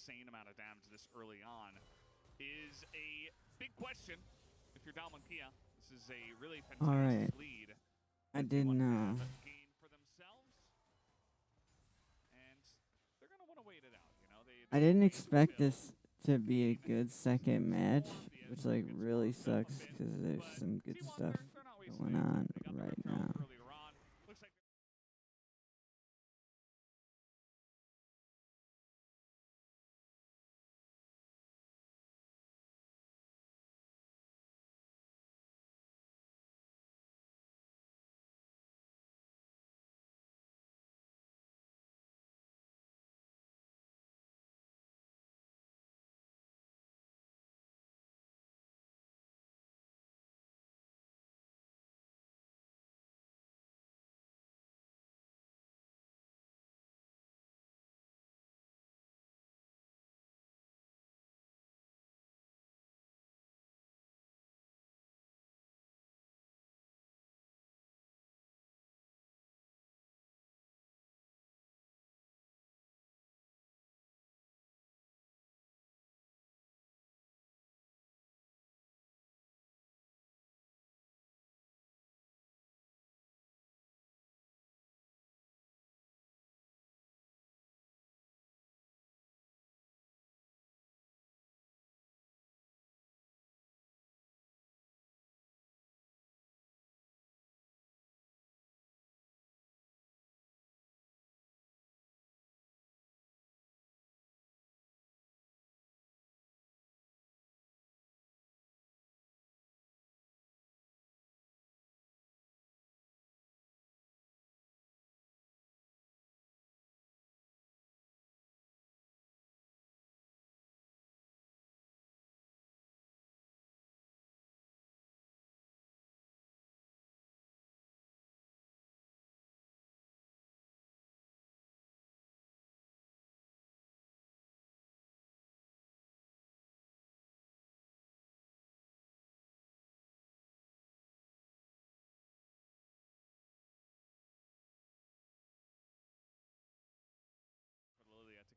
insane amount of damage this early on is a big question. If you're down on Kia, this is a really fantastic lead. I didn't know. Gain for themselves, and they're gonna want to wait it out. You know, I didn't expect this to be a good second match, which like really sucks because there's some good stuff going on right now.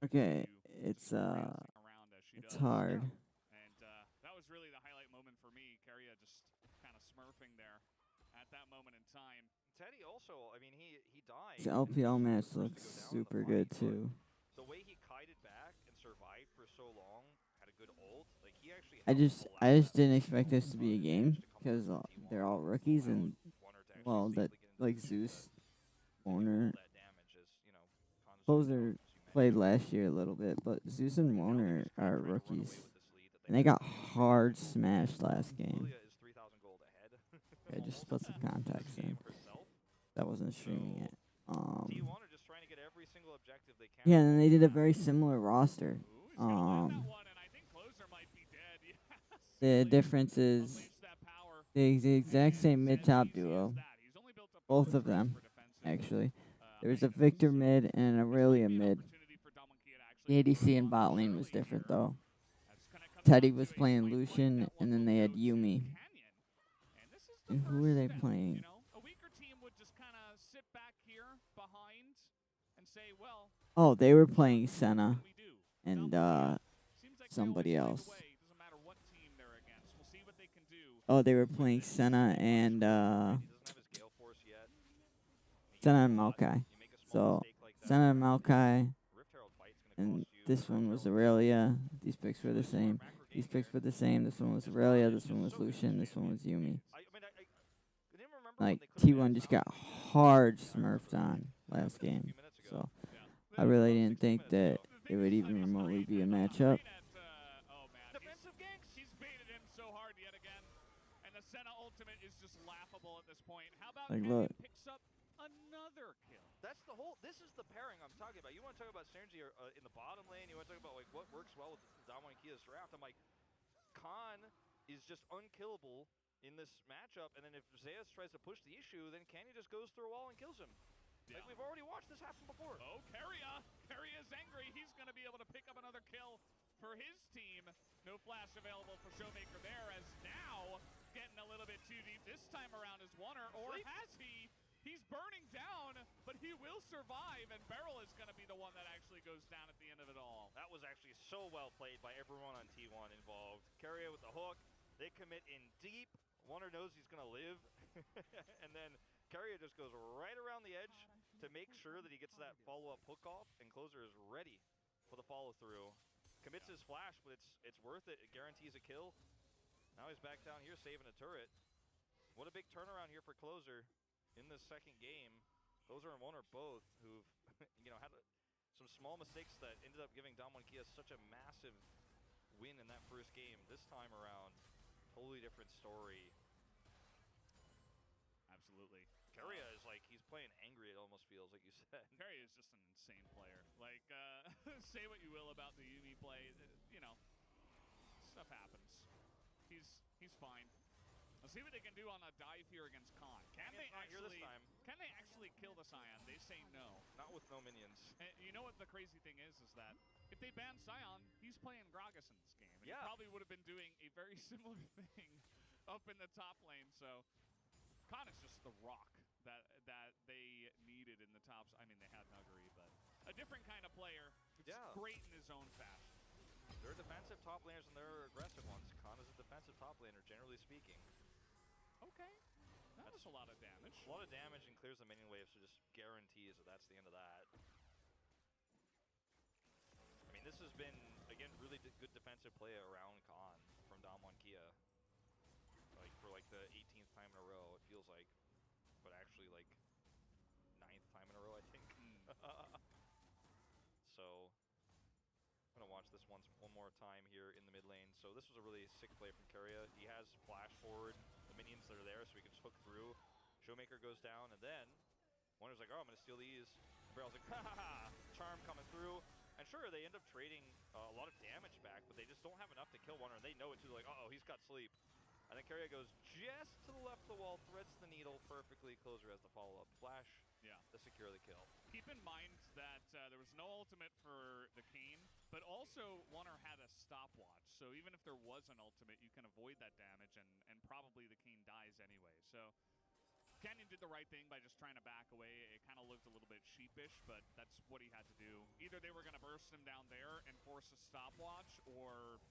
Okay, it's hard. And that was really the highlight moment for me. Keria just kind of smurfing there at that moment in time. Teddy also, I mean, he died. The LPL match looks super good too. The way he kited back and survived for so long, had a good ult. Like he actually. I just didn't expect this to be a game because they're all rookies and well, that like Zeus, Warner, Poser played last year a little bit, but Zeus and Warner are rookies, and they got hard smashed last game. Okay, just put some context in. That wasn't streaming it. Yeah, and they did a very similar roster. The difference is the exact same mid-top duo. Both of them, actually. There's a Victor mid and an Aurelia mid. The ADC and bot lane was different, though. Teddy was playing Lucian, and then they had Yumi. And who were they playing? Oh, they were playing Senna and somebody else. Oh, they were playing Senna and Maokai. So Senna and Maokai, and this one was Aurelia. These picks were the same. These picks were the same. This one was Aurelia. This one was Lucian. This one was Yumi. Like T1 just got hard smurfed on last game. So I really didn't think that it would even remotely be a matchup. Like, look. That's the whole. This is the pairing I'm talking about. You want to talk about synergy in the bottom lane. You want to talk about like what works well with Damo and Kia's draft. I'm like, Khan is just unkillable in this matchup, and then if Zeus tries to push the issue, then Canyon just goes through a wall and kills him. Yeah. Like we've already watched this happen before. Oh, Keria's angry. He's going to be able to pick up another kill for his team. No flash available for Showmaker there, as now getting a little bit too deep this time around is Warner, or has he? He's burning down, but he will survive, and Beryl is going to be the one that actually goes down at the end of it all. That was actually so well played by everyone on T1 involved. Keria with the hook. They commit in deep. Wonder knows he's going to live. And then Keria just goes right around the edge to make sure that he gets that follow-up hook off, and Closer is ready for the follow-through. Commits his flash, but it's worth it. It guarantees a kill. Now he's back down here saving a turret. What a big turnaround here for Closer in this second game. Closer and Wonder both who've had some small mistakes that ended up giving Damwon-Kia such a massive win in that first game. This time around, totally different story. Absolutely. Keria is like, he's playing angry, it almost feels like you said. Keria is just an insane player. Like, say what you will about the Yumi play, stuff happens. He's fine. Let's see what they can do on a dive here against Khan. Can they actually kill the Scion? They say no. Not with no minions. And you know what the crazy thing is that if they ban Scion, he's playing Gragas in this game. And he probably would have been doing a very similar thing up in the top lane. So Khan is just the rock that they needed in the tops. I mean, they had Nuggery, but a different kind of player. It's great in his own fashion. They're defensive top laners and they're aggressive ones. Khan is a defensive top laner, generally speaking. Okay. That's a lot of damage. A lot of damage and clears the minion wave, so just guarantees that that's the end of that. I mean, this has been, again, really good defensive play around Khan from Damwon-Kia. Like, for like the 18th time in a row, it feels like. But actually, like, 9th time in a row, I think. So, I'm going to watch this one more time here in the mid lane. So this was a really sick play from Keria. He has flash forward, the minions that are there, so he can just hook through. Showmaker goes down, and then Wonder's like, oh, I'm going to steal these. Barrel's like, ha ha ha, Charm coming through. And sure, they end up trading a lot of damage back, but they just don't have enough to kill Wonder, and they know it too. They're like, uh-oh, he's got sleep. And then Keria goes just to the left of the wall, threads the needle perfectly. Closer has the follow-up flash to secure the kill. Keep in mind that there was no ultimate for the Kayn, but also Wonder had a stopwatch. So even if there was an ultimate, you can avoid that damage, and probably the Kayn dies anyway. So Canyon did the right thing by just trying to back away. It kind of looked a little bit sheepish, but that's what he had to do. Either they were going to burst him down there and force a stopwatch, or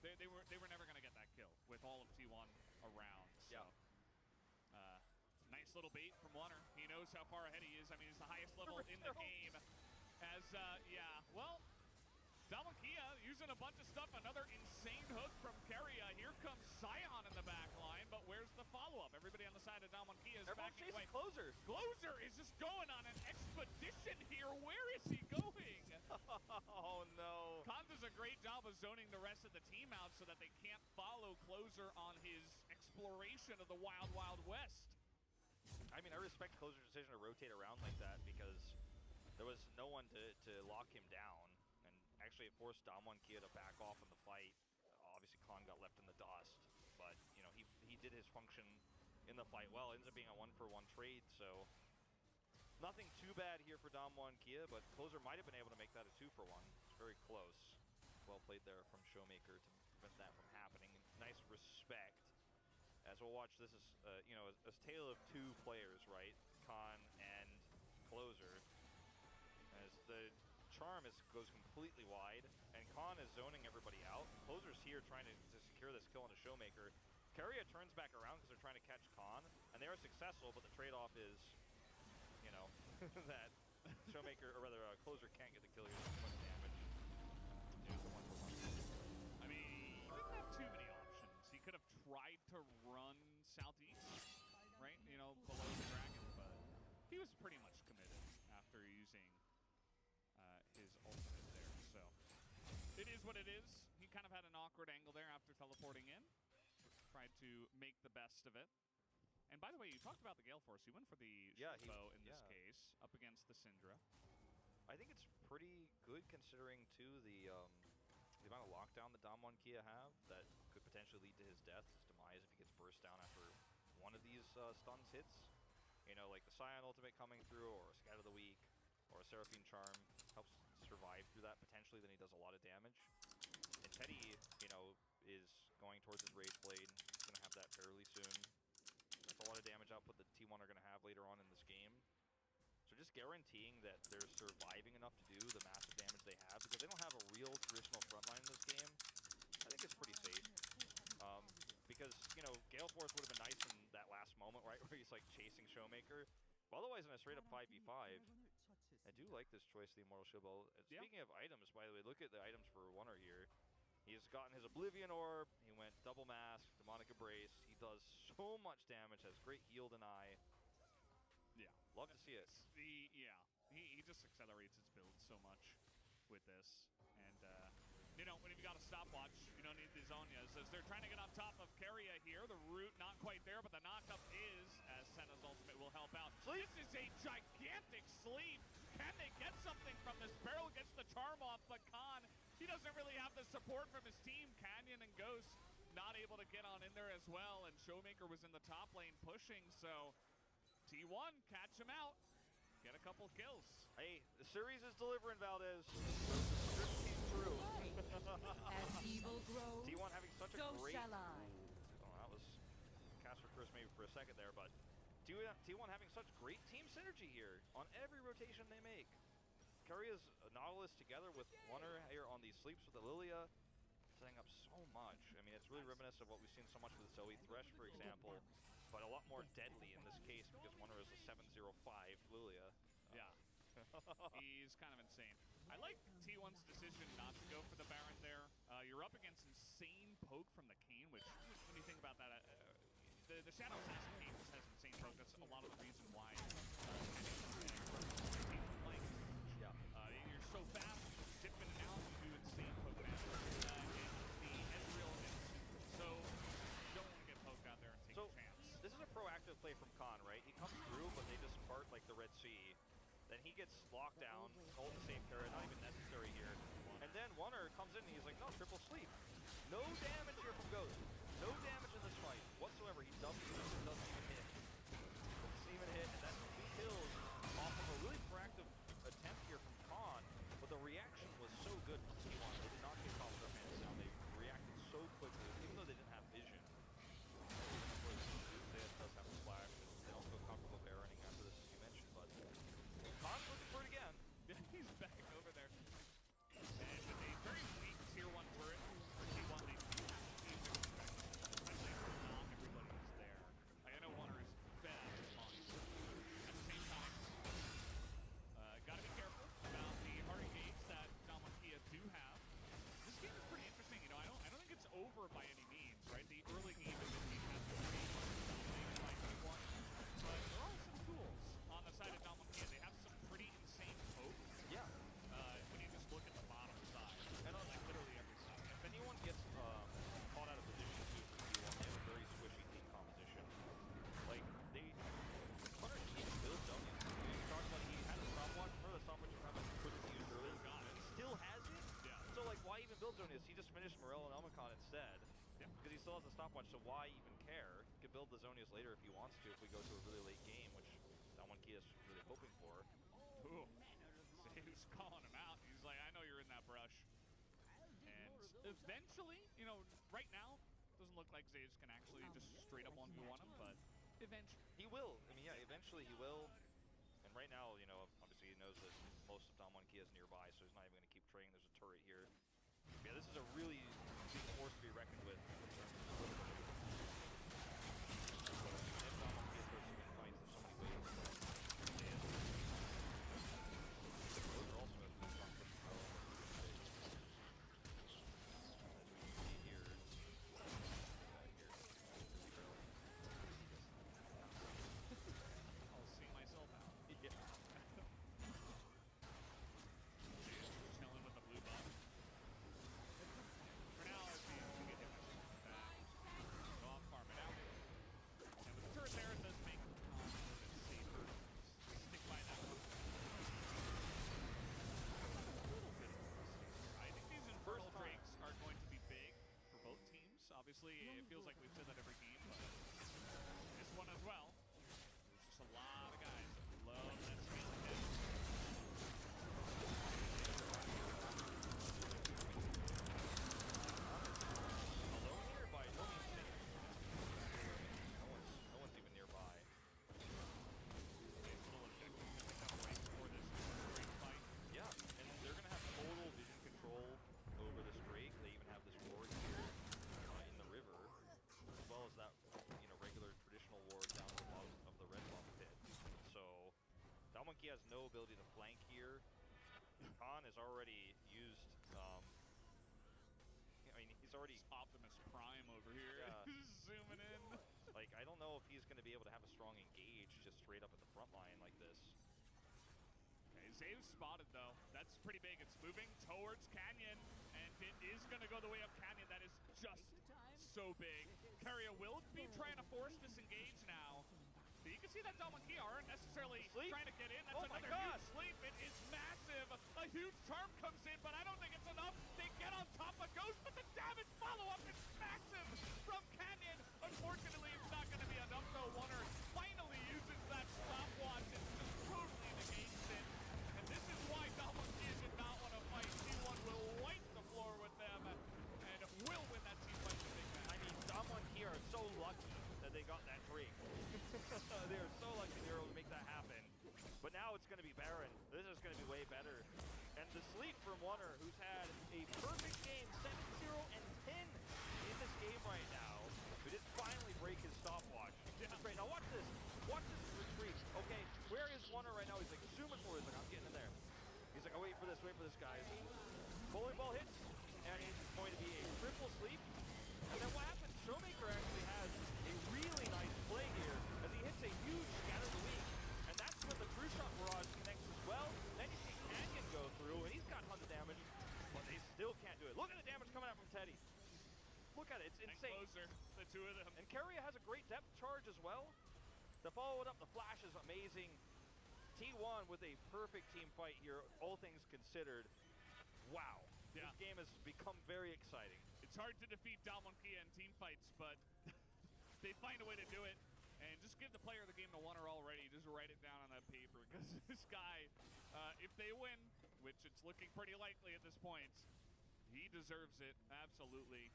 they were never going to get that kill with all of T1 around. So, nice little bait from Wonder. He knows how far ahead he is. I mean, he's the highest level in the game. As, Damwon-Kia using a bunch of stuff. Another insane hook from Keria. Here comes Scion in the back line, but where's the follow-up? Everybody on the side of Damwon-Kia is backing away. Closer. Closer is just going on an expedition here. Where is he going? Oh, no. Khan does a great job of zoning the rest of the team out so that they can't follow Closer on his exploration of the Wild Wild West. I mean, I respect Closer's decision to rotate around like that because there was no one to lock him down. Actually, it forced Damwon-Kia to back off in the fight. Obviously, Khan got left in the dust, but he did his function in the fight well. It ends up being a 1-for-1 trade, so nothing too bad here for Damwon-Kia, but Closer might have been able to make that a 2-for-1. It's very close. Well played there from Showmaker to prevent that from happening. Nice respect. As we'll watch, this is a tale of two players, right? Khan and Closer. As the Charm goes completely wide, and Khan is zoning everybody out. Closer's here trying to secure this kill on a Showmaker. Keria turns back around because they're trying to catch Khan, and they are successful, but the trade-off is, that Showmaker, or rather, Closer can't get the kill here. Too much damage. There's the 1-for-1. I mean, he didn't have too many options. He could have tried to run southeast, right? Below the dragon, but he was pretty much committed after using his ultimate there. So it is what it is. He kind of had an awkward angle there after teleporting in. Tried to make the best of it. And by the way, you talked about the Gale Force. He went for the bow in this case up against the Syndra. I think it's pretty good considering too the amount of lockdown that Damwon-Kia have that could potentially lead to his death, his demise if he gets burst down after one of these stuns hits. Like the Scion ultimate coming through, or a Scat of the Week, or a Seraphine Charm helps survive through that potentially, then he does a lot of damage. And Teddy, is going towards his Rage Blade. He's going to have that fairly soon. That's a lot of damage output that T1 are going to have later on in this game. So they're just guaranteeing that they're surviving enough to do the massive damage they have because they don't have a real traditional frontline in this game. I think it's pretty safe. Because, you know, Gale Force would have been nice in that last moment, right, where he's like chasing Showmaker. But otherwise, in a straight up 5v5, I do like this choice, the Immortal Shield Ball. Speaking of items, by the way, look at the items for Wunner here. He's gotten his Oblivion Orb, he went Double Mask, Demonic Embrace. He does so much damage, has great heal deny. Yeah. Love to see it. He just accelerates his build so much with this. And, you know, when you've got a stopwatch, you don't need the Zonias. As they're trying to get on top of Keria here, the root not quite there, but the knockup is, as Senna's ultimate will help out. This is a gigantic sleep. Can they get something from this? Barrel gets the charm off, but Khan, he doesn't really have the support from his team. Canyon and Ghost not able to get on in there as well, and Showmaker was in the top lane pushing, so T1, catch him out. Get a couple kills. Hey, the series is delivering, Valdez. Script came true. As evil grows, T1 having such a so great... shall I. Oh, that was caster curse maybe for a second there, but T1 having such great team synergy here on every rotation they make. Keria's Nautilus together with Wunner here on these sleeps with the Lilia, setting up so much. I mean, it's really reminiscent of what we've seen so much with Zoe Thresh, for example, but a lot more deadly in this case because Wunner is a 705 Lilia. Yeah. He's kind of insane. I like T1's decision not to go for the Baron there. You're up against insane poke from the Kayn, which, when you think about that, the Shadow Assassin Kayn just has insane poke. That's a lot of the reason why Yeah. You're so fast, dipping it out, you do insane poke damage. And the Ezreal is so you don't want to get poked out there and take a chance. This is a proactive play from Khan, right? He comes through, but they just part like the Red Sea. Then he gets locked down, hold the same Keria, not even necessary here. And then Wunner comes in and he's like, no, triple sleep. No damage here from Ghost. No damage in this fight whatsoever. He doesn't even hit. Doesn't even hit, and that's 2 kills off of a really proactive attempt here from Khan. But the reaction was so good from T1. They did not get caught with their hands down. They reacted so quickly, even though they didn't have vision. Zayas does have a splash, and they don't feel comfortable baroning after this, as you mentioned, but Khan's looking for it again. He's back over there. And with a very weak tier 1 turret for T1, they do have to be respected, especially if not everybody is there. I know Wunner is fed up his mind. At the same time, gotta be careful about the hard engage that Dalmatia do have. This game is pretty interesting, you know, I don't think it's over by any means, right? The early game of this game has been pretty dominated by T1, but there are some tools on the side of Dalmatia. They have some pretty insane poke. Yeah. When you just look at the bottom side, And on like literally every side. if anyone gets caught out of position too for T1, they have a very squishy team composition. Like, Hunter just needs to build Zonian. You talked about he had a stopwatch. Remember the stopwatch you couldn't use earlier? Got it. Still has it? Yeah. So, like, why even build Zonius? He just finished Morel and Elmacon instead. Yeah. Because he still has the stopwatch, so why even care? He could build the Zonius later if he wants to, if we go to a really late game, which Dalmatia is really hoping for. Ooh. He's calling him out. He's like, I know you're in that brush. And eventually, you know, right now, doesn't look like Zayas can actually just straight up 1v1 him, but eventually. He will. I mean, yeah, eventually he will. And right now, you know, obviously he knows that most of Dalmatia is nearby, so he's not even going to keep trading. There's a turret here. Yeah, this is a really big force to be reckoned with. If Dalmatia starts to win fights, there's so many ways to play. Those are also as we talk about as we see here. I'll see myself out. Yeah. Chilling with the blue buff. For now, as we get him back, go off, farm it out. And with the turret there, it does make it a little bit safer. Stick by that one. I think these Infernal Drakes are going to be big for both teams. Obviously, it feels like we've said that every game, but this one as well. There's just a lot of guys that love that scaling hit. Alone here by no means safe. No one's even nearby. It's a little bit of a pick up right Zave's spotted, though. That's pretty big. It's moving towards Canyon, and it is going to go the way of Canyon. That is just so big. Keria will be trying to force this engage now. But you can see that Dalmonkey aren't necessarily trying to get in. That's another huge sleep. It is massive. A huge charm comes in, but I don't think it's enough. They get on top of Ghost, but the damage follow-up is massive from Canyon. Unfortunately, it's not going to be enough, though. Wonder finally uses that stopwatch and just totally negates it. And this is why Dalmonkey did not want to fight. T1 will wipe the floor with them and will win that team fight to big match. I mean, Dalmonkey are so lucky that they got that Drake. They are so lucky they were able to make that happen. But now it's going to be Baron. This is going to be way better. And the sleep from Wonder, who's had a perfect game, 7-0 and 10 in this game right now, who did finally break his stopwatch. This is great. Now watch this. Watch this retreat. Okay, where is Wonder right now? He's like zooming forward. He's like, I'm getting in there. He's like, oh, wait for this, guys. Bowling ball hits, and it's going to be a triple sleep. And then what happens? Showmaker actually has a really nice play here as he hits a huge scatter the weak. And that's when the true shot barrage connects as well. Then you see Canyon go through, and he's got tons of damage, but they still can't do it. Look at the damage coming out from Teddy. Look at it, it's insane. And closer, the two of them. And Keria has a great depth charge as well. To follow it up, the flash is amazing. T1 with a perfect team fight here, all things considered. Wow. Yeah. This game has become very exciting. It's hard to defeat Dalmonkey in team fights, but they find a way to do it. And just give the player the game to Wonder already. Just write it down on that paper, because this guy, if they win, which it's looking pretty likely at this point, he deserves it, absolutely.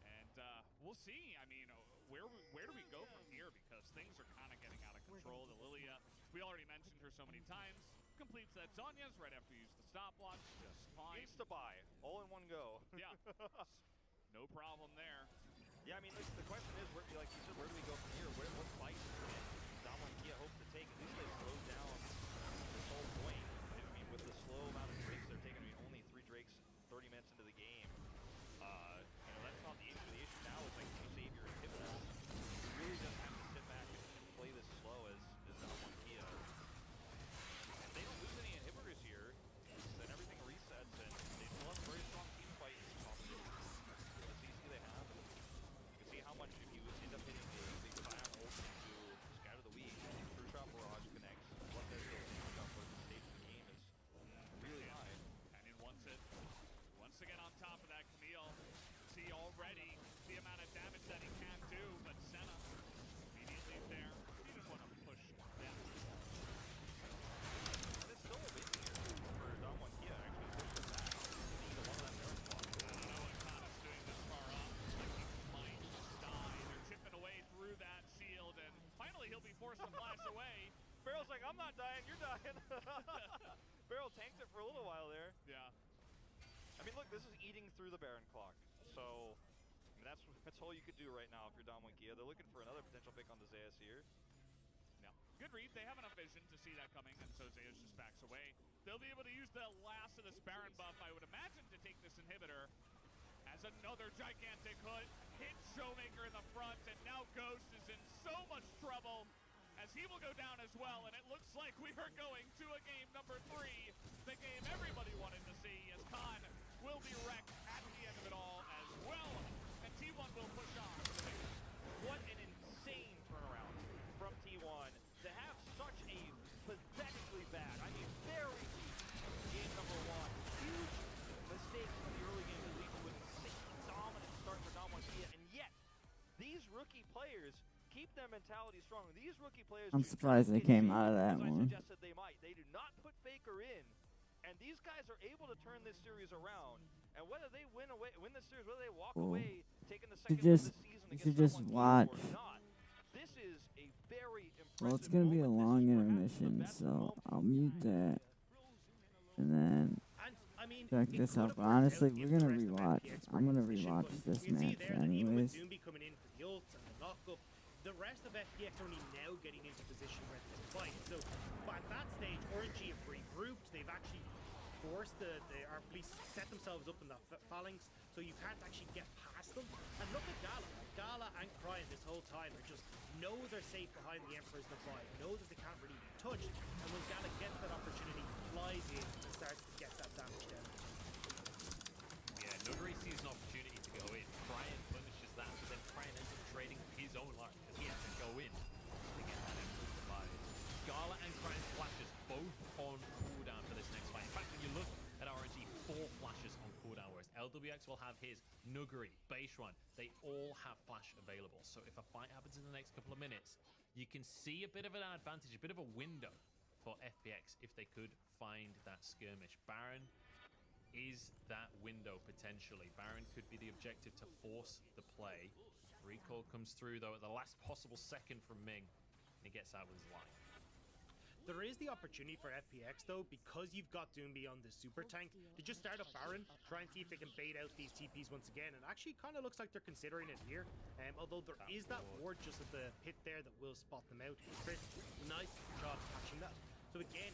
And we'll see. I mean, where do we go from here? Because things are kind of getting out of control. The Lilia, we already mentioned her so many times, completes that Zhonya's right after you use the stopwatch, just fine. Insta-buy, all in one go. Yeah, no problem there. Yeah, I mean, the question is, where, like you said, where do we go from here? What fight can Dalmonkey hope to take? At least they slowed down this whole point. I mean, with the slow amount of drakes they're taking, I mean, only 3 drakes 30 minutes into the game. You know, that's not the issue. The issue now is, like, can you save your inhibitors? You really just have to sit back and play this slow as Dalmonkey. And they don't lose any inhibitors here, then everything resets, and they still have a very strong team fight. The CC they have. You can see how much, if you end up hitting a big fire ult to scatter the weak, true shot barrage connects, what they're able to pick up for the stage of the game is really high. Canyon wants it. Once again on top of that, Camille. See already the amount of damage that he can do, but Senna immediately there. He didn't want to push them. And it's still a big year for Dalmonkey, actually push them back. Need a lot of that barrel block. I don't know what Kana's doing this far up. Like he might die. They're chipping away through that shield, and finally he'll be forced to flash away. Barrel's like, I'm not dying, you're dying. Barrel tanked it for a little while there. Yeah. I mean, look, this is eating through the Baron clock. So, I mean, that's all you could do right now if you're Dalmonkey. They're looking for another potential pick on the Zeus here. Yeah. Good read. They have enough vision to see that coming, and so Zeus just backs away. They'll be able to use the last of this Baron buff, I would imagine, to take this inhibitor. As another gigantic hood hits Showmaker in the front, and now Ghost is in so much trouble as he will go down as well, and it looks like we are going to a game number 3, the game everybody wanted to see, as Khan will be wrecked at the end of it all as well, and T1 will push on. What an insane turnaround from T1 to have such a pathetically bad, I mean very weak game number 1. Huge mistakes in the early game that lead to an insane dominant start for Dalmonkey, and yet these rookie players keep their mentality strong. These rookie players, I'm surprised they came out of that one. I suggested they might. They do not put Faker in, and these guys are able to turn this series around. And whether they win this series, whether they walk away taking the second win of the season you should against just Dalmonkey watch. or not, this is a very impressive. Well, it's gonna be a moment. long This is perhaps the intermission, best so moment. I'll mute that. And then And, I mean, check it this could out. have But worked honestly, out we're if gonna the rest of rewatch. FPX were I'm in gonna position, rewatch but this you can see match there that even with anyways. Doomby coming in for the ults and the lockup, the rest of FPX are only now getting into position where they can fight. So, but at that stage, RNG have regrouped. They've actually force or at least set themselves up in the phalanx so you can't actually get past them. And look at Gala. Gala and Cryan this whole time are just know they're safe behind the Emperor's Divide, know that they can't really be touched, and when Gala gets that opportunity, flies in and starts to get that damage down. Yeah, Nuguri sees an opportunity to go in. Cryan punishes that, but then Cryan ends up trading his own life because he has to go in to get that Emperor's Divide. Gala and Cryan's flashes both on cooldown for this next fight. In fact, when you look at RNG, 4 flashes on cooldown, whereas LWX will have his. Nuguri, Beishrun, they all have flash available. So if a fight happens in the next couple of minutes, you can see a bit of an advantage, a bit of a window for FPX if they could find that skirmish. Baron is that window potentially. Baron could be the objective to force the play. Recall comes through though at the last possible second from Ming, and he gets out with his life. There is the opportunity for FPX though, because you've got Doomby on the super tank, to just start a Baron, try and see if they can bait out these TPs once again, and actually kind of looks like they're considering it here, although there is that ward just at the pit there that will spot them out. Chris, nice job catching that. So again,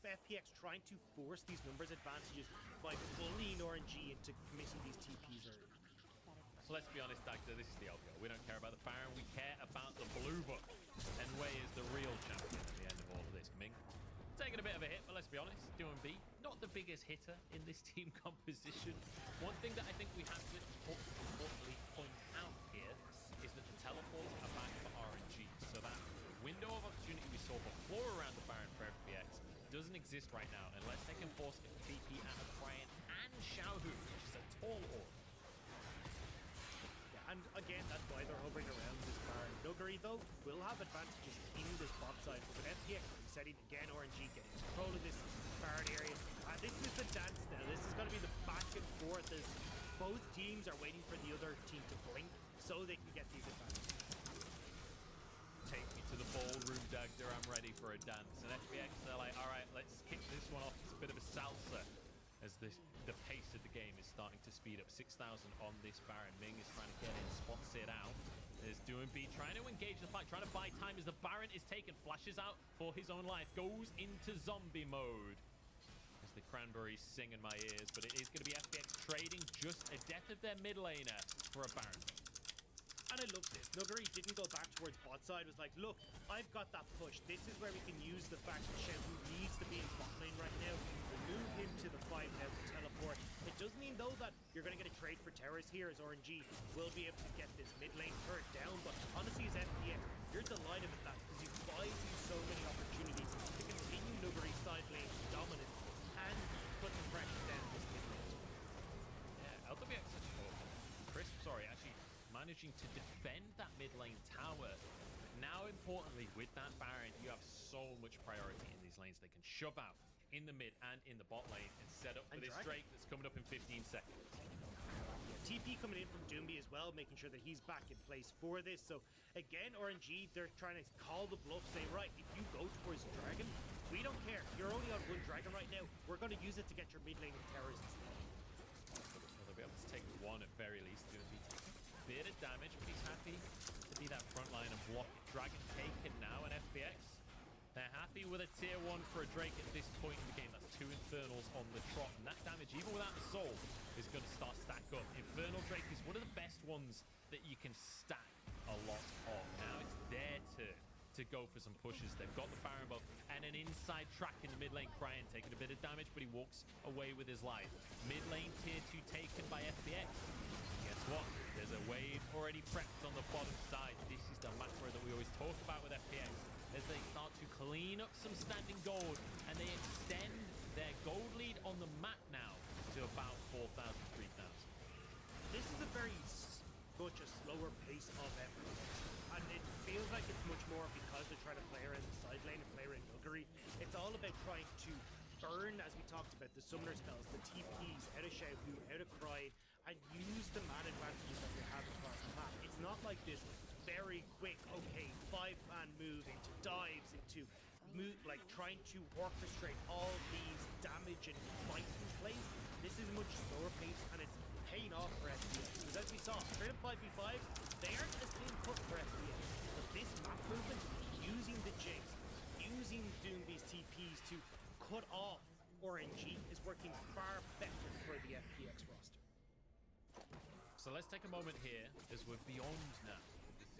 FPX trying to force these numbers advantages by bullying RNG into committing these TPs early. So let's be honest, Dagda, this is the LPL. We don't care about the Baron, we care about the blue book. And Wei is the real champion at the end of all of this. Ming taking a bit of a hit, but let's be honest, B, not the biggest hitter in this team composition. One thing that I think we have to importantly point out here is that the teleports are back for RNG. So that window of opportunity we saw before around the Baron for FPX doesn't exist right now unless they can force a TP out of Cryan and Xiaohu, which is a tall orb. And again, that's why they're hovering around this Baron. Nuguri, though, will have advantages in this bot side, but with FPX resetting again, RNG getting control of this Baron area. This is the dance now. This is going to be the back and forth as both teams are waiting for the other team to blink so they can get these advantages. Take me to the ballroom, Dagda. I'm ready for a dance. And FPX, they're like, all right, let's kick this one off. It's a bit of a salsa as the pace of the game is starting to speed up. 6,000 on this Baron. Ming is trying to get in, spots it out. There's B trying to engage the fight, trying to buy time as the Baron is taken, flashes out for his own life, goes into zombie mode. As the cranberries sing in my ears, but it is going to be FPX trading just a death of their mid laner for a Baron. And I love this. Nuguri didn't go back towards bot side, was like, look, I've got that push. This is where we can use the fact that Xiaohu needs to be in bot lane right now. Remove him to the 5 now to teleport. It does mean, though, that you're going to get a trade for towers here as RNG will be able to get this mid lane turret down. But honestly, as FPX, you're delighted with that because you buy you so many opportunities to continue Nuguri's side lane dominance and put the pressure down this mid lane. Yeah, LWX Chris, actually managing to defend that mid lane tower. Now, importantly, with that Baron, you have so much priority in these lanes. They can shove out in the mid and in the bot lane and set up for this Drake that's coming up in 15 seconds. TP coming in from Doomby as well, making sure that he's back in place for this. So again, RNG, they're trying to call the bluff, say, right, if you go towards Dragon, we don't care. You're only on 1 Dragon right now. We're going to use it to get your mid lane towers instead. They'll be able to take 1 at very least. Doomby takes a bit of damage, but he's happy to be that front line and block it. Dragon taken now, and FPX, they're happy with a tier 1 for a Drake at this point in the game. That's 2 Infernals on the trot, and that damage, even without the soul, is going to start stack up. Infernal Drake is one of the best ones that you can stack a lot of. Now it's their turn to go for some pushes. They've got the Baron buff and an inside track in the mid lane. Cryan taking a bit of damage, but he walks away with his life. Mid lane tier 2 taken by FPX. Guess what? There's a wave already prepped on the bottom side. This is the macro that we always talk about with FPX, as they start to clean up some standing gold, and they extend their gold lead on the map now to about 4,000, 3,000. This is a very much a slower pace of FPX, and it feels like it's much more because they're trying to play around the side lane and play around Nuguri. It's all about trying to burn, as we talked about, the summoner spells, the TPs, out of Xiaohu, out of Cryan, and use the man advantages that they have across the map. It's not like this very quick, okay, 5-man move into dives, into move, like trying to orchestrate all these damage and fighting plays. This is a much slower pace, and it's paying off for FPS. Because as we saw, straight up 5v5s, they aren't as clean cut for FPS. But this map movement, using the jigs, using Doomby's TPs to cut off RNG is working far better for the FPX roster. So let's take a moment here as we're beyond now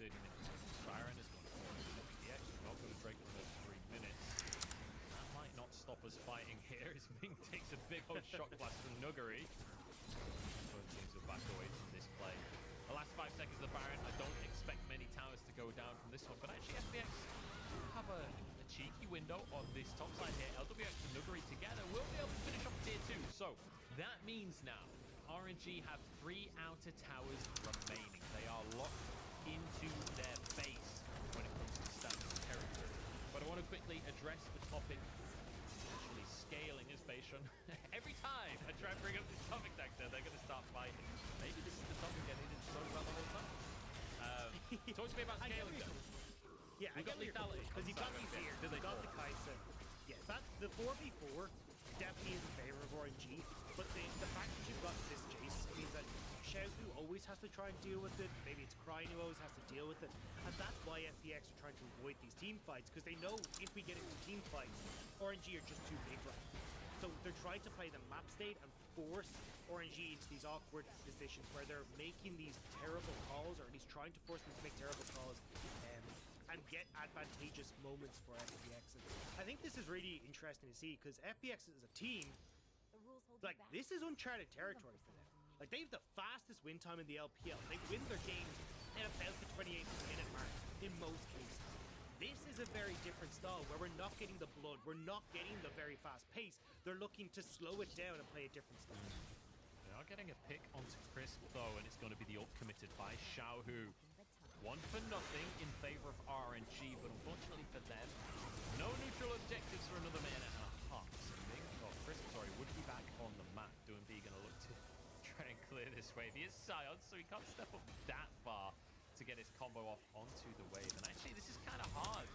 the 30 minutes. Baron is going to force FPX. We're not going to break the first 3 minutes. That might not stop us fighting here as Ming takes a big old shock blast from Nuggery. Both teams are back away from this play. The last 5 seconds of the Baron, I don't expect many towers to go down from this one, but actually FPX have a cheeky window on this top side here. LWX and Nuggery together will be able to finish off tier 2. So that means now RNG have 3 outer towers remaining. They are locked into their base when it comes to standard territory. But I want to quickly address the topic actually scaling his base run. Every time I try and bring up this topic, Dexter, they're going to start fighting. Maybe this is the topic I needed to talk about the whole time. Talk to me about scaling though. Yeah, I got lethality because you got these here. You got the Kai'Sa. Yeah, that the 4v4 definitely is in favor of RNG, but the fact that you've got this Jace means that Xiaohu always has to try and deal with it. Maybe it's Crying who always has to deal with it, and that's why FPX are trying to avoid these team fights, because they know if we get into team fights, RNG are just too big right now. So they're trying to play the map state and force RNG into these awkward positions where they're making these terrible calls, or at least trying to force them to make terrible calls, and get advantageous moments for FPX. And I think this is really interesting to see, because FPX as a team, like, this is uncharted territory for them. Like, they have the fastest win time in the LPL. They win their games at about the 28th minute mark in most cases. This is a very different style where we're not getting the blood, we're not getting the very fast pace. They're looking to slow it down and play a different style. They are getting a pick onto Crisp though, and it's going to be the ult committed by Xiaohu. 1 for nothing in favor of RNG, but unfortunately for them, no neutral objectives for another minute and a half. So Ming, Crisp, sorry, would be back on the map. Doing B going to look to try and clear this wave. He is Sion, so he can't step up that far to get his combo off onto the wave. And actually, this is kind of hard.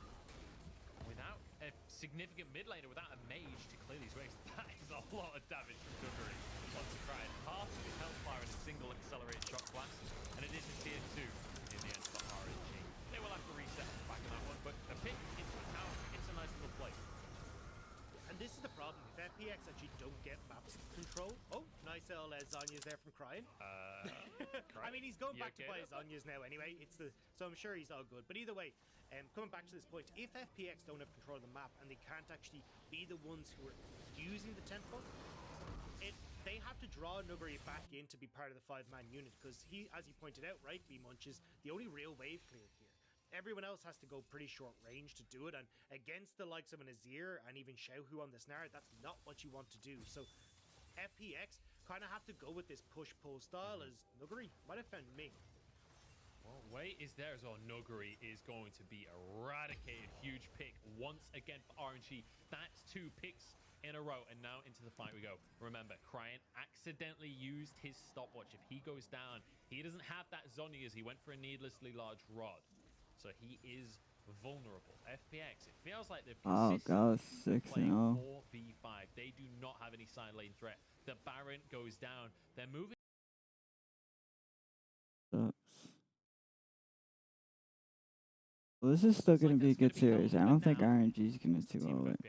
Without a significant mid laner, without a mage to clear these waves, that is a lot of damage from Nuggery. Onto Crying, half of his health bar in a single accelerated shock blast, and it is a tier 2 in the end for RNG. They will have to reset back on that one, but a pick into a tower, it's a nice little play. And this is the problem, if FPX actually don't get maps control. Oh, nice L Zanya's there from Crying. I mean, he's going back to buy Zanya's now anyway. So I'm sure he's all good. But either way, coming back to this point, if FPX don't have control of the map and they can't actually be the ones who are using the tempo, they have to draw Nuggery back in to be part of the 5-man unit, because he, as you pointed out rightly, Munch, is the only real wave clear here. Everyone else has to go pretty short range to do it, and against the likes of an Azir and even Xiaohu on the Snare, that's not what you want to do. So FPX kind of have to go with this push-pull style, as Nuggery might have found Ming. Well, wait is there as well. Nuggery is going to be eradicated. Huge pick once again for RNG. That's 2 picks in a row, and now into the fight we go. Remember, Crying accidentally used his stopwatch. If he goes down, he doesn't have that Zhonya's. He went for a needlessly large rod, so he is vulnerable. FPX, it feels like they've consistently played 4v5. They do not have any side lane threat. The Baron goes down. They're moving. Well, this is still going to be a good series. I don't think RNG is going to do it.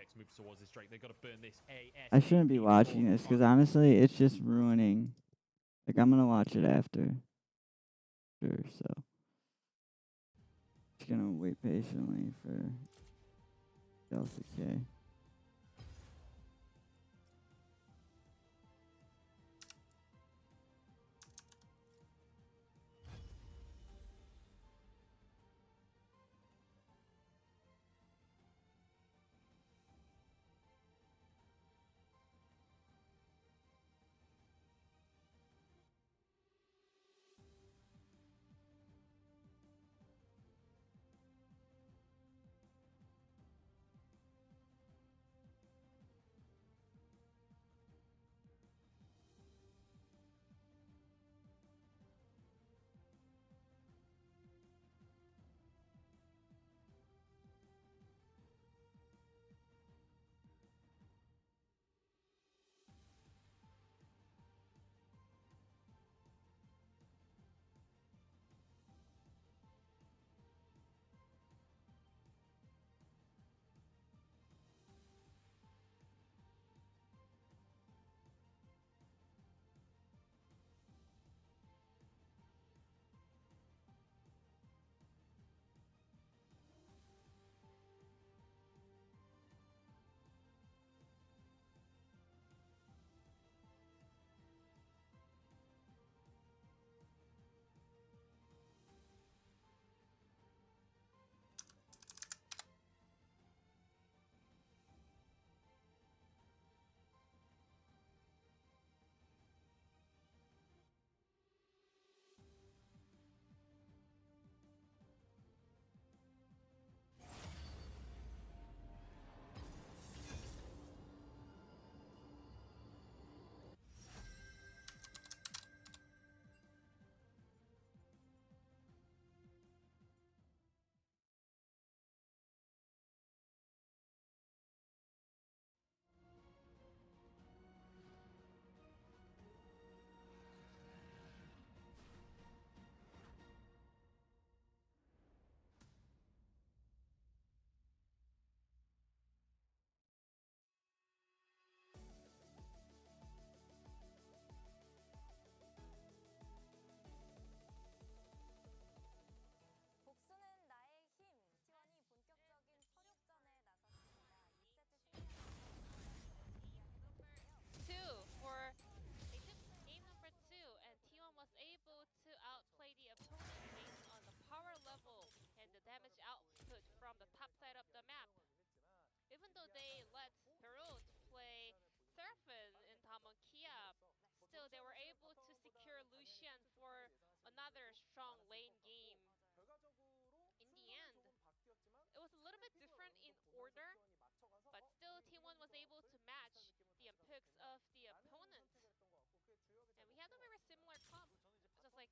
I shouldn't be watching this, because honestly, it's just ruining. Like, I'm going to watch it after. Sure, so. Just going to wait patiently for LCK.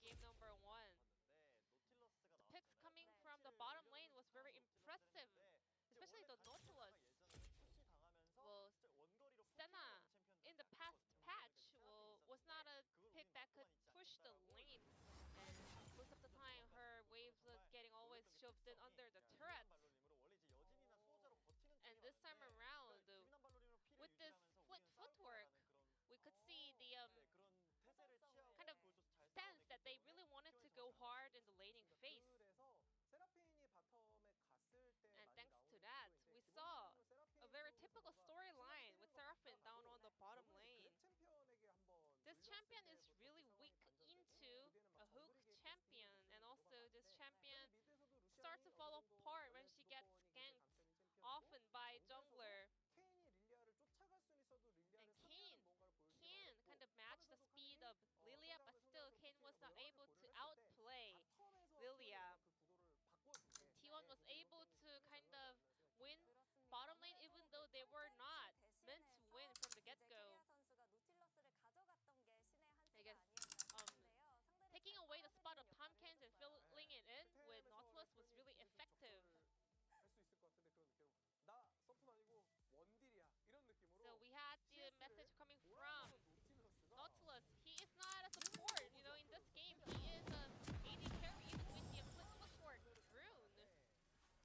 game number 1. The picks coming from the bottom lane was very impressive, especially the Nautilus. Well, Senna in the past patch was not a pick that could push the lane, and most of the time her waves was getting always shoved in under the turret. And this time around, with this split footwork, we could see the kind of stance that they really wanted to go hard in the laning phase. And thanks to that, we saw a very typical storyline with Seraphine down on the bottom lane. This champion is really weak into a hook champion, and also this champion starts to fall apart when she gets ganked, often by jungler. And Kayn kind of matched the speed of Lilia, but still Kayn was not able to outplay Lilia. T1 was able to kind of win bottom lane even though they were not meant to win from the get-go. I guess taking away the spot of Pumpkins and filling it in with Nautilus was really effective. So we had the message coming from Nautilus. He is not a support, you know, in this game. He is an AD carry with the footwork rune.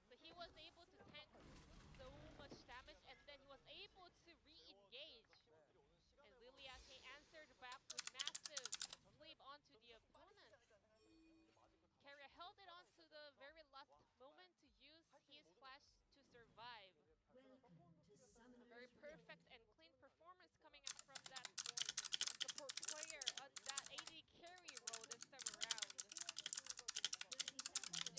So he was able to tank so much damage, and then he was able to re-engage. And Lilia answered back with massive sleep onto the opponent. Carrier held it on to the very last moment to use his flash to survive. A very perfect and clean performance coming out from that support player on that AD carry role this time around.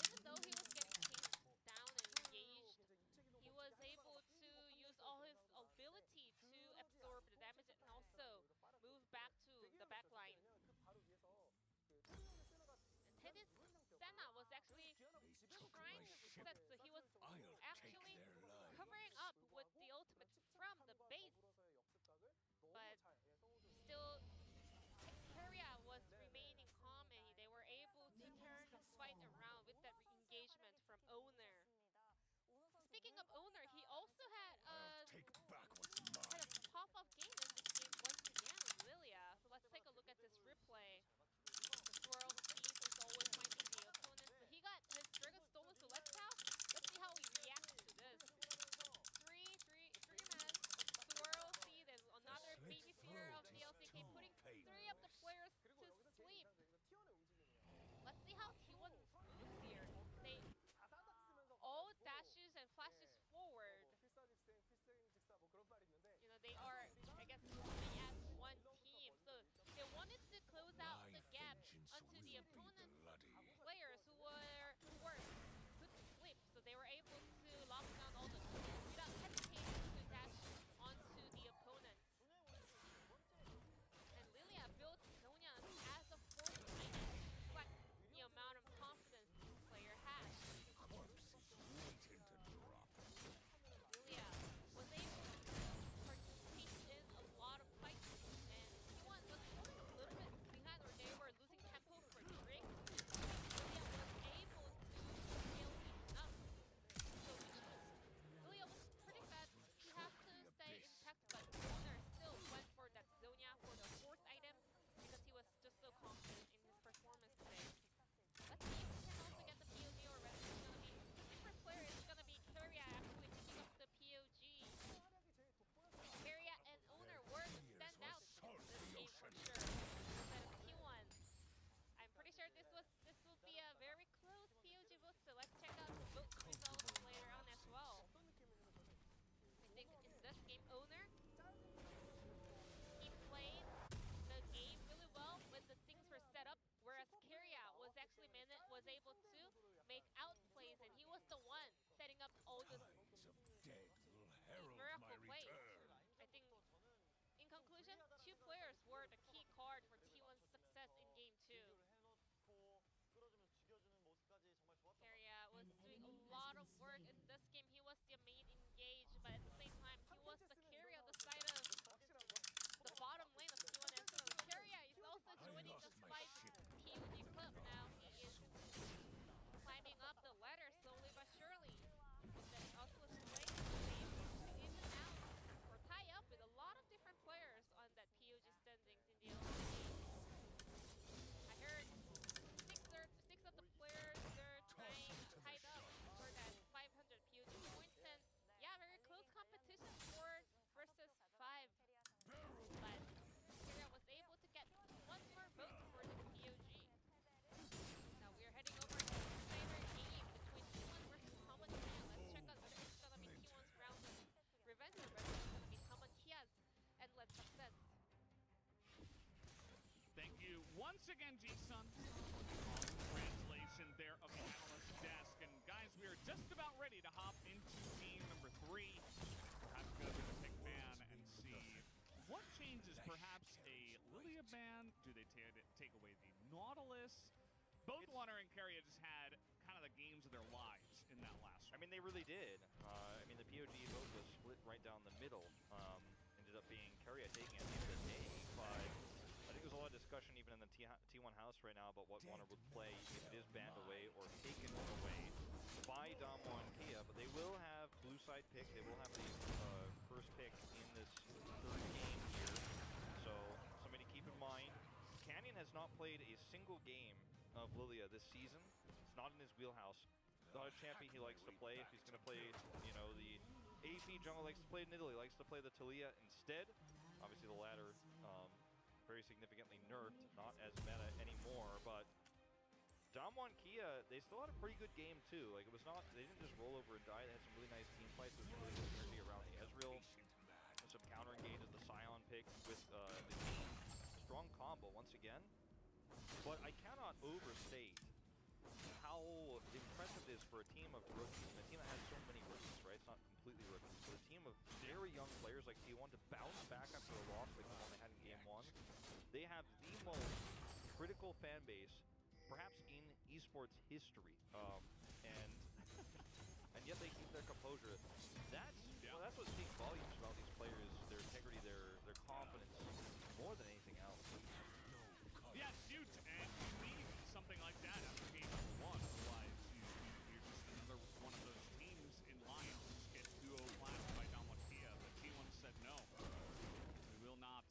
Even though he was getting chased down and engaged, he was able to use all his ability to absorb the damage and also move back to the backline. Teddy's Senna was actually trying to reset, so he was actually covering up with the ultimate from the base. But still, Keria was remaining calm, and they were able to turn the fight around with that re-engagement from Owner. Speaking of Owner, he also had a pop-up game in this game once again with Lilia. So let's take a look at this replay. The swirl piece is always finding the opponent. So he got his Dragon stolen, so let's see how he reacts to this. Three men. Swirl seed and another babysitter of the LCK, putting 3 of the players to sleep. Let's see how T1 moves here. They all dashes and flashes forward. You know, they are, I guess, playing as one team. So they wanted to close out the gap onto the opponent's players who were put to sleep. So they were able to lock down all the tools without hesitating to dash onto the opponents. And Lilia built Zonia as a fourth item to reflect the amount of confidence this player has. Lilia was able to participate in a lot of fights, and T1 was falling a little bit behind, or they were losing tempo for Drake. Lilia was able to scale enough. So Lilia was pretty bad. He has to stay intact, but Owner still went for that Zonia for the fourth item because he was just so confident in his performance today. Let's see if we can also get the POG, or whether it's going to be a different player. It's going to be Keria actually picking up the POG. Keria and Owner were the standouts in this game for sure. Instead of T1. I'm pretty sure this will be a very close POG vote, so let's check out the vote results later on as well. I think in this game, Owner, he played the game really well when the things were set up, whereas Keria was actually was able to make outplays, and he was the one setting up all the miracle plays. I think, in conclusion, 2 players were the key card for T1's success in Game 2. Keria was doing a lot of work in this game. He was the main engage, but at the same time, he was the carry on the side of the bottom lane of T1. And so Keria is also joining the fight POG once again, G-Sun. Awesome translation there of the analyst desk. And guys, we are just about ready to hop into game number 3. Have to go through the pick ban and see what changes. Perhaps a Lilia ban? Do they take away the Nautilus? Both Lunner and Keria just had kind of the games of their lives in that last one. I mean, they really did. I mean, the POG vote was split right down the middle. Ended up being Keria taking it at the end of the day, but I think there's a lot of discussion even in the T1 house right now about what Warner would play if it is banned away or taken away by Damwon Kia. But they will have blue side pick. They will have the first pick in this third game here. So something to keep in mind. Canyon has not played a single game of Lilia this season. It's not in his wheelhouse. Not a champion he likes to play. If he's going to play, you know, the AP jungle, likes to play Nidalee, likes to play the Taliyah instead. Obviously the latter very significantly nerfed, not as meta anymore, but Damwon Kia, they still had a pretty good game too. Like, it was not, they didn't just roll over and die. They had some really nice team fights. There was really good synergy around the Ezreal. Some counter engages, the Scion pick with the team. Strong combo once again. But I cannot overstate how impressive it is for a team of rookies, and a team that has so many rookies, right? It's not completely rookies, but a team of very young players like T1 to bounce back after a loss like the one they had in Game 1. They have the most critical fan base, perhaps in esports history, and yet they keep their composure. That's what speaks volumes about these players, their integrity, their confidence, more than anything else. Yeah, shoot, and you need something like that after game number 1. Otherwise, you're just another one of those teams in line to just get duo clapped by Damwon Kia. But T1 said no. We will not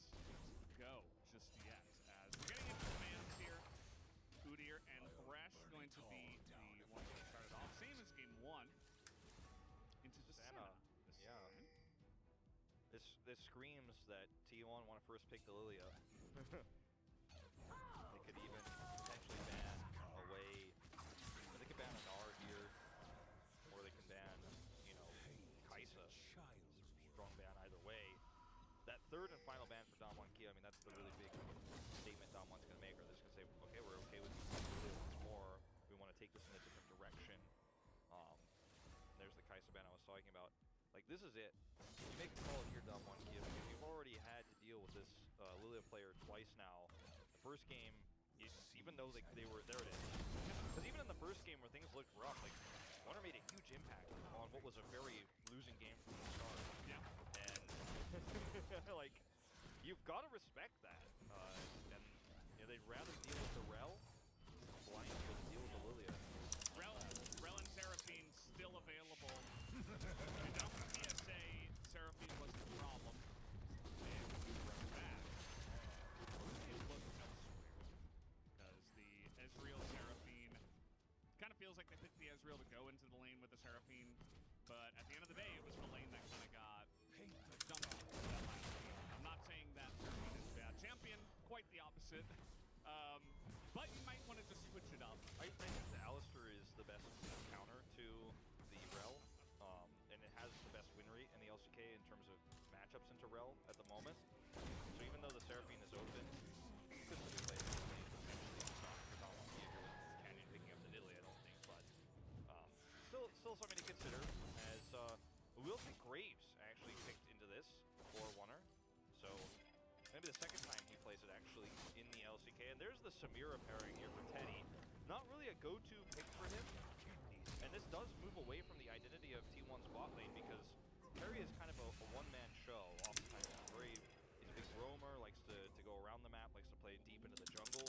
go just yet. As we're getting into commands here, Udyr and Thresh going to be the ones that started off. Same as game 1. Into just Senna. Yeah. This screams that T1 want to first pick the Lilia. They could even potentially ban away. They could ban an R here, or they can ban, you know, Kaisa. Strong ban either way. That third and final ban for Damwon Kia, I mean, that's the really big statement Damwon's going to make. Or they're just going to say, okay, we're okay with Lilia once more. We want to take this in a different direction. There's the Kaisa ban I was talking about. Like, this is it. You make a call here, Damwon Kia, because you've already had to deal with this Lilia player twice now. The first game, even though they were, there it is. Because even in the first game where things looked rough, like, Warner made a huge impact on what was a very losing game from the start. Yeah. And, like, you've got to respect that. And, you know, they'd rather deal with the Rel, blind than deal with the Lilia. Rel and Seraphine still available. We don't PSA Seraphine was the problem. And we run back. It looked elsewhere. Because the Ezreal Seraphine kind of feels like they picked the Ezreal to go into the lane with the Seraphine. But at the end of the day, it was the lane that kind of got dumped that last game. I'm not saying that Seraphine is a bad champion. Quite the opposite. But you might want to just switch it up. I think the Alistar is the best counter to the Rel, and it has the best win rate in the LCK in terms of matchups into Rel at the moment. So even though the Seraphine is open, you could still play it. It's not for Damwon Kia here with Canyon picking up the Nidalee, I don't think, but still something to consider. As we will see Graves actually picked into this for Warner, so maybe the second time he plays it actually in the LCK. And there's the Samira pairing here for Teddy. Not really a go-to pick for him. And this does move away from the identity of T1's bot lane because Perry is kind of a one-man show oftentimes. He's a big roamer, likes to go around the map, likes to play deep into the jungle.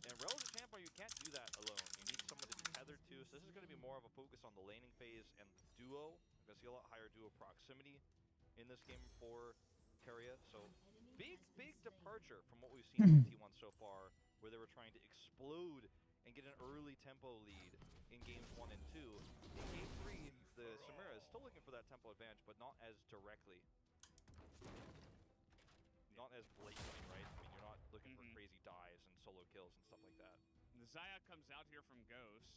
And Rel is a champ where you can't do that alone. You need someone to be tethered to. So this is going to be more of a focus on the laning phase and duo. You're going to see a lot higher duo proximity in this game for Keria. So big departure from what we've seen from T1 so far, where they were trying to explode and get an early tempo lead in games 1 and 2. In game 3, the Samira is still looking for that tempo advantage, but not as directly. Not as blatantly, right? I mean, you're not looking for crazy dives and solo kills and stuff like that. The Xayah comes out here from Ghost.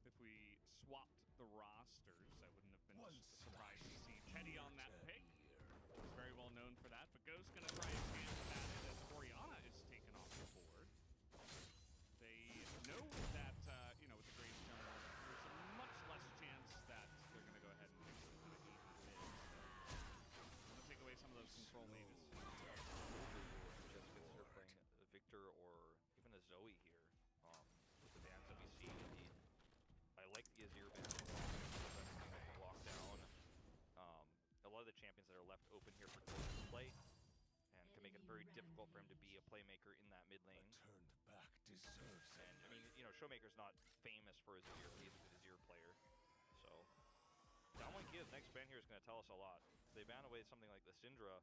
If we swapped the rosters, I wouldn't have been surprised to see Teddy on that pick. He's very well known for that, but Ghost's going to try his hand at it as Orianna is taken off the board. difficult for him to be a playmaker in that mid lane. And I mean, you know, Showmaker's not famous for his Azir, he's a good Azir player. So Damwon Kia's next ban here is going to tell us a lot. If they ban away something like the Syndra,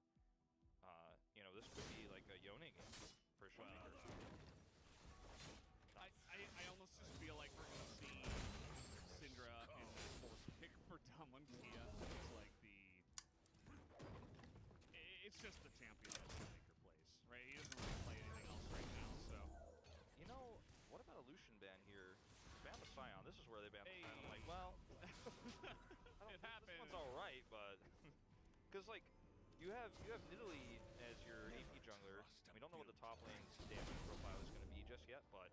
you know, this could be like a Yone game for Showmaker. I almost just feel like we're going to see Syndra in the fourth pick for Damwon Kia. It's like it's just the champion that Showmaker plays, right? He doesn't really play anything else right now, so. You know, what about a Lucian ban here? Ban the Scion. This is where they ban the Scion. I'm like, well, It happened. This one's all right, but because like you have Nidalee as your AP jungler. We don't know what the top lane's damage profile is going to be just yet, but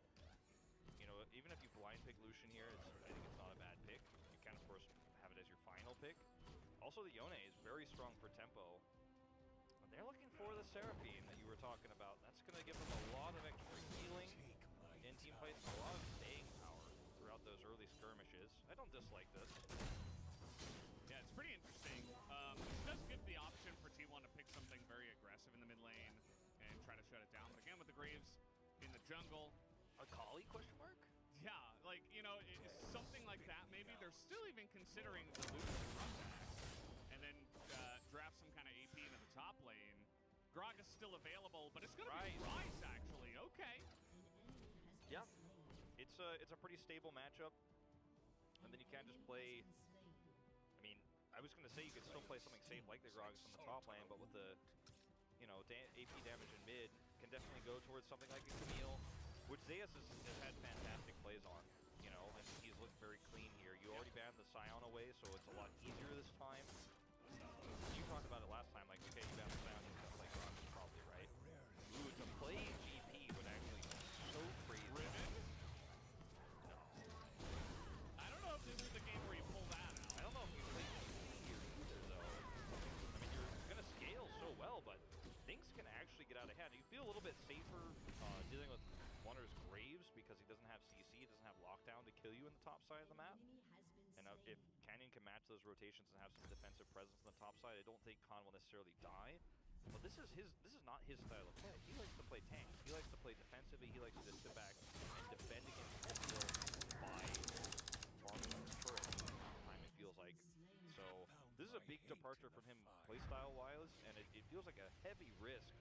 you know, even if you blind pick Lucian here, I think it's not a bad pick. You can of course have it as your final pick. Also, the Yone is very strong for tempo. And they're looking for the Seraphine that you were talking about. That's going to give them a lot of extra healing in team fights, a lot of staying power throughout those early skirmishes. I don't dislike this. Yeah, it's pretty interesting. This does give the option for T1 to pick something very aggressive in the mid lane and try to shut it down. But again, with the Graves in the jungle. A Kali question mark? Yeah, like, you know, something like that. Maybe they're still even considering the Lucian run back. And then draft some kind of AP into the top lane. Grog is still available, but it's going to be Ryze, actually. Okay. Yeah. It's a pretty stable matchup. And then you can't just play... I mean, I was going to say you could still play something safe like the Gragas on the top lane, but with the, you know, AP damage in mid, can definitely go towards something like a Camille, which Zeus has had fantastic plays on, you know, and he's looked very clean here. You already banned the Scion away, so it's a lot easier this time. You talked about it last time, like, okay, you banned the Scion, he's going to play Gragas probably, right? Ooh, to play GP would actually be so crazy. Riven? No. I don't know if this is the game where you pull that out. I don't know if you play GP here either, though. I mean, you're going to scale so well, but things can actually get out of hand. You feel a little bit safer dealing with Wonder's Graves because he doesn't have CC, doesn't have lockdown to kill you in the top side of the map. And if Canyon can match those rotations and have some defensive presence on the top side, I don't think Khan will necessarily die. But this is not his style of play. He likes to play tank. He likes to play defensively. He likes to just sit back and defend against the by farming on his turret. Time it feels like. So this is a big departure from him playstyle wise, and it feels like a heavy risk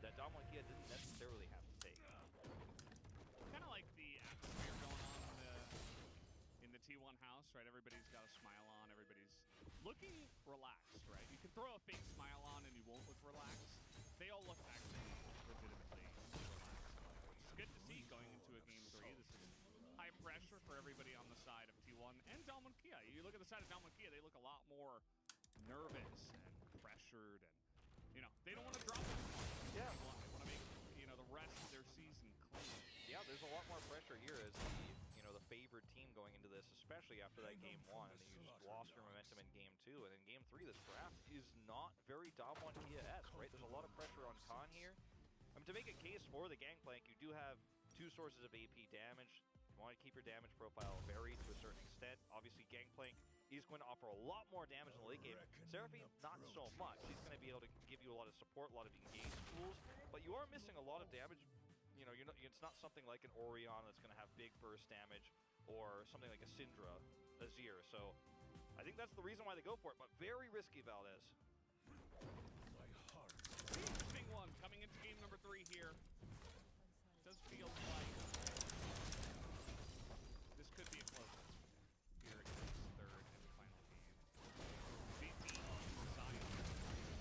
that Damwon Kia didn't necessarily have to take. Kind of like the atmosphere going on in the T1 house, right? Everybody's got a smile on. Everybody's looking relaxed, right? You can throw a fake smile on and you won't look relaxed. They all look actually legitimately relaxed, which is good to see going into a game 3. This is high pressure for everybody on the side of T1 and Damwon Kia. You look at the side of Damwon Kia, they look a lot more nervous and pressured, and you know, they don't want to drop this one. Yeah. They want to make, you know, the rest of their season clean. Yeah, there's a lot more pressure here as the favored team going into this, especially after that game 1, and then you just lost your momentum in game 2, and in game 3, this draft is not very Damwon Kia-esque, right? There's a lot of pressure on Khan here. I mean, to make a case for the Gangplank, you do have 2 sources of AP damage. You want to keep your damage profile varied to a certain extent. Obviously, Gangplank is going to offer a lot more damage in the late game. Seraphine, not so much. She's going to be able to give you a lot of support, a lot of engaged tools, but you are missing a lot of damage. You know, it's not something like an Orion that's going to have big burst damage, or something like a Syndra, Azir. So I think that's the reason why they go for it, but very risky, Valdez. Interesting one coming into game number 3 here. Does feel like this could be a close one here in this third and final game. BT Zion,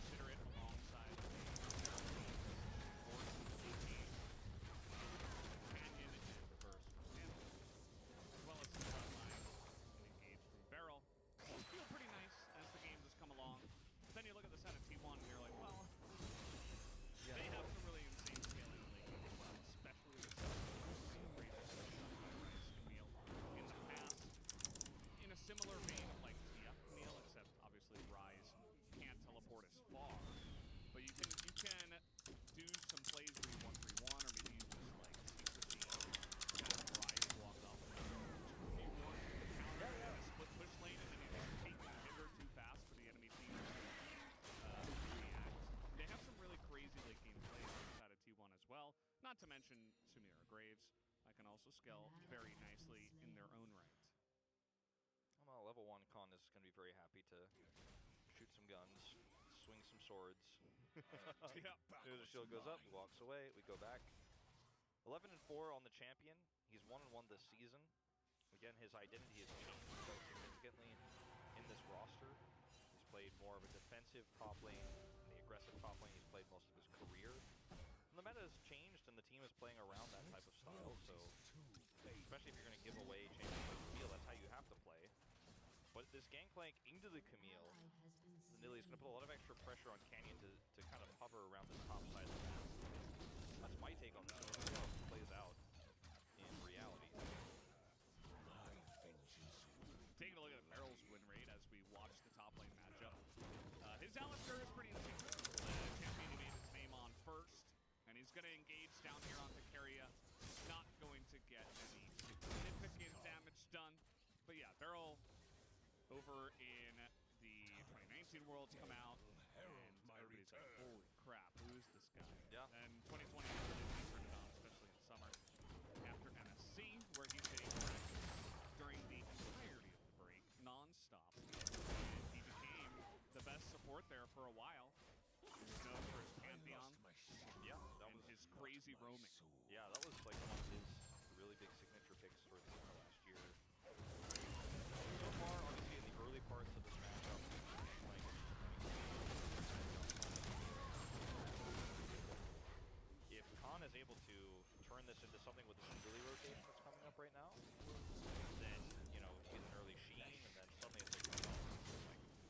consider it alongside the Seraphine, or CT, Canyon, and Reverse from Sandal, as well as the front line and engage from Barrel. Feel pretty nice as the games has come along. But then you look at the side of T1 and you're like, well, they have some really insane scaling on mentioned Sumira Graves. I can also scale very nicely in their own right. Well, level 1 Con is going to be very happy to shoot some guns, swing some swords. Yeah. The shield goes up, he walks away, we go back. 11-4 on the champion. He's 1-1 this season. Again, his identity has changed quite significantly in this roster. He's played more of a defensive top lane, and the aggressive top lane he's played most of his career. And the meta has changed, and the team is playing around that type of style, so especially if you're going to give away champions like Camille, that's how you have to play. But this Gangplank into the Camille, the Nilly is going to put a lot of extra pressure on Canyon to kind of hover around the top side of the map. That's my take on this. We'll see how it plays out in reality. Taking a look at Meryl's win rate as we watch the top lane matchup. His Alistar is pretty interesting. Champion he made his name on first, and he's going to engage down here onto Keria. Not going to get any significant damage done. But yeah, Beryl over in the 2019 Worlds come out, and everybody's like, holy crap, who is this guy? Yeah. And 2020 really turned it on, especially in the summer. After MSC, where he's getting practice during the entirety of the break, non-stop. And he became the best support there for a while. He was known for his Pantheon. Yeah, that and was his crazy roaming. Yeah, that was like one of his really big signature picks for the last year. So far, obviously, in the early parts of this matchup, like, if Khan is able to turn this into something with the Sinduli rotation that's coming up right now, then, you know, you get an early Sheen, and then suddenly it's like,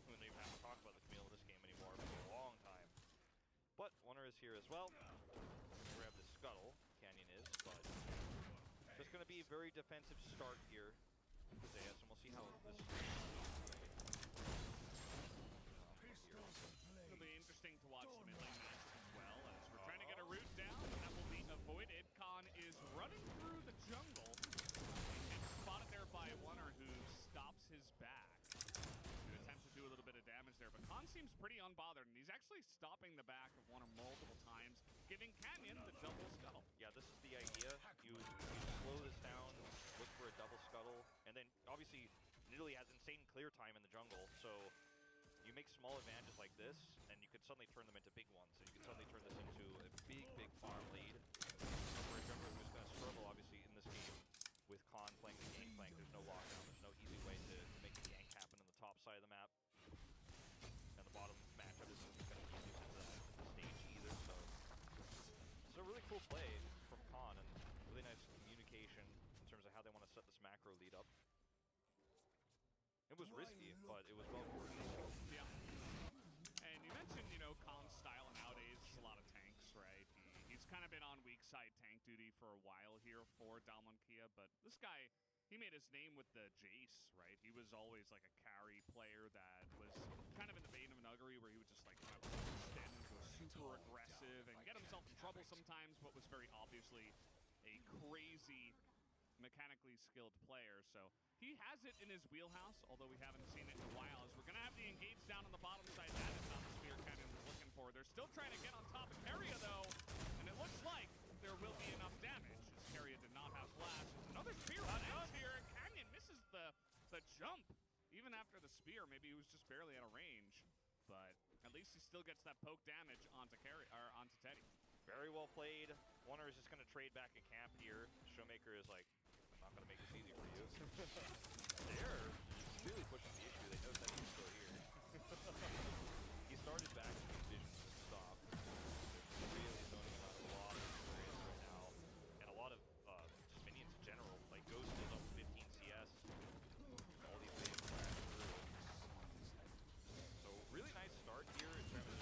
we don't even have to talk about the Camille in this game anymore for a long time. But Wonder is here as well. Grab the Scuttle, Canyon is, but just going to be a very defensive start here for Zeus, and we'll see how this It'll be interesting to watch the mid lane match as well, as we're trying to get a root down, and that will be avoided. Khan is running through the jungle, and spotted there by Wonder, who stops his back to attempt to do a little bit of damage there. But Khan seems pretty unbothered, and he's actually stopping the back of Wonder multiple times, giving Canyon the double scuttle. Yeah, this is the idea. You slow this down, look for a double scuttle, and then obviously Nidalee has insane clear time in the jungle, so you make small advantages like this, and you could suddenly turn them into big ones. So you can suddenly turn this into a big, big farm lead. For a jungler who's going to struggle, obviously, in this game with Khan playing the Gangplank, there's no lockdown, there's no easy way to make a gank happen on the top side of the map. And the bottom matchup isn't going to be easy to the stage either, so it's a really cool play from Khan, and really nice communication in terms of how they want to set this macro lead up. It was risky, but it was well coordinated. Yeah. And you mentioned, you know, Khan's style nowadays is a lot of tanks, right? He's kind of been on weak side tank duty for a while here for Dalmankia, but this guy, he made his name with the Jace, right? He was always like a carry player that was kind of in the vein of an Uggery, where he would just like kind of stand and go super aggressive and get himself in trouble sometimes, but was very obviously a crazy mechanically skilled player. So he has it in his wheelhouse, although we haven't seen it in a while, as we're going to have the engage down on the bottom side. That is not the spear Canyon was looking for. They're still trying to get on top of Keria, though, and it looks like there will be enough damage, as Keria did not have flash. Another spear lands here, and Canyon misses the jump. Even after the spear, maybe he was just barely out of range, but at least he still gets that poke damage onto onto Teddy. Very well played. Wonder is just going to trade back a camp here. Showmaker is like, I'm not going to make this easy for you. They're really pushing the issue. They know that he's still here. He started back in his vision to stop. They're really zoning out a lot of experience right now. And a lot of just minions in general. Like Ghost is up 15 CS. All these things crash through. So really nice start here in terms of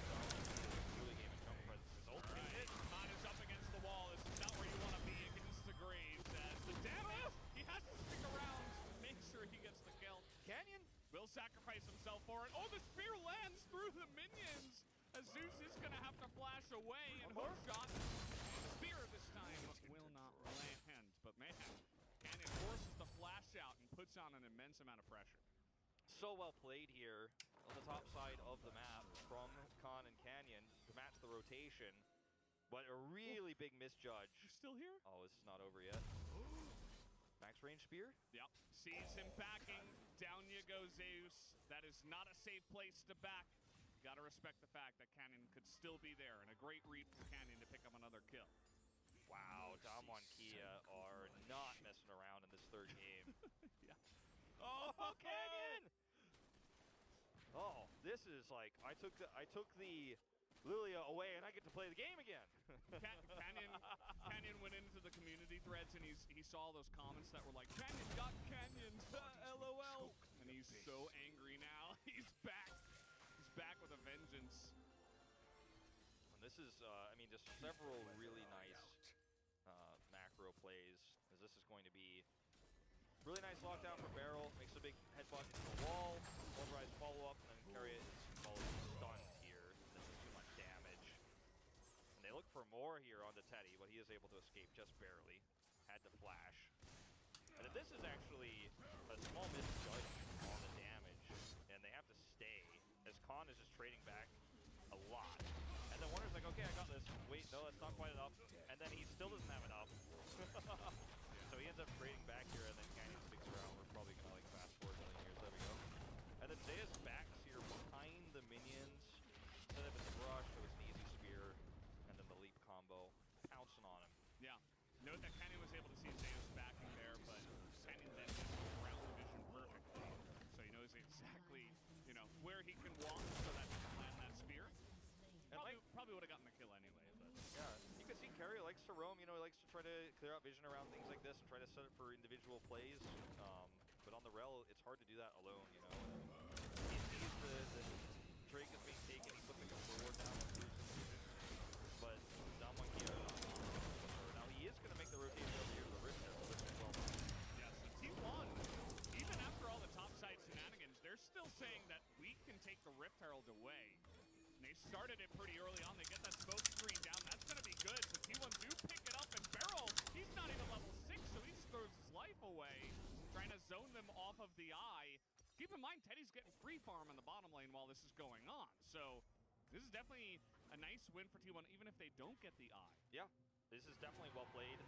early game and jump presence. His ult can hit. Khan is up against the wall. This is not where you want to be against the Graves. As the damage, he has to stick around to make sure he gets the kill. Canyon will sacrifice himself for it. Oh, the spear lands through the minions, as Zeus is going to have to flash away, and hook shot. Spear this time will not land, but man, Canyon forces the flash out and puts on an immense amount of pressure. So well played here on the top side of the map from Khan and Canyon to match the rotation. But a really big misjudge. You're still here? Oh, this is not over yet. Max range spear? Yep. Sees him backing. Down you go, Zeus. That is not a safe place to back. Gotta respect the fact that Canyon could still be there, and a great read from Canyon to pick up another kill. Wow, Damwon Kia are not messing around in this third game. Yeah. Oh, Canyon! Oh, this is like I took the Lilia away and I get to play the game again. Canyon went into the community threads and he saw those comments that were like, Canyon got Canyon, LOL. And he's so angry now. He's back. He's back with a vengeance. And this is, I mean, just several really nice macro plays, as this is going to be really nice lockdown for Barrel. Makes a big headbutt into the wall. Pulverize follow-up, and then carry it followed stunned here. This is too much damage. And they look for more here onto Teddy, but he is able to escape just barely. Had to flash. And this is actually a small misjudge on the damage, and they have to stay, as Khan is just trading back a lot. And then Warner's like, okay, I got this. Wait, no, that's not quite enough. And then he still doesn't have enough. So he ends up trading back here, and then Canyon sticks around. We're probably gonna like fast forward a million years. There we go. And then Zeus backs here behind the minions. Instead of his rush, it was an easy spear, and then the leap combo, pouncing on him. Yeah. Note that Canyon was able to see Zeus backing there, but Canyon then hit around the vision perfectly. So he knows exactly, you know, where he can walk so that he can land that spear. Probably would have gotten the kill anyway, but yeah, you can see Carry likes to roam. You know, he likes to try to clear out vision around things like this and try to set it for individual plays. But on the rel, it's hard to do that alone. You know, he sees the Drake is being taken. He puts like a forward down and loses vision. But Damwon Kia, now he is going to make the rotation over here to the Rift as well. Yeah, so T1, even after all the topside shenanigans, they're still saying that we can take the Rift Herald away. They started it pretty early on. They get that smoke screen down. That's going to be good. So T1 do pick it up, and Barrel, he's not even level 6, so he just throws his life away, trying to zone them off of the eye. Keep in mind, Teddy's getting free farm in the bottom lane while this is going on. So this is definitely a nice win for T1, even if they don't get the eye. Yeah, this is definitely well played.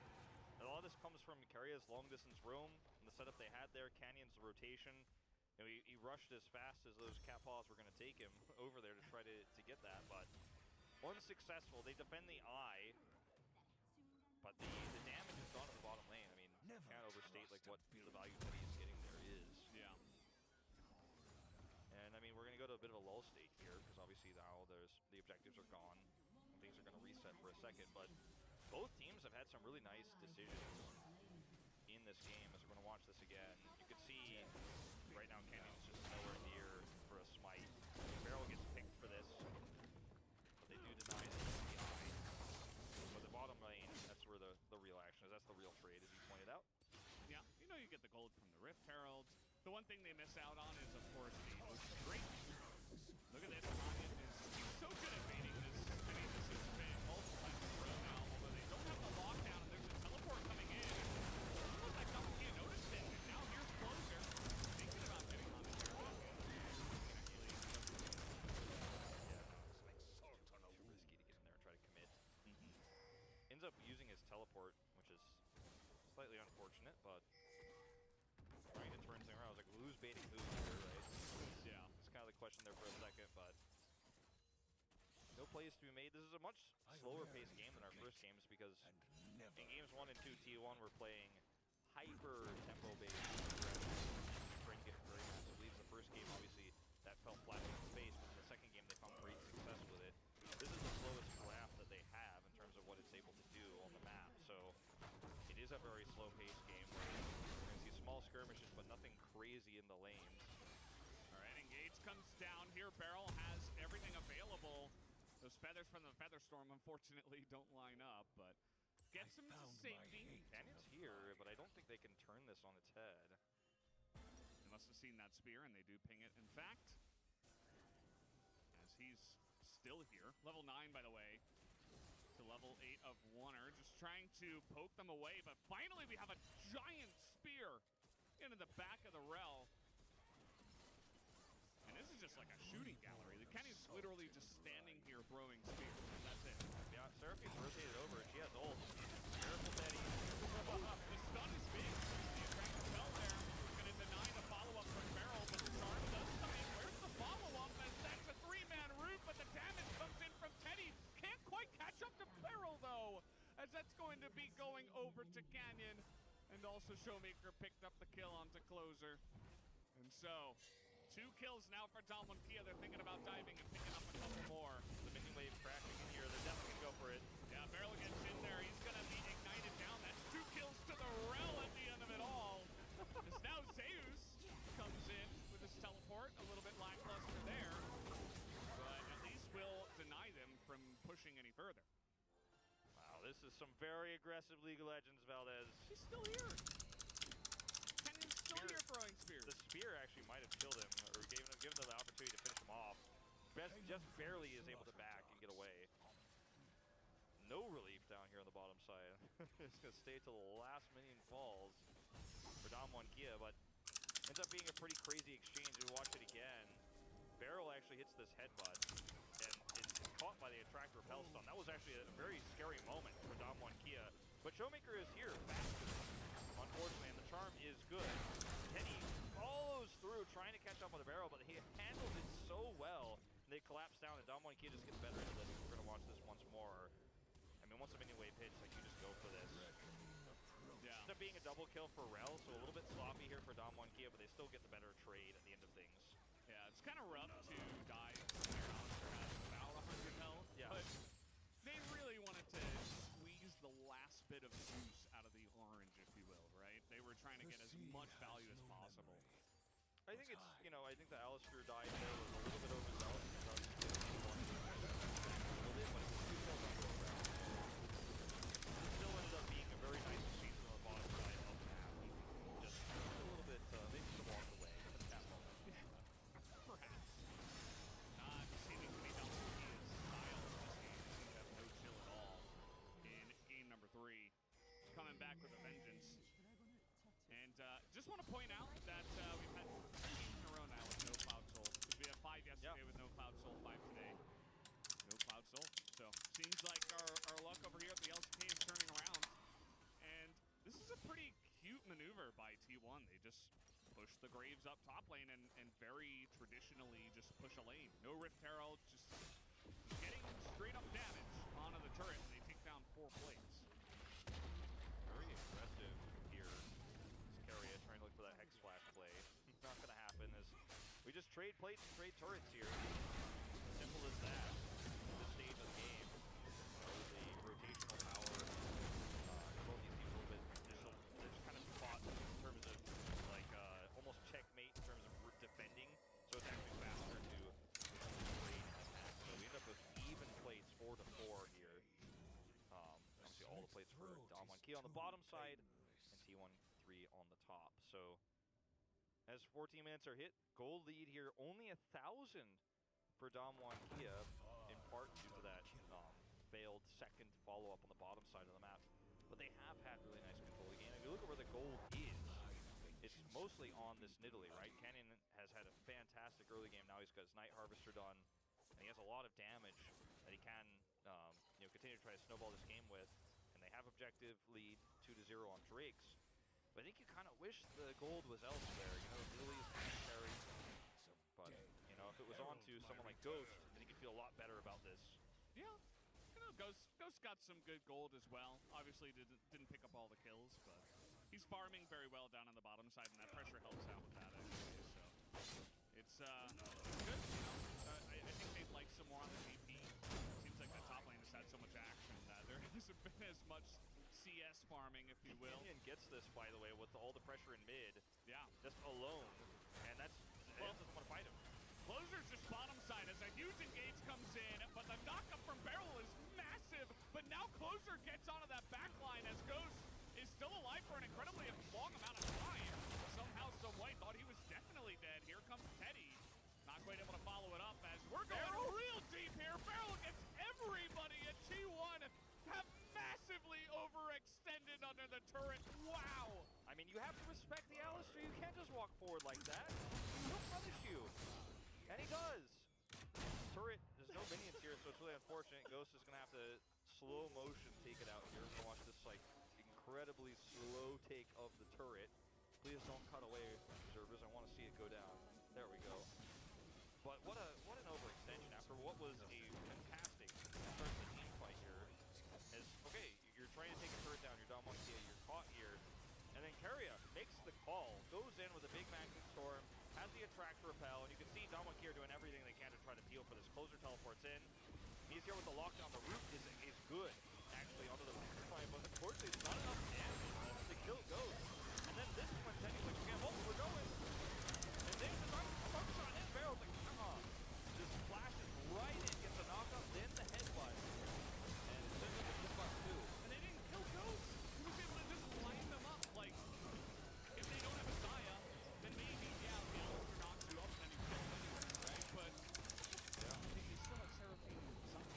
A lot of this comes from Karya's long distance roam and the setup they had there, Canyon's rotation. You know, he rushed as fast as those cat paws were going to take him over there to try to get that, but unsuccessful. They defend the eye, but the damage is gone to the bottom lane. I mean, can't overstate like what the value that he's getting there is. Yeah. And I mean, we're going to go to a bit of a lull state here, because obviously now the objectives are gone. And things are going to reset for a second, but both teams have had some really nice decisions in this game as we're going to watch this again. You can see right now Canyon's just nowhere near for a smite. Barrel gets picked for this, but they do deny the eye. But the bottom lane, that's where the real action is. That's the real trade, as you pointed out. Yeah, you know you get the gold from the Rift Herald. The one thing they miss out on is, of course, the Ocean Drake. Look at this. Canyon he's so good at baiting this. I mean, this has been multiple times in a row now, although they don't have the lockdown, and there's a teleport coming in. It looks like someone can't notice it, and now here's Closer. Thinking about getting on it here. Too risky to get in there and try to commit. Ends up using his teleport, which is slightly unfortunate, but trying to turn things around. I was like, who's baiting who here, right? Yeah. It's kind of the question there for a second, but no plays to be made. This is a much slower paced game than our first games, because in games 1 and 2, T1 were playing hyper tempo based, trying to get very massive leads. The first game, obviously, that fell flat in space, but in the second game, they found great success with it. This is the slowest graph that they have in terms of what it's able to do on the map, so it is a very slow paced game where you're going to see small skirmishes, but nothing crazy in the lanes. All right, Engage comes down here. Barrel has everything available. Those feathers from the Feather Storm, unfortunately, don't line up, but gets him to safety. Canyon's here, but I don't think they can turn this on its head. They must have seen that spear, and they do ping it, in fact. As he's still here. Level 9, by the way, to level 8 of Warner. Just trying to poke them away, but finally we have a giant spear into the back of the rel. And this is just like a shooting gallery. The Canyon's literally just standing here throwing spears. That's it. Yeah, Seraphine rotated over, and she has ult. Careful, Teddy. The stun is big. The attractive bell there. Gonna deny the follow-up from Barrel, but the charm does come in. Where's the follow-up? As that's a 3-man root, but the damage comes in from Teddy. Can't quite catch up to Barrel, though, as that's going to be going over to Canyon. And also Showmaker picked up the kill onto Closer. And so, 2 kills now for Damwon Kia. They're thinking about diving and picking up a couple more. The minion wave crashing in here. They're definitely going to go for it. Yeah, Barrel gets in there. He's going to be ignited down. That's 2 kills to the Rel at the end of it all. As now Zeus comes in with his teleport. A little bit lackluster there. But at least will deny them from pushing any further. Wow, this is some very aggressive League of Legends, Valdez. He's still here. Kenyon's still here throwing spears. The spear actually might have killed him, or given him the opportunity to finish him off. Just barely is able to back and get away. No relief down here on the bottom side. It's going to stay till the last minion falls for Damwon Kia, but ends up being a pretty crazy exchange. We watch it again. Barrel actually hits this headbutt and is caught by the attractor repel stun. That was actually a very scary moment for Damwon Kia. But Showmaker is here, faster, unfortunately, and the charm is good. Teddy follows through, trying to catch up with the Barrel, but he handles it so well. They collapse down, and Damwon Kia just gets better into this. We're going to watch this once more. I mean, once the minion wave hits, like, you just go for this. Yeah. Ends up being a double kill for Rel, so a little bit sloppy here for Damwon Kia, but they still get the better trade at the end of things. Yeah, it's kind of rough to die when your monster has about 100 health. Yeah. But they really wanted to squeeze the last bit of juice out of the orange, if you will, right? They were trying to get as much value as possible. I think it's, you know, I think the Alistair dive there was a little bit overzealous. But it still ended up being a very nice exchange from the bottom side of the map. Just a little bit, maybe some walk away at that moment. Perhaps. Not seeming to be Damwon Kia's style in this game. They seem to have no chill at all in game number 3. Coming back with a vengeance. And just want to point out that we've had 3 games in a row now with no Cloud Soul. We had 5 yesterday with no Cloud Soul, 5 today. No Cloud Soul. So seems like our luck over here at the LCK is turning around. And this is a pretty cute maneuver by T1. They just push the Graves up top lane and very traditionally just push a lane. No Rift Herald, just getting straight up damage onto the turret, and they take down 4 plates. Very aggressive here. Keria trying to look for that Hex Flash play. Not going to happen as we just trade plates and trade turrets here. Simple as that. At this stage of the game. The rotational power. Both these teams a little bit they're just kind of caught in terms of like almost checkmate in terms of defending. So it's actually faster to trade and attack. So we end up with even plates 4-4 here. Obviously all the plates for Damwon Kia on the bottom side and T1 3 on the top. So as 14 minutes are hit, gold lead here only 1,000 for Damwon Kia, in part due to that failed second follow-up on the bottom side of the map. But they have had really nice control of the game. If you look at where the gold is, it's mostly on this Nidalee, right? Canyon has had a fantastic early game. Now he's got his Night Harvester done, and he has a lot of damage that he can continue to try to snowball this game with. And they have objective lead 2-0 on Drakes. But I think you kind of wish the gold was elsewhere. You know, Nidalee is kind of carry. But, you know, if it was on to someone like Ghost, I think you'd feel a lot better about this. Yeah. You know, Ghost got some good gold as well. Obviously didn't pick up all the kills, but he's farming very well down on the bottom side, and that pressure helps out with that actually. So it's good. You know, I think they'd like some more on the GP. Seems like the top lane has had so much action that there hasn't been as much CS farming, if you will. Canyon gets this, by the way, with all the pressure in mid. Yeah. Just alone. And that's, well, doesn't want to fight him. Closer's just bottom side as a huge engage comes in, but the knockup from Barrel is massive. But now Closer gets onto that back line as Ghost is still alive for an incredibly long amount of time. Somehow, some way, thought he was definitely dead. Here comes Teddy. Not quite able to follow it up as we're going real deep here. Barrel gets everybody at T1 have massively overextended under the turret. Wow. I mean, you have to respect the Alistair. You can't just walk forward like that. He'll punish you. And he does. Turret, there's no minions here, so it's really unfortunate. Ghost is going to have to slow motion take it out here. We're gonna watch this like incredibly slow take of the turret. Please don't cut away, observers. I want to see it go down. There we go. But what an overextension after what was a fantastic start to the team fight here. As okay, you're trying to take a turret down, you're down 1K, you're caught here, and then Keria makes the call, goes in with a big Magnet Storm, has the attract repel, and you can see Domon here doing everything they can to try to deal for this. Closer teleports in. He's here with the lockdown. The root is good, actually, onto the line, but unfortunately it's not enough damage to kill Ghost. And then this is when Teddy's like, okay, well, we're going. And there's a bug shot in. Barrel's like, come on. Just flashes right in, gets a knockup, then the headbutt. And it's just a headbutt too. And they didn't kill Ghost. He was able to just line them up. Like, if they don't have a Saya, then maybe, yeah, the Alistair knocks you up and then you kill them, right? But I think they still have Seraphine and Saya,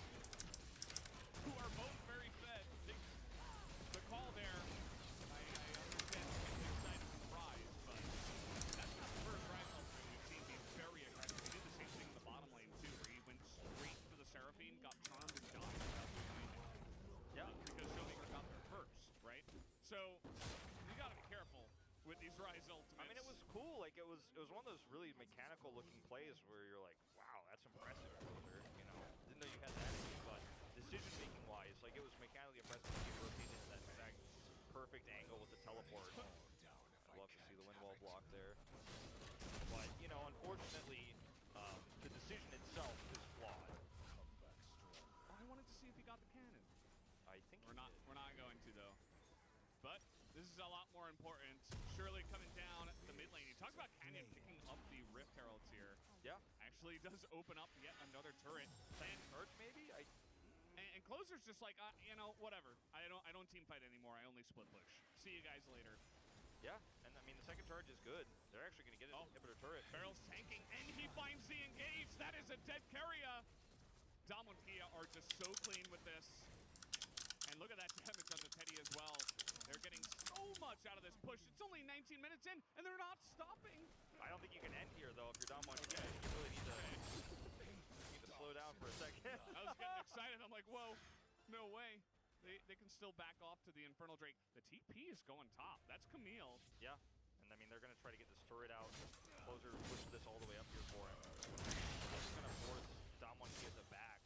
who are both very fed. The call there, I understand getting excited from the Rise, but that's not the first Rise ultimate we've seen be very aggressive. He did the same thing in the bottom lane too, where he went straight for the Seraphine, got charmed and died without behind it. Yeah. Because Showmaker got there first, right? So you gotta be careful with these Rise ultimates. I mean, it was cool. Like, it was one of those really mechanical looking plays where you're like, wow, that's impressive, Closer. You know, didn't know you had that in you, but decision making wise, like, it was mechanically impressive to get rotated to that exact perfect angle with the teleport. I'd love to see the wind wall block there. But, you know, unfortunately, the decision itself is flawed. I wanted to see if he got the cannon. I think We're not going to though. But this is a lot more important. Surely coming down the mid lane. You talk about Canyon picking up the Rift Heralds here. Yeah. Actually does open up yet another turret. And Urge maybe? And Closer's just like, you know, whatever. I don't team fight anymore. I only split push. See you guys later. Yeah, and I mean the second charge is good. They're actually going to get an inhibitor turret. Barrel's tanking, and he finds the engage. That is a dead Keria. Dom and Kia are just so clean with this. And look at that damage on the Teddy as well. They're getting so much out of this push. It's only 19 minutes in, and they're not stopping. I don't think you can end here, though, if you're down 1K. You really need to slow down for a second. I was getting excited. I'm like, whoa, no way. They can still back off to the Infernal Drake. The TP is going top. That's Camille. Yeah, and I mean, they're going to try to get this turret out. Closer push this all the way up here for him. This is going to force Dom 1K at the back.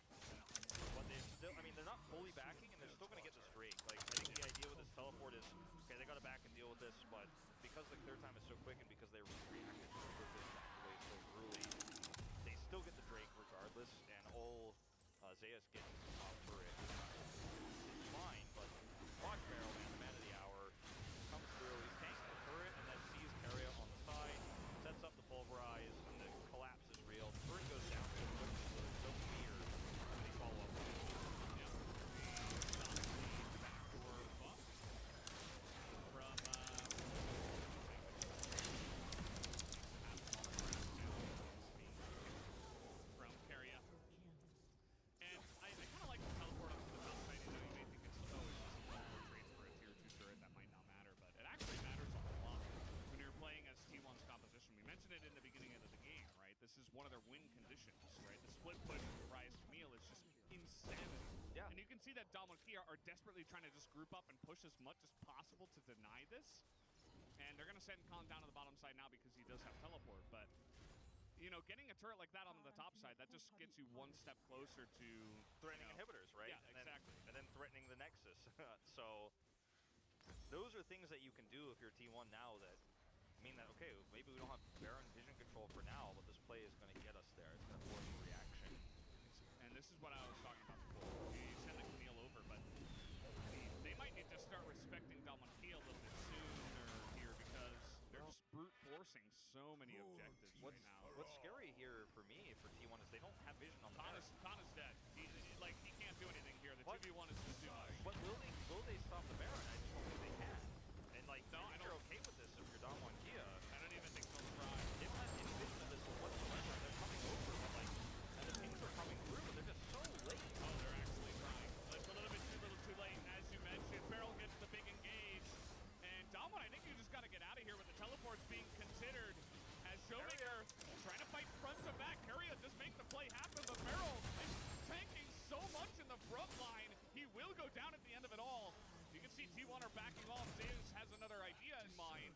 But they still, I mean, they're not fully backing, and they're still going to get this Drake. Like, I think the idea with this teleport is, okay, they got to back and deal with this, but because the clear time is so quick and because they reacted so quickly and the way so brutally, they still get the Drake regardless, and all Zeus gets is the top turret. It's fine, but watch Barrel, man, the man of the hour, comes through, he's tanking the turret, and then sees Keria on the side, sets up the pulverize, and the collapse is real. The turret goes down so quickly, so it's so weird when they follow up with it. From Keria. And I kind of like the teleport up to the top side. You know, you may think it's, oh, it's just a teleport trade for a tier 2 turret. That might not matter, but it actually matters a lot when you're playing as T1's composition. We mentioned it in the beginning of the game, right? This is one of their win conditions, right? The split push with Rise Camille is just insanity. Yeah. And you can see that Dom and Kia are desperately trying to just group up and push as much as possible to deny this. And they're going to send Khan down to the bottom side now because he does have teleport, but you know, getting a turret like that on the top side, that just gets you one step closer to threatening inhibitors, right? Yeah, and exactly. And then threatening the Nexus. So those are things that you can do if you're T1 now that mean that, okay, maybe we don't have Baron vision control for now, but this play is going to get us there. It's going to force a reaction. And this is what I was talking about before. You send the Camille over, but they might need to start respecting Dalmatia a little bit sooner here because they're just brute forcing so many objectives right now. What's scary here for me, for T1, is they don't have vision on Khan is dead. He can't do anything here. The 2v1 is just too much. But will they stop the Baron? I just don't think they can. And like, No, I think you're okay with this if you're Dom 1 Kia. I don't even think they'll try. They don't have any vision of this whatsoever. They're coming over, but like, and the pings are coming through, but they're just so late. Oh, they're actually trying. It's a little bit too late, as you mentioned. Barrel gets the big engage. And Dalmon, I think you just got to get out of here with the teleports being considered as Showmaker trying to fight front to back. Keria just make the play happen, but Barrel is tanking so much in the front line. He will down at the end of it all. You can see T1 are backing off. Zeus has another idea in mind.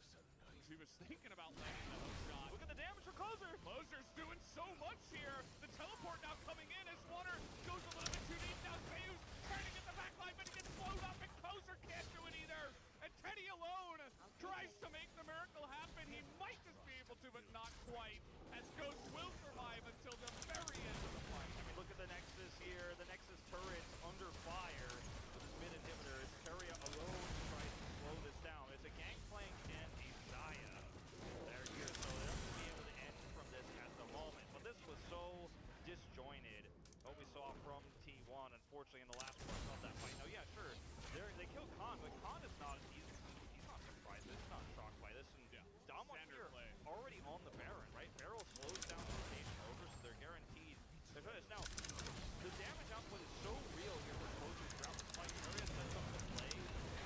He was thinking about landing the hook shot. Look at the damage for Closer. Closer's doing so much here. The teleport now coming in as Warner goes a little bit too deep. Now Zeus trying to get the back line, but he gets slowed up, and Closer can't do it either. And Teddy alone tries to make the miracle happen. He might just be able to, but not quite. As Ghost will survive until the very end of the fight. I mean, look at the Nexus here. The Nexus turret's under fire with his mid inhibitor. It's Keria alone tries to slow this down. It's a Gangplank and a Zaya. They're here, so they're not going to be able to end from this at the moment. But this was so disjointed. What we saw from T1, unfortunately, in the last part of that fight. Now, yeah, sure, they killed Khan, but Khan is not, he's not surprised. He's not shocked by this. And Damwon here already on the Baron, right? Barrel slows down the rotation over, so they're guaranteed. Now, the damage output is so real here for Closer throughout the fight. Keria sets up the play,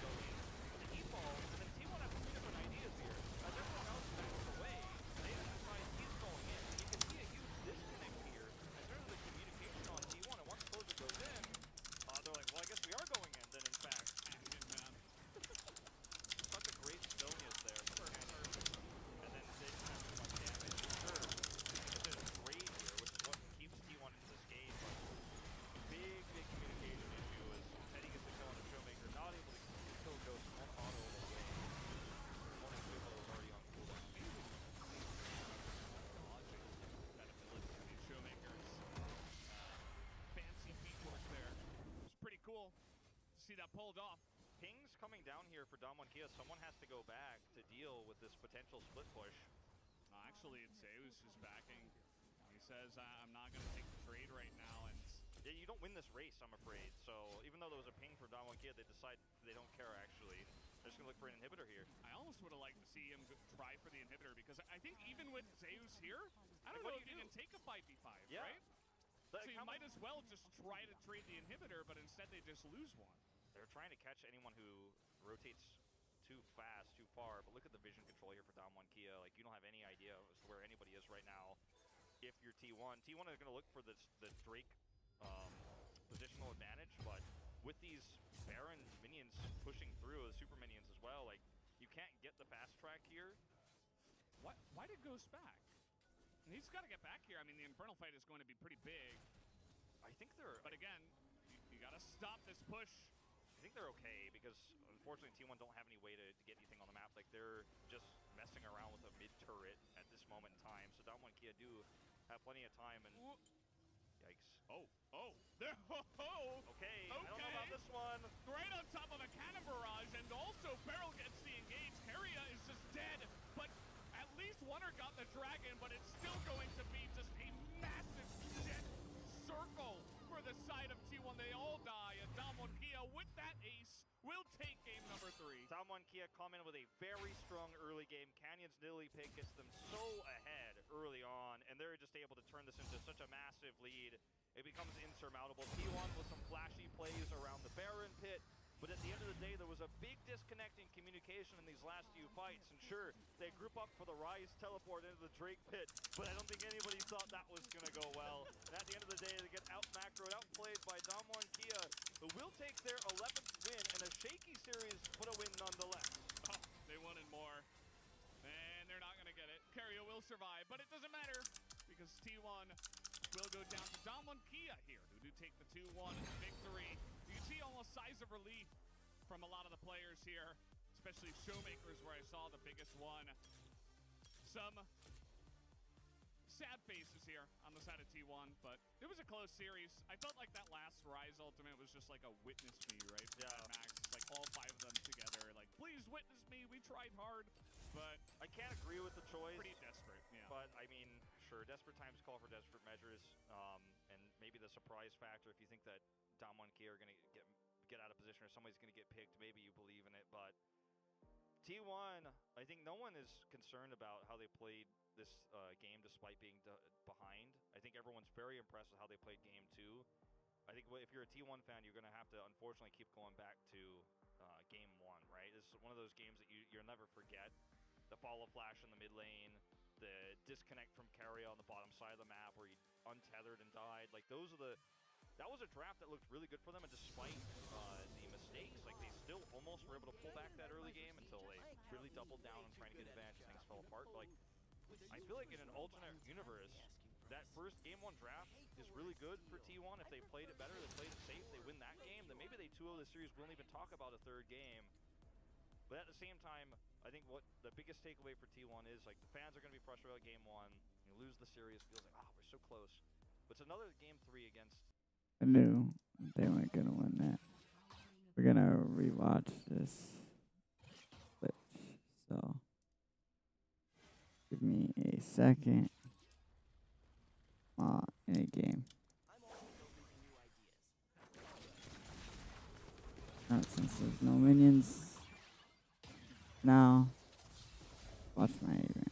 go in, the E-ball, and then T1 has two different ideas here. As everyone else backs away, they decide he's going in. And you can see a huge disconnect here in terms of the communication on T1. And once Closer goes in, they're like, well, I guess we are going in then, in fact. Such a great Stonius there. And then they just have too much damage. Sure, this is great here, which is what keeps T1 in this game. But big communication issue is Teddy gets the kill on the Showmaker, not able to kill Ghost on auto all the way. One and Quibble is already on cooldown. That ability to these Showmakers. Fancy feet work there. It's pretty cool to see that pulled off. Pings coming down here for Damwon Kia. Someone has to go back to deal with this potential split push. Actually, it's Zeus who's backing. He says, I'm not going to take the trade right now. And yeah, you don't win this race, I'm afraid. So even though there was a ping for Damwon Kia, they decide they don't care, actually. They're just going to look for an inhibitor here. I almost would have liked to see him try for the inhibitor, because I think even with Zeus here, I don't know if you can take a 5v5, yeah. right? So you might as well just try to trade the inhibitor, but instead they just lose one. They're trying to catch anyone who rotates too fast, too far. But look at the vision control here for Damwon Kia. Like, you don't have any idea as to where anybody is right now. If you're T1, T1 is going to look for the Drake positional advantage. But with these Baron minions pushing through, the super minions as well, like, you can't get the fast track here. Why did Ghost back? He's got to get back here. I mean, the Infernal fight is going to be pretty big. I think they're... But again, you got to stop this push. I think they're okay, because unfortunately T1 don't have any way to get anything on the map. Like, they're just messing around with a mid-turret at this moment in time. So Damwon Kia do have plenty of time, and yikes. There, okay, I don't know about this one. Right on top of a cannon barrage, and also Beryl gets the engage. Keria is just dead, but at least Wonder got the dragon, but it's still going to be just a massive death circle for the side of T1. They all die, and Damwon Kia with that ace will take game number 3. Damwon Kia come in with a very strong early game. Canyon's Lily pick gets them so ahead early on, and they're just able to turn this into such a massive lead. It becomes insurmountable. T1 with some flashy plays around the Baron pit, but at the end of the day, there was a big disconnect in communication in these last few fights. And sure, they group up for the Rise teleport into the Drake pit, but I don't think anybody thought that was going to go well. And at the end of the day, they get out-macroed, outplayed by Damwon Kia, who will take their 11th win in a shaky series, but a win nonetheless. Oh, they wanted more, and they're not going to get it. Keria will survive, but it doesn't matter, because T1 will go down to Damwon Kia here, who do take the 2-1 victory. You can see almost sighs of relief from a lot of the players here, especially Showmakers, where I saw the biggest one. Some sad faces here on the side of T1, but it was a close series. I felt like that last Rise ultimate was just like a witness me, right? Yeah. Max, it's like all 5 of them together, like, please witness me, we tried hard, but I can't agree with the choice. Pretty desperate, yeah. But, I mean, sure, desperate times call for desperate measures, and maybe the surprise factor, if you think that Damwon Kia are going to get out of position or somebody's going to get picked, maybe you believe in it, but T1, I think no one is concerned about how they played this game despite being behind. I think everyone's very impressed with how they played game 2. I think if you're a T1 fan, you're going to have to unfortunately keep going back to game 1, right? This is one of those games that you'll never forget. The follow flash in the mid lane, the disconnect from Keria on the bottom side of the map where he untethered and died. Like, those are the that was a draft that looked really good for them, and despite the mistakes, like they still almost were able to pull back that early game until they really doubled down on trying to get advantage and things fell apart. But like, I feel like in an alternate universe, that first game 1 draft is really good for T1. If they played it better, they played it safe, they win that game, then maybe they 2-0 the series. We won't even talk about a third game. But at the same time, I think what the biggest takeaway for T1 is, like, the fans are going to be frustrated about game 1. You lose the series, feels like, oh, we're so close. But it's another game 3 against. I knew they weren't gonna win that. We're gonna rewatch this glitch, so give me a second. In a game. Since there's no minions now, watch my A-Ram.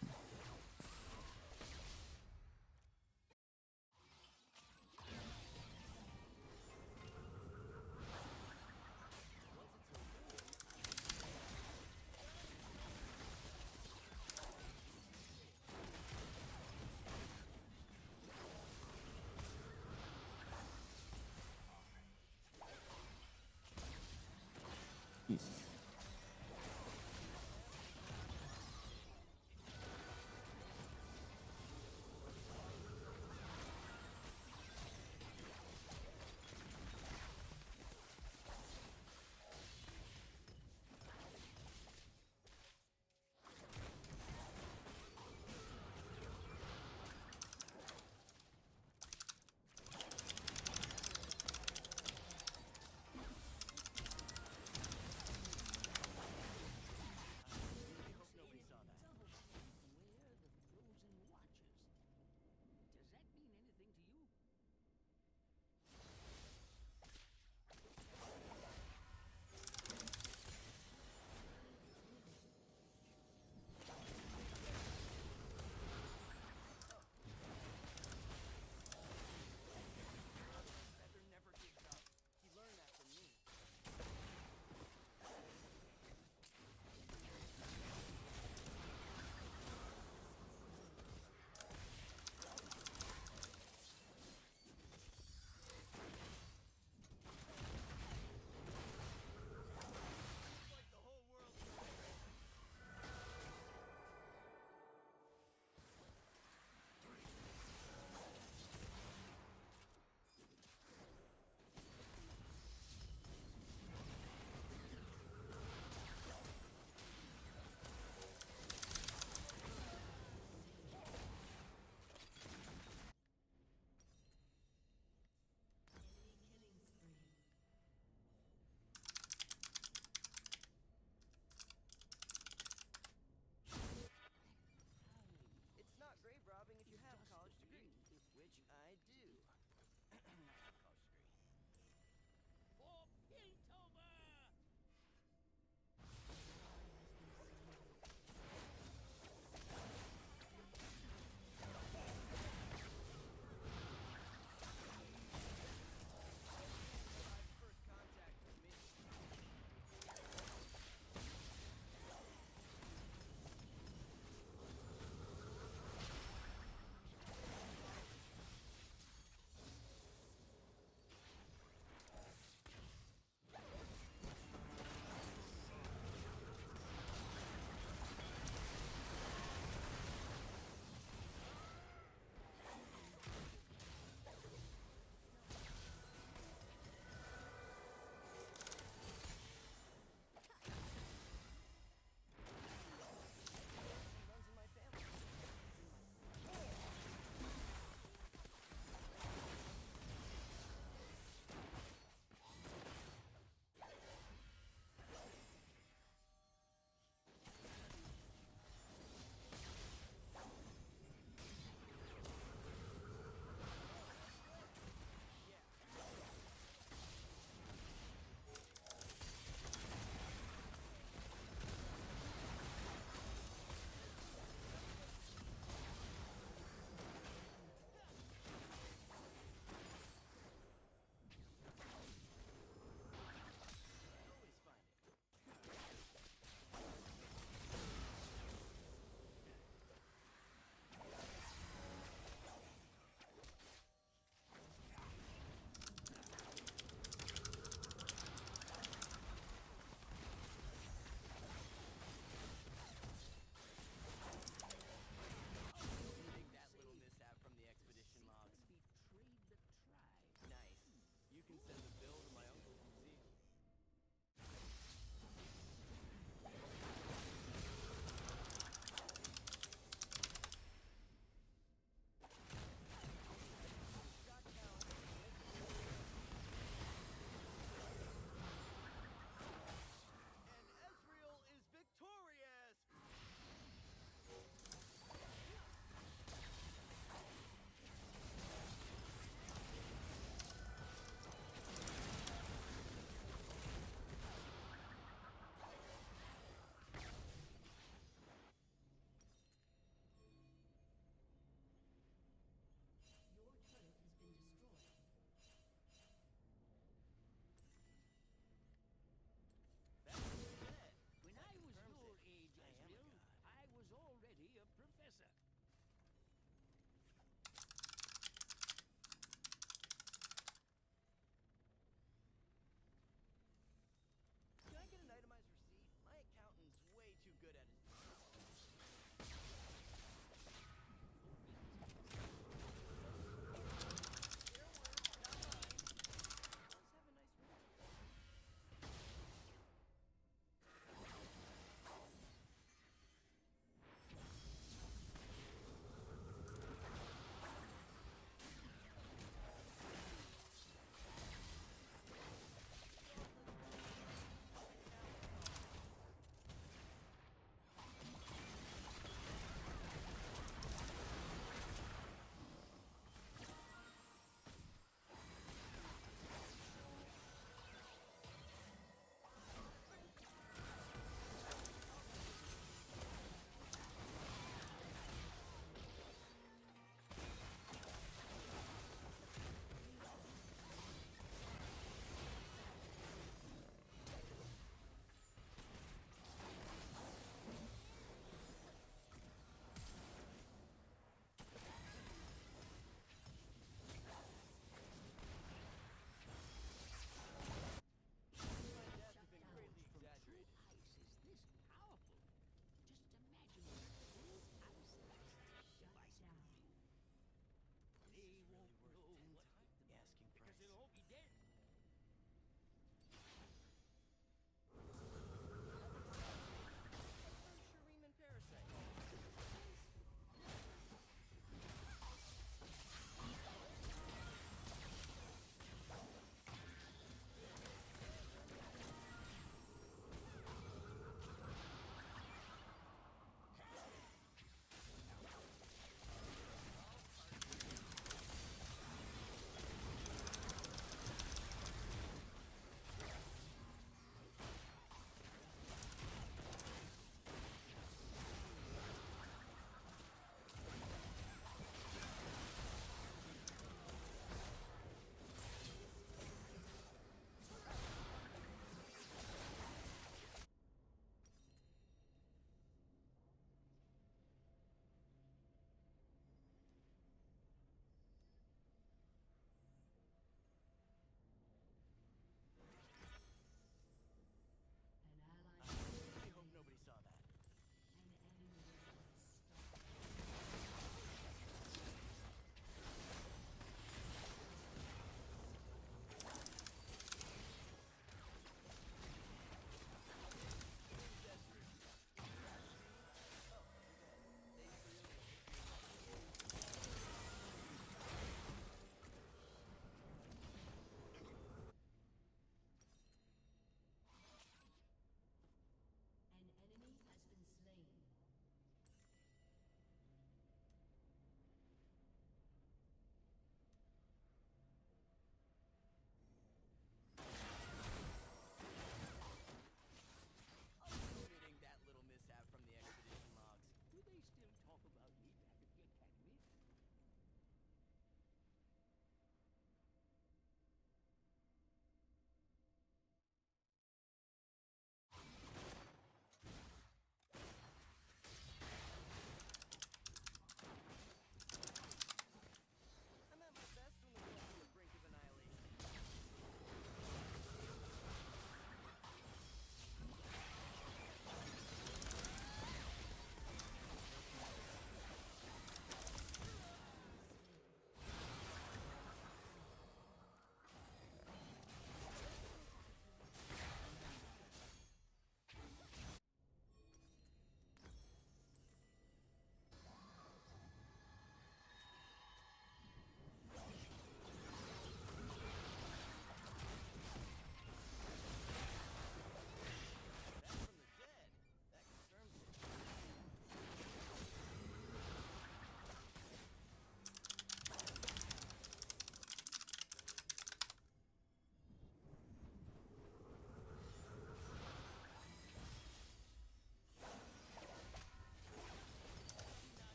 Jesus.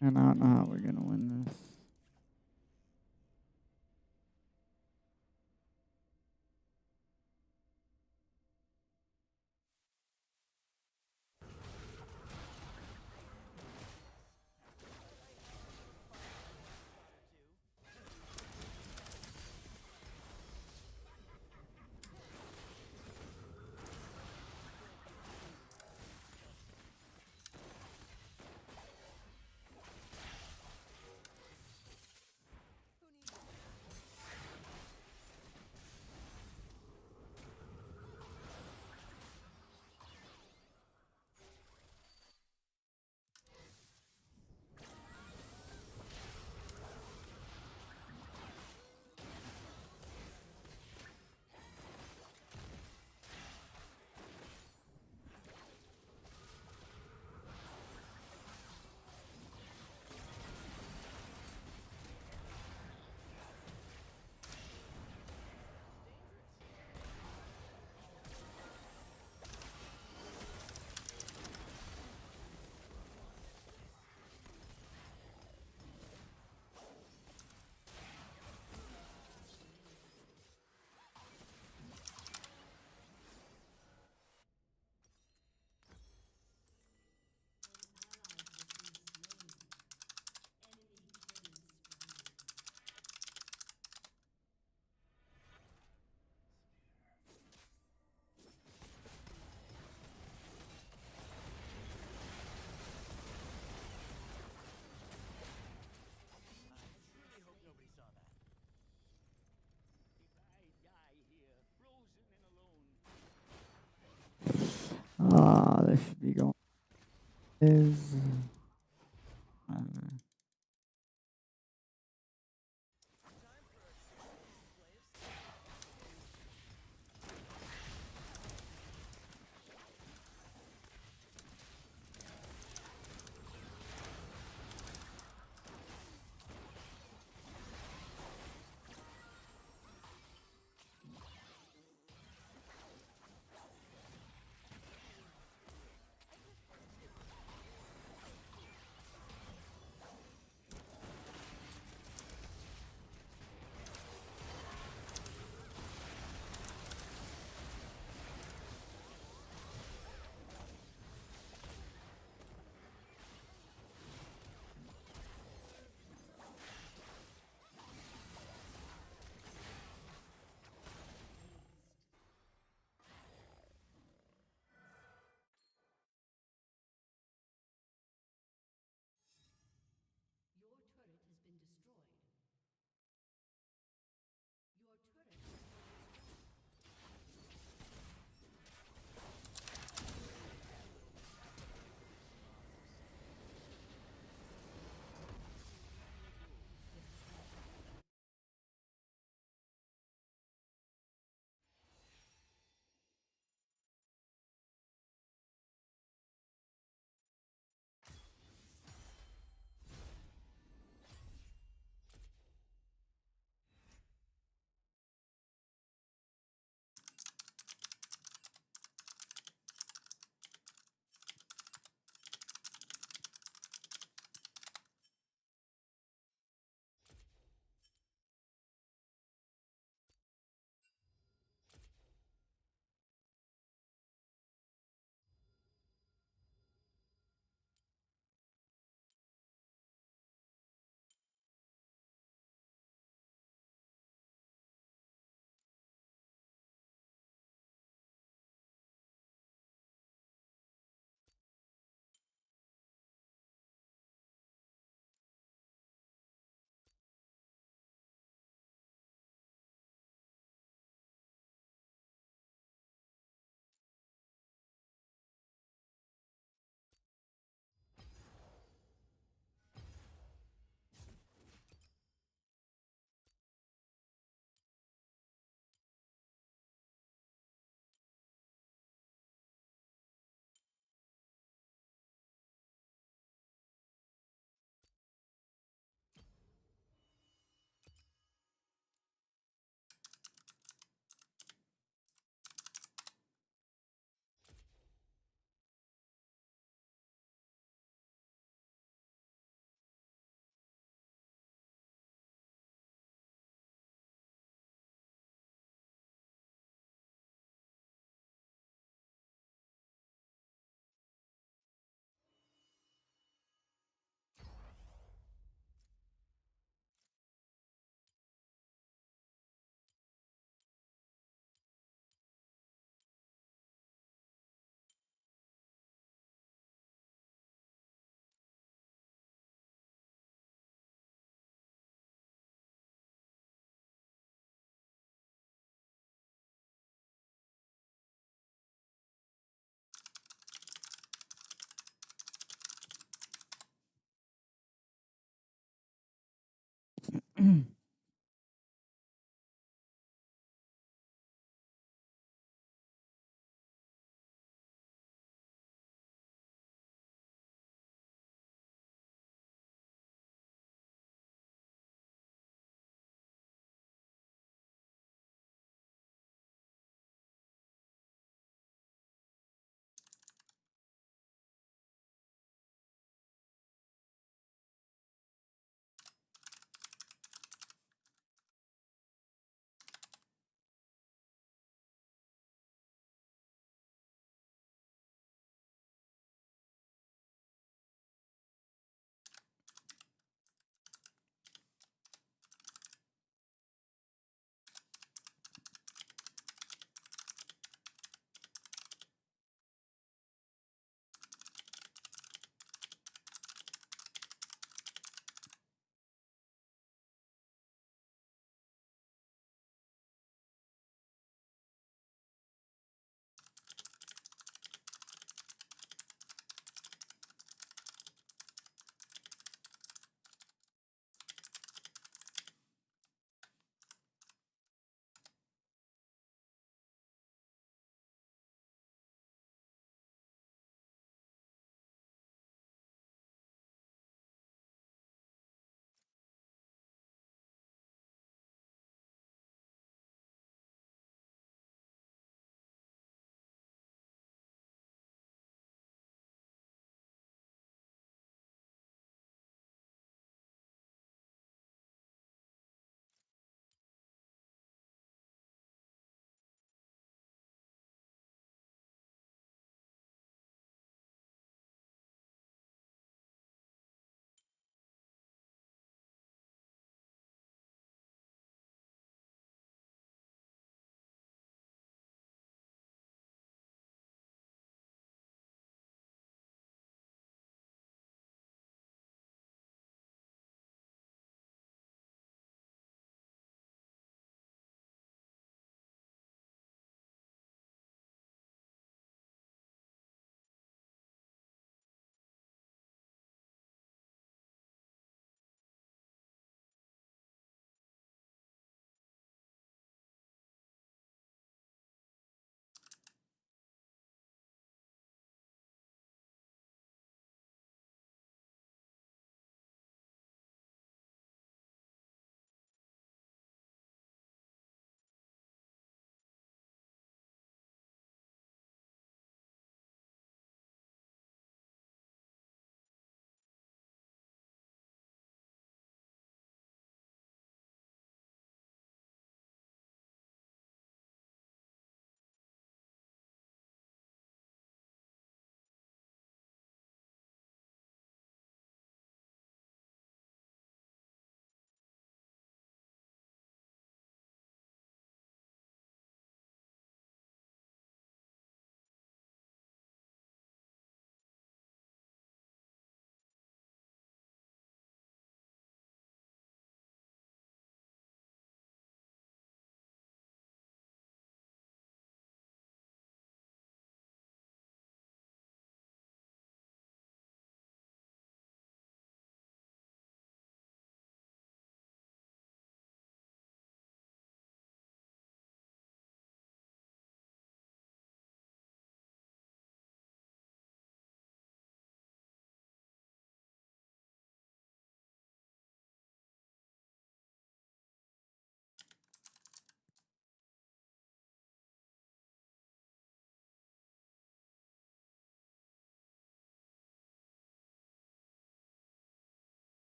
And I don't know how we're gonna win this. Ah, this should be going. Is I don't know.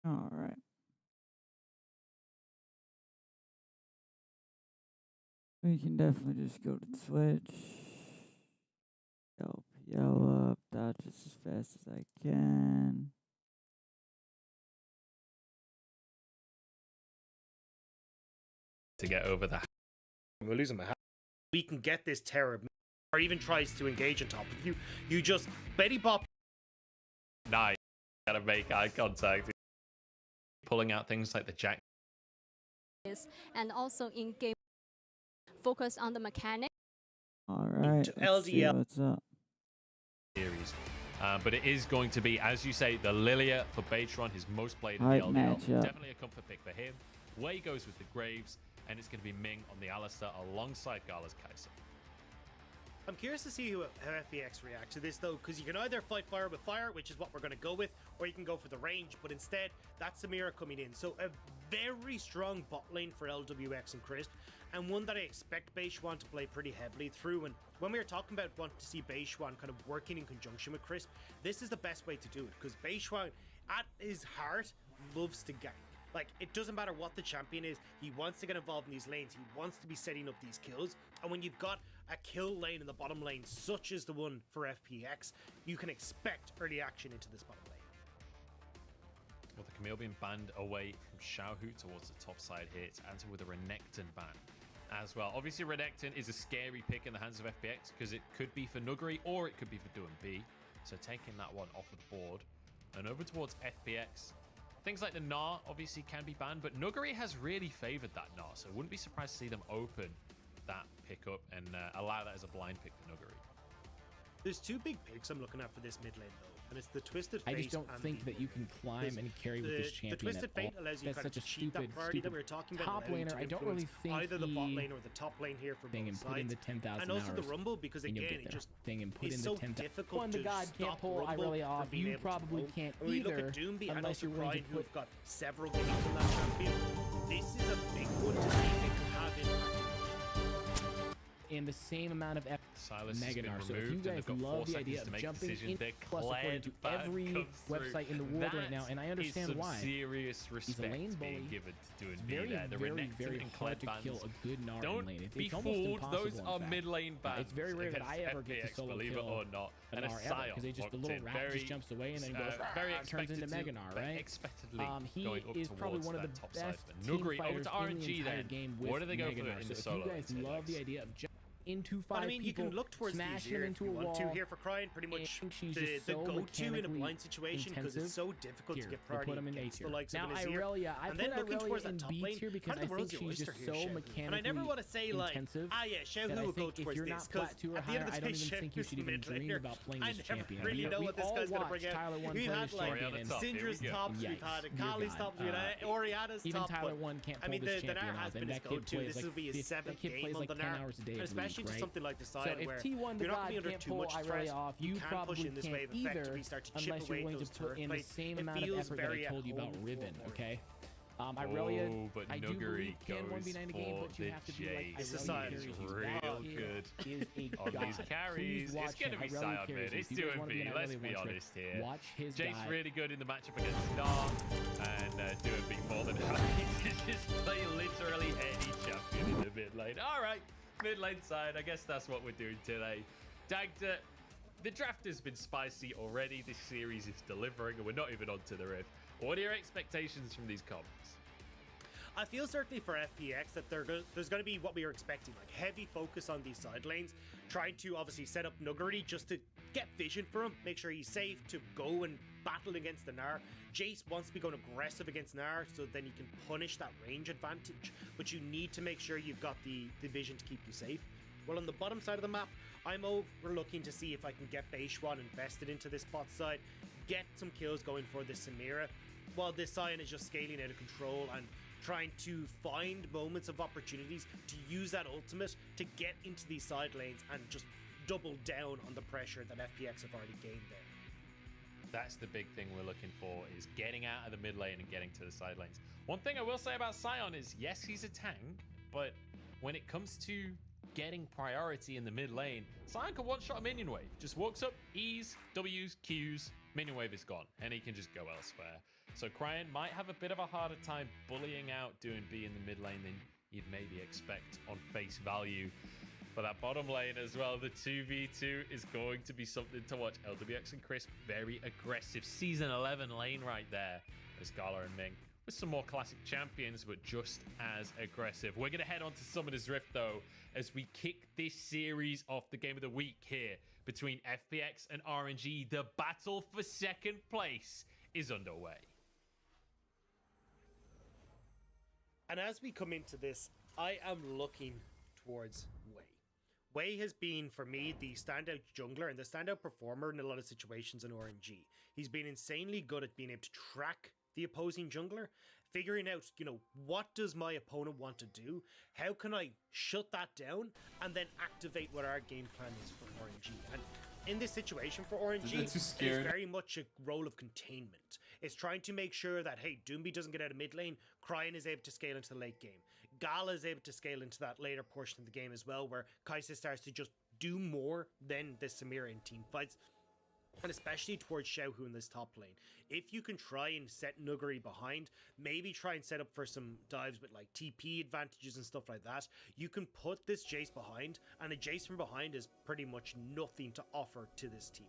All right. We can definitely just go to Twitch. LPL up. Dodge just as fast as I can. To get over the. We're losing my house. We can get this terror, or even tries to engage on top of you. You just Betty Bop. Nice. Gotta make eye contact. Pulling out things like the Jack and also in game focus on the mechanics. All right, let's see LDL. what's up. Series. But it is going to be, as you say, the Lilia for Beitron, his most played in the Hype LDL. matchup. Definitely a comfort pick for him. Wei goes with the Graves, and it's going to be Ming on the Alistar alongside Gala's Kai'Sa. I'm curious to see how FPX react to this, though, because you can either fight fire with fire, which is what we're going to go with, or you can go for the range, but instead, that's Samira coming in. So a very strong bot lane for LWX and Crisp, and one that I expect Beishwan to play pretty heavily through. And when we were talking about wanting to see Beishwan kind of working in conjunction with Crisp, this is the best way to do it, because Beishwan, at his heart, loves to gank. Like, it doesn't matter what the champion is, he wants to get involved in these lanes, he wants to be setting up these kills, and when you've got a kill lane in the bottom lane, such as the one for FPX, you can expect early action into this bottom lane. Well, the Camille being banned away from Xiaohu towards the top side here. It's answered with a Renekton ban as well. Obviously, Renekton is a scary pick in the hands of FPX because it could be for Nuguri or it could be for DoinB. So taking that one off of the board. And over towards FPX. Things like the Gnar obviously can be banned, but Nuguri has really favored that Gnar, so I wouldn't be surprised to see them open that pickup and allow that as a blind pick for Nuguri. There's two big picks I'm looking at for this mid lane, though, and it's the Twisted Fate. I just don't think that you can climb and carry with this champion. The Twisted Fate allows you That's kind of such to a cheat that priority that we were talking about. top laner. I don't really think either the bot lane or the top lane here for both and put in sides. the 10,000 And also the hours, Rumble, because and you'll again, get it there. just and put is in so the 10,000. difficult One to the god can't stop pull Rumble Irelia from off. being You able to probably roll. can't When we look either, at Doomby and unless also you're willing Pride, to who've put got several games on that champion. This is a big one to see if it can have impact. in the same amount of effort. Silas has been Meganar. So if you removed, and guys they've got 4 love the seconds idea to of make a jumping decision. in Their plus according to Kled ban every comes through. website in the world right now, and I understand is some why. serious respect lane being bully. given to It's DoinB very, there. The very, Renekton very and hard Kled to kill bans. a good Gnar Don't lane. be It's almost fooled. impossible, Those in are fact. mid lane bans. It's very rare that against I ever get to FPX, solo believe kill it or not. a And a Gnar ever, Sion because they just the walked little in rat very, just jumps away and then goes very turns into expected to, Meganar, but right? expectedly He going up is probably towards one of that the top side. best But team Nuguri over fighters to in the RNG entire then. game with What do they go for Meganar. in So the if solo? you guys love the idea of into 5 But I mean, you people, can look towards these smashing here them if into you a want wall. to here for Crying, pretty much and she's the just so go-to in a mechanically blind situation because it's so difficult Here, to get they priority put him in A against the tier. likes Now of Azir. Irelia, I And put then looking towards Irelia in that top B lane, tier because kind of I the think world's your she's oyster just here, so Shehu. mechanically And I never want to say like, intensive. yeah, Shehu that I will go think if towards you're this not because plat 2 or at the end higher, of the I don't day, even think you Shehu's should even mid dream laner. about playing I this never champion. really know We what this all guy's gonna watched bring out. Tyler 1 We've play had this like champion and Syndra's we go. tops, we've Yikes, had dear Akali's God. tops, we've had Oriana's Even top. Tyler But 1 can't I pull mean, this the champion Gnar has off, been and his that kid go-to. plays This like will be his 7th that kid game plays on like the 10 Gnar. hours a day And of especially League, to right? something like the So side if where T1 you're not God going to be under can't too pull much stress. Irelia off, You you can push probably in this can't wave effect either to start to chip unless you're away willing those to put turret in the plates. same It amount of feels effort that I very told you about at home Riven, for okay? Irelia, Oh, but I do Nuguri believe can goes 1v9 a game, for but you the have to be like Jace. Irelia He's carries you. real That kid good is a on god. these carries. Please It's watch going to him. be Irelia Sion carries mid. you. It's If you guys wanna be 2B. an Let's Irelia be one trick, honest here. watch his Jace guy. really good in the matchup against Star, and 2B more than happy to just play literally any champion in the mid lane. All right, mid lane side. I guess that's what we're doing today. Dagda, the draft has been spicy already. This series is delivering, and we're not even on to the riff. What are your expectations from these comps? I feel certainly for FPX that there's going to be what we were expecting, like heavy focus on these side lanes, trying to obviously set up Nuguri just to get vision for him, make sure he's safe to go and battle against the Gnar. Jace wants to be going aggressive against Gnar so then you can punish that range advantage, but you need to make sure you've got the vision to keep you safe. Well, on the bottom side of the map, I'm overlooking to see if I can get Beishwan invested into this bot side, get some kills going for this Samira, while this Sion is just scaling out of control and trying to find moments of opportunities to use that ultimate to get into these side lanes and just double down on the pressure that FPX have already gained there. That's the big thing we're looking for, is getting out of the mid lane and getting to the side lanes. One thing I will say about Sion is, yes, he's a tank, but when it comes to getting priority in the mid lane, Sion can one-shot a minion wave. Just walks up, E's, W's, Q's, minion wave is gone, and he can just go elsewhere. So Cryan might have a bit of a harder time bullying out DoinB in the mid lane than you'd maybe expect on face value. But that bottom lane as well, the 2v2 is going to be something to watch. LWX and Crisp, very aggressive. Season 11 lane right there. There's Gala and Ming with some more classic champions, but just as aggressive. We're going to head on to Summoner's Rift, though, as we kick this series off. The game of the week here between FPX and RNG. The battle for second place is underway. And as we come into this, I am looking towards Wei. Wei has been, for me, the standout jungler and the standout performer in a lot of situations in RNG. He's been insanely good at being able to track the opposing jungler, figuring out, you know, what does my opponent want to do? How can I shut that down and then activate what our game plan is for RNG? And in this situation for RNG, it's very much a role of containment. It's trying to make sure that, hey, Doomby doesn't get out of mid lane, Cryan is able to scale into the late game. Gala is able to scale into that later portion of the game as well, where Kai'Sa starts to just do more than the Samira in team fights. And especially towards Xiaohu in this top lane. If you can try and set Nuguri behind, maybe try and set up for some dives with like TP advantages and stuff like that, you can put this Jace behind, and a Jace from behind is pretty much nothing to offer to this team.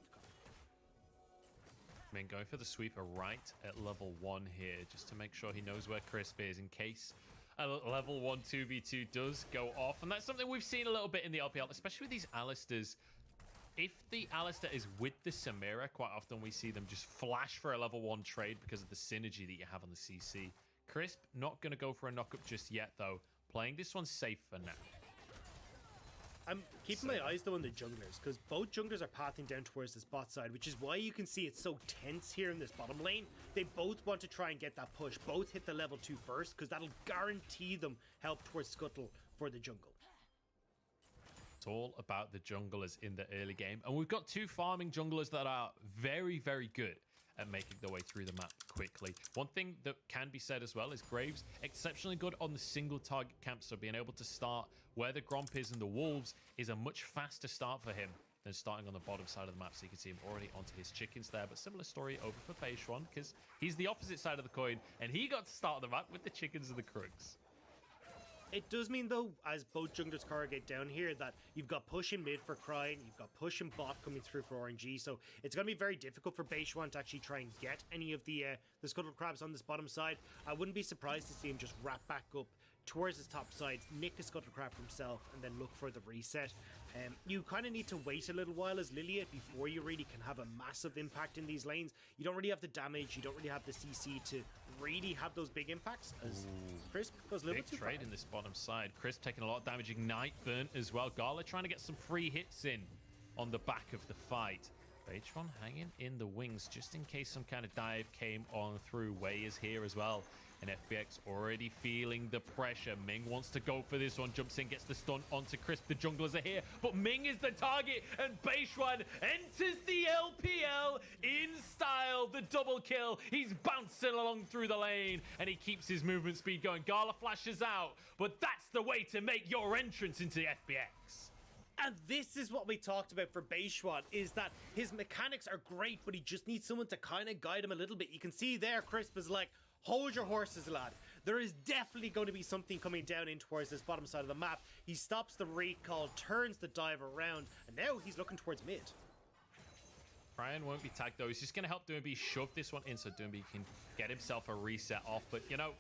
I mean, going for the sweeper right at level 1 here, just to make sure he knows where Crisp is in case a level 1 2v2 does go off. And that's something we've seen a little bit in the LPL, especially with these Alistairs. If the Alistair is with the Samira, quite often we see them just flash for a level 1 trade because of the synergy that you have on the CC. Crisp, not going to go for a knockup just yet, though. Playing this one safe for now. I'm keeping my eyes, though, on the junglers, because both junglers are pathing down towards this bot side, which is why you can see it's so tense here in this bottom lane. They both want to try and get that push. Both hit the level 2 first, because that'll guarantee them help towards Scuttle for the jungle. All about the junglers in the early game, and we've got 2 farming junglers that are very, very good at making their way through the map quickly. One thing that can be said as well is Graves exceptionally good on the single target camp, so being able to start where the Gromp is and the Wolves is a much faster start for him than starting on the bottom side of the map. So you can see him already onto his chickens there, but similar story over for Beishwan, because he's the opposite side of the coin and he got to start the map with the chickens and the Krugs. It does mean, though, as both junglers corrugate down here, that you've got push in mid for Cryan, you've got push in bot coming through for RNG, so it's going to be very difficult for Beishwan to actually try and get any of the Scuttle Crabs on this bottom side. I wouldn't be surprised to see him just wrap back up towards his top side, nick a Scuttle Crab for himself, and then look for the reset. You kind of need to wait a little while as Liliet before you really can have a massive impact in these lanes. You don't really have the damage, you don't really have the CC to really have those big impacts, as Crisp goes a little bit too far. Big trade in this bottom side. Crisp taking a lot of damage, Ignite burnt as well. Gala trying to get some free hits in on the back of the fight. Beishwan hanging in the wings just in case some kind of dive came on through. Wei is here as well. And FBX already feeling the pressure. Ming wants to go for this one. Jumps in, gets the stun onto Crisp. The junglers are here, but Ming is the target. And Beishwan enters the LPL in style. The double kill. He's bouncing along through the lane. And he keeps his movement speed going. Gala flashes out. But that's the way to make your entrance into the FBX. And this is what we talked about for Beishwan, is that his mechanics are great, but he just needs someone to kind of guide him a little bit. You can see there, Crisp is like, hold your horses, lad. There is definitely going to be something coming down in towards this bottom side of the map. He stops the recall, turns the dive around, and now he's looking towards mid. Cryan won't be tagged, though. He's just going to help Doomby shove this one in so Doomby can get himself a reset off. But, you know,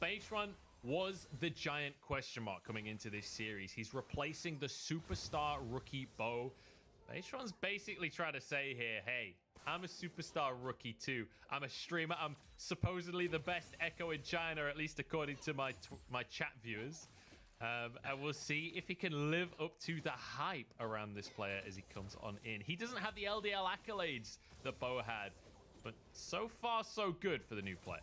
Beishwan was the giant question mark coming into this series. He's replacing the superstar rookie Bo. Beishwan's basically trying to say here, hey, I'm a superstar rookie too. I'm a streamer. I'm supposedly the best Echo in China, at least according to my chat viewers. And we'll see if he can live up to the hype around this player as he comes on in. He doesn't have the LDL accolades that Bo had, but so far so good for the new player.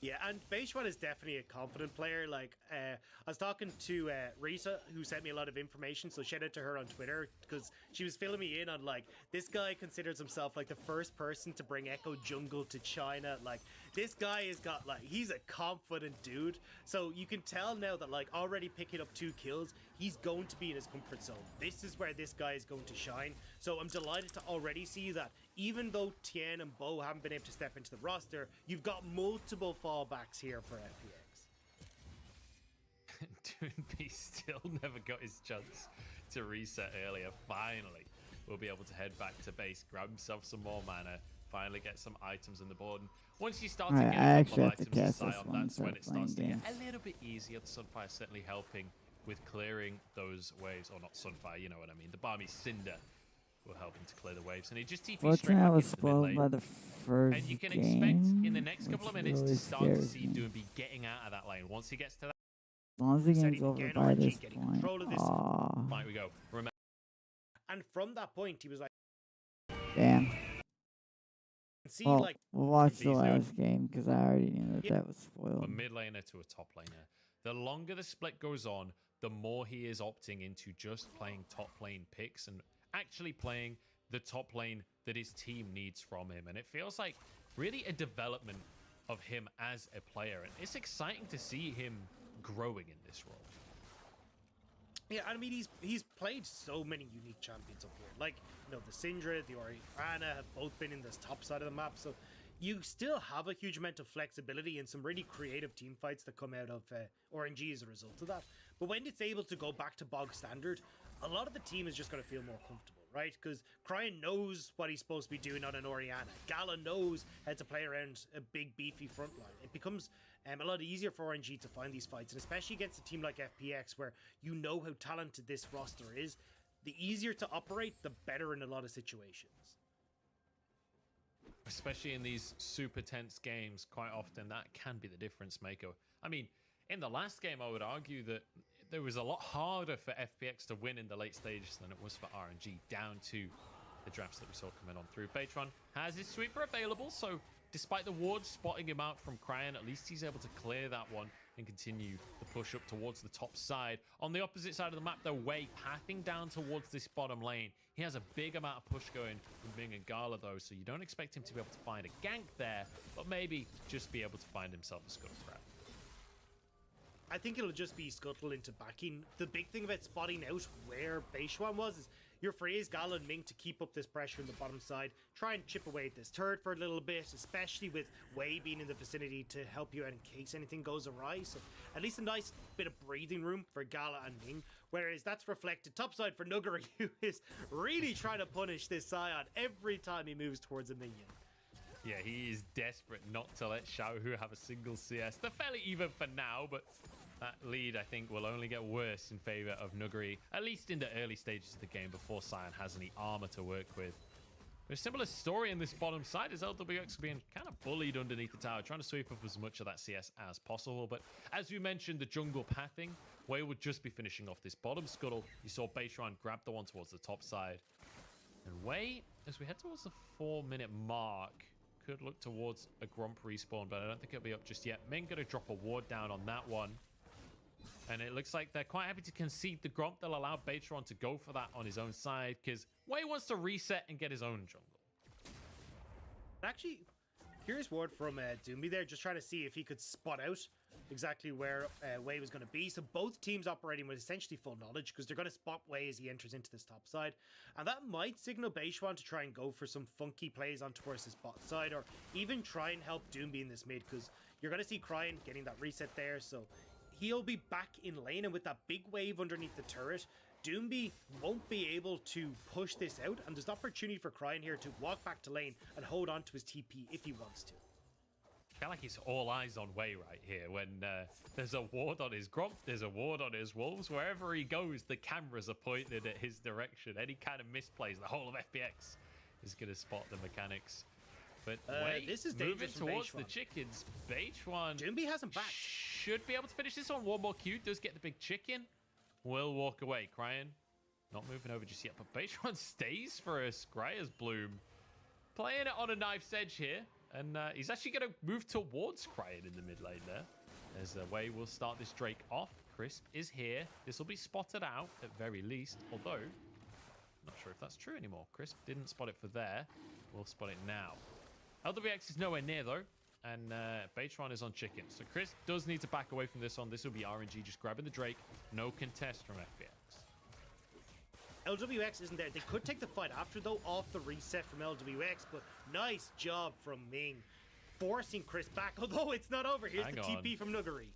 Yeah, and Beishwan is definitely a confident player. Like, I was talking to Risa, who sent me a lot of information, so shout out to her on Twitter, because she was filling me in on, like, this guy considers himself, like, the first person to bring Echo Jungle to China. Like, this guy has got, like, he's a confident dude. So you can tell now that, like, already picking up 2 kills, he's going to be in his comfort zone. This is where this guy is going to shine. So I'm delighted to already see that even though Tien and Bo haven't been able to step into the roster, you've got multiple fallbacks here for FPX. Doomby still never got his chance to reset earlier. Finally, we'll be able to head back to base, grab himself some more mana, finally get some items on the board. And once you start to get a couple of items in Sion, that's when it starts to get a little bit easier. The Sunfire certainly helping with clearing those waves, or not Sunfire, you know what I mean, the Barmy Cinder. were helping to clear the waves, and he just TP'd straight Fortunately, I back was into the mid spoiled lane. by the first And you can game, expect in the next couple of which minutes really to start to scares see me. Doomby getting out of that lane. Once he gets to that As long as the Said game's he over began by RNG this getting point, control of this. fight we go. Remember, And from that point, he was like, damn. see, Well, like, we'll watch the These dude. last game because I already knew that Yeah. that was spoiled. a mid laner to a top laner. The longer the split goes on, the more he is opting into just playing top lane picks and actually playing the top lane that his team needs from him. And it feels like really a development of him as a player. And it's exciting to see him growing in this role. yeah, I mean, he's played so many unique champions up here. Like, you know, the Syndra, the Oriana have both been in this top side of the map. So you still have a huge amount of flexibility and some really creative team fights that come out of RNG as a result of that. But when it's able to go back to bog standard, a lot of the team is just going to feel more comfortable, right? Because Cryan knows what he's supposed to be doing on an Oriana. Gala knows how to play around a big, beefy front line. It becomes a lot easier for RNG to find these fights, and especially against a team like FPX, where you know how talented this roster is. The easier to operate, the better in a lot of situations. Especially in these super tense games, quite often that can be the difference maker. I mean, in the last game, I would argue that there was a lot harder for FPX to win in the late stages than it was for RNG, down to the drafts that we saw coming on through. Batron has his sweeper available, so despite the ward spotting him out from Cryan, at least he's able to clear that one and continue the push up towards the top side. On the opposite side of the map, though, Wei pathing down towards this bottom lane. He has a big amount of push going from Ming and Gala, though, so you don't expect him to be able to find a gank there, but maybe just be able to find himself a scuttle trap. I think it'll just be scuttle into backing. The big thing about spotting out where Beishuan was is you're free as Gala and Ming to keep up this pressure on the bottom side. Try and chip away at this turret for a little bit, especially with Wei being in the vicinity to help you out in case anything goes awry. So at least a nice bit of breathing room for Gala and Ming. Whereas that's reflected topside for Nuggery, who is really trying to punish this Scion every time he moves towards a minion. Yeah, he is desperate not to let Xiaohu have a single CS. They're fairly even for now, but that lead, I think, will only get worse in favor of Nuggery, at least in the early stages of the game before Scion has any armor to work with. There's a similar story in this bottom side as LWX being kind of bullied underneath the tower, trying to sweep up as much of that CS as possible. But as we mentioned, the jungle pathing, Wei would just be finishing off this bottom scuttle. You saw Beishuan grab the one towards the top side. And Wei, as we head towards the 4-minute mark, could look towards a Gromp respawn, but I don't think it'll be up just yet. Ming going to drop a ward down on that one. And it looks like they're quite happy to concede the Gromp. They'll allow Batron to go for that on his own side because Wei wants to reset and get his own jungle. Actually, curious word from Doomby there, just trying to see if he could spot out exactly where Wei was going to be. So both teams operating with essentially full knowledge because they're going to spot Wei as he enters into this top side. And that might signal Beishuan to try and go for some funky plays on towards his bot side or even try and help Doomby in this mid because you're going to see Cryan getting that reset there. So he'll be back in lane, and with that big wave underneath the turret, Doomby won't be able to push this out, and there's the opportunity for Cryan here to walk back to lane and hold on to his TP if he wants to. I feel like he's all eyes on Wei right here. When there's a ward on his Gromp, there's a ward on his Wolves. Wherever he goes, the cameras are pointed at his direction. Any kind of misplays, the whole of FPX is going to spot the mechanics. But Wei this is moving dangerous towards from the Beishuan. chickens. Beishuan Doomby has him back. should be able to finish this on. One more Q, does get the big chicken. Will walk away. Cryan not moving over just yet, but Beishuan stays for a Scryer's Bloom. Playing it on a knife's edge here. And he's actually going to move towards Cryan in the mid lane there. As Wei will start this Drake off. Crisp is here. This will be spotted out at very least. Although, not sure if that's true anymore. Crisp didn't spot it for there. We'll spot it now. LWX is nowhere near though. And Batron is on chicken. So Crisp does need to back away from this one. This will be RNG just grabbing the Drake. No contest from FPX. LWX isn't there. They could take the fight after, though, off the reset from LWX, but nice job from Ming, forcing Chris back, although it's not over. Here's the TP from Nuggery.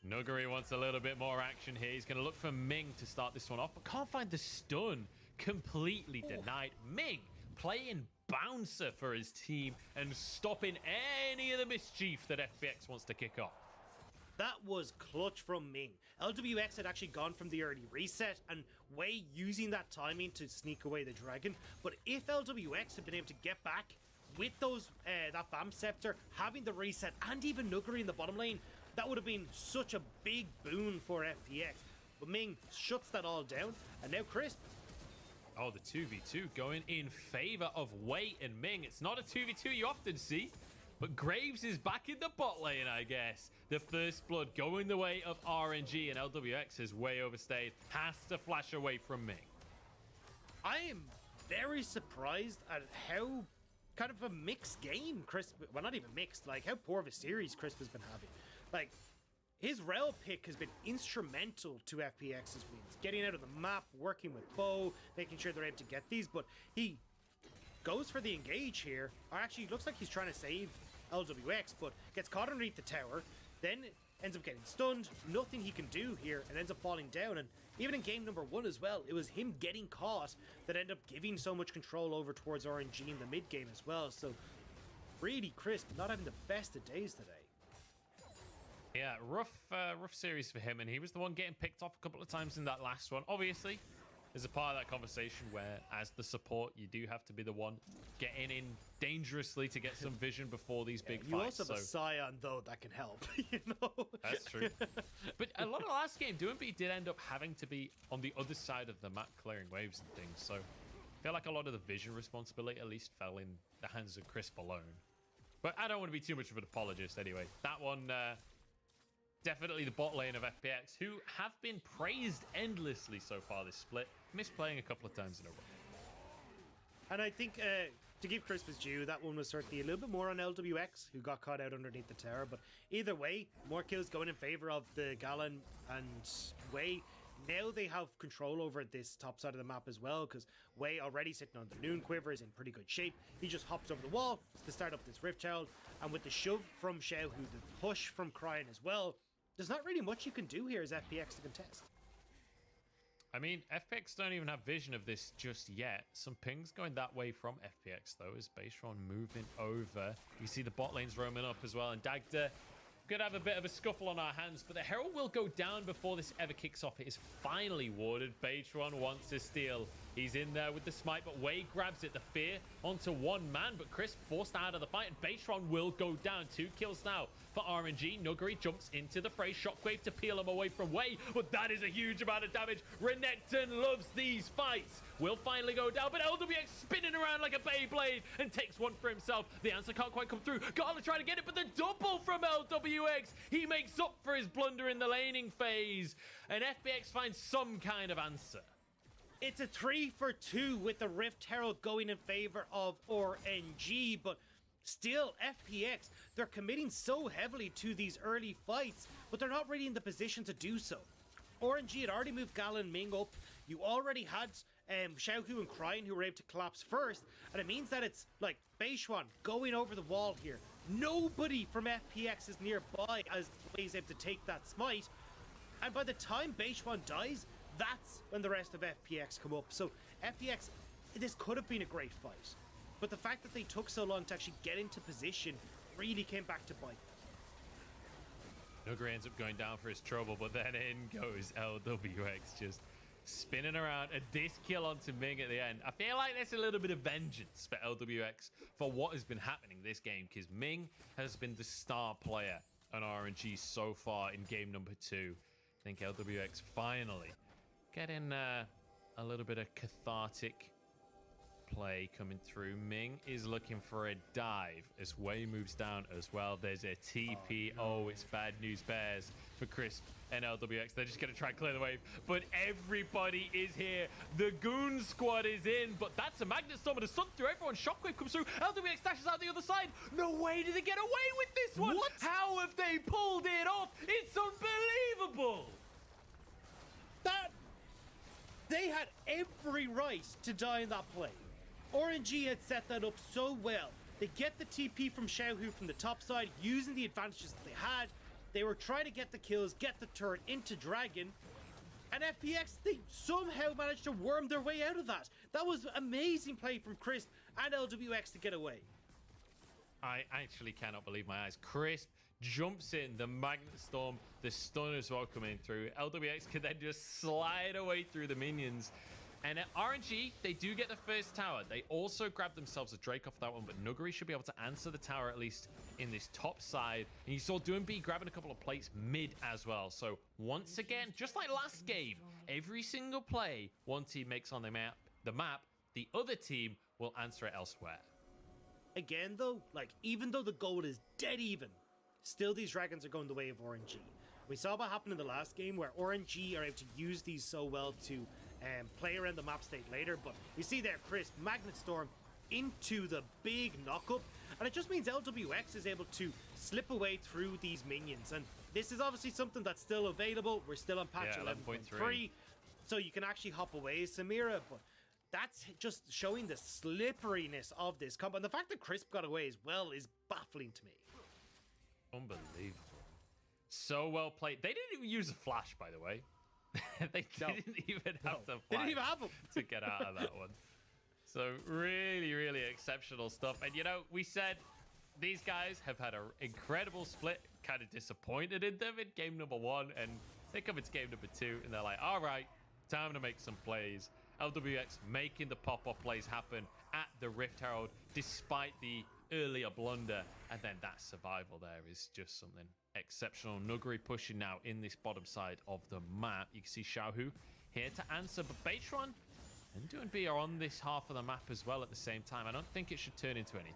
Nuggery wants a little bit more action here. He's going to look for Ming to start this one off, but can't find the stun. Completely denied. Ming playing bouncer for his team and stopping any of the mischief that FPX wants to kick off. That was clutch from Ming. LWX had actually gone from the early reset, and Wei using that timing to sneak away the dragon. But if LWX had been able to get back with those that BAM Scepter, having the reset, and even Nuguri in the bottom lane, that would have been such a big boon for FPX. But Ming shuts that all down, and now Crisp. Oh, the 2v2 going in favor of Wei and Ming. It's not a 2v2 you often see, but Graves is back in the bot lane, I guess. The first blood going the way of RNG, and LWX has way overstayed. Has to flash away from Ming. I am very surprised at how kind of a mixed game Crisp, well, not even mixed, like how poor of a series Crisp has been having. Like, his Rel pick has been instrumental to FPX's wins. Getting out of the map, working with Bo, making sure they're able to get these, but he goes for the engage here. Or actually, looks like he's trying to save LWX, but gets caught underneath the tower, then ends up getting stunned. Nothing he can do here, and ends up falling down. And even in game number 1 as well, it was him getting caught that ended up giving so much control over towards RNG in the mid game as well. So really Crisp not having the best of days today. Yeah, rough series for him, and he was the one getting picked off a couple of times in that last one. Obviously, there's a part of that conversation where, as the support, you do have to be the one getting in dangerously to get some vision before these big you fights. Also have a Scion, though, that can help, you know? That's true. But a lot of the last game, Doinby did end up having to be on the other side of the map, clearing waves and things. So I feel like a lot of the vision responsibility at least fell in the hands of Crisp alone. But I don't want to be too much of an apologist anyway. That one... definitely the bot lane of FPX, who have been praised endlessly so far this split. Missed playing a couple of times in a row. And I think, to give Crisp his due, that one was certainly a little bit more on LWX, who got caught out underneath the tower. But either way, more kills going in favor of the Galen and Wei. Now they have control over this top side of the map as well, because Wei, already sitting on the Noon Quiver, is in pretty good shape. He just hops over the wall to start up this Rift Herald, and with the shove from Xiao, who the push from Cryin as well, there's not really much you can do here as FPX to contest. I mean, FPX don't even have vision of this just yet. Some pings going that way from FPX, though, as Baseron moving over. You see the bot lanes roaming up as well, and Dagda could have a bit of a scuffle on our hands, but the Herald will go down before this ever kicks off. It is finally warded. Baitron wants to steal. He's in there with the smite, but Wei grabs it. The fear onto one man, but Crisp forced out of the fight, and Baitron will go down. 2 kills now for RNG. Nuguri jumps into the fray. Shockwave to peel him away from Wei, but that is a huge amount of damage. Renekton loves these fights. Will finally go down, but LWX spinning around like a Beyblade and takes one for himself. The answer can't quite come through. Gala trying to get it, but the double from LWX. He makes up for his blunder in the laning phase, and FPX finds some kind of answer. It's a 3 for 2 with the Rift Herald going in favor of RNG, but still, FPX, they're committing so heavily to these early fights, but they're not really in the position to do so. RNG had already moved Galen Ming up. You already had Xiaohu and Cryin who were able to collapse first, and it means that it's like Beishuan going over the wall here. Nobody from FPX is nearby as Wei's able to take that smite, and by the time Beishuan dies, that's when the rest of FPX come up. So FPX, this could have been a great fight, but the fact that they took so long to actually get into position really came back to bite them. Nuguri ends up going down for his trouble, but then in goes LWX, just spinning around. A disc kill onto Ming at the end. I feel like there's a little bit of vengeance for LWX for what has been happening this game, because Ming has been the star player on RNG so far in game number 2. I think LWX finally getting a little bit of cathartic play coming through. Ming is looking for a dive as Wei moves down as well. There's a TP. Oh, it's bad news bears for Crisp and LWX. They're just going to try and clear the wave, but everybody is here. The Goon Squad is in, but that's a Magnet Storm and a stun through everyone. Shockwave comes through. LWX dashes out the other side. No way did they get away with this one. What? How have they pulled it off? It's unbelievable. They had every right to die in that play. RNG had set that up so well. They get the TP from Xiaohu from the top side, using the advantages that they had. They were trying to get the kills, get the turret into Dragon, and FPX, they somehow managed to worm their way out of that. That was amazing play from Crisp and LWX to get away. I actually cannot believe my eyes. Crisp jumps in, the Magnet Storm, the stun as well coming through. LWX can then just slide away through the minions. And at RNG, they do get the first tower. They also grab themselves a Drake off that one, but Nuguri should be able to answer the tower at least in this top side. And you saw Doomby grabbing a couple of plates mid as well. So once again, just like last game, every single play one team makes on the map, the other team will answer it elsewhere. Again, though, like, even though the goal is dead even, still these dragons are going the way of RNG. We saw what happened in the last game where RNG are able to use these so well to play around the map state later, but you see there, Chris, Magnet Storm into the big knockup, and it just means LWX is able to slip away through these minions, and this is obviously something that's still available. We're still on patch 11.3, so you can actually hop away Samira, but that's just showing the slipperiness of this comp, and the fact that Crisp got away as well is baffling to me. Unbelievable. So well played. They didn't even use a flash, by the way. They didn't even have to They didn't even have them to get out of that one. So really, really exceptional stuff. And you know, we said these guys have had an incredible split. Kind of disappointed in them in game number 1, and they come into game number 2, and they're like, all right, time to make some plays. LWX making the pop-up plays happen at the Rift Herald, despite the earlier blunder, and then that survival there is just something exceptional. Nuguri pushing now in this bottom side of the map. You can see Xiaohu here to answer, but Baitron and Doomby are on this half of the map as well at the same time. I don't think it should turn into anything.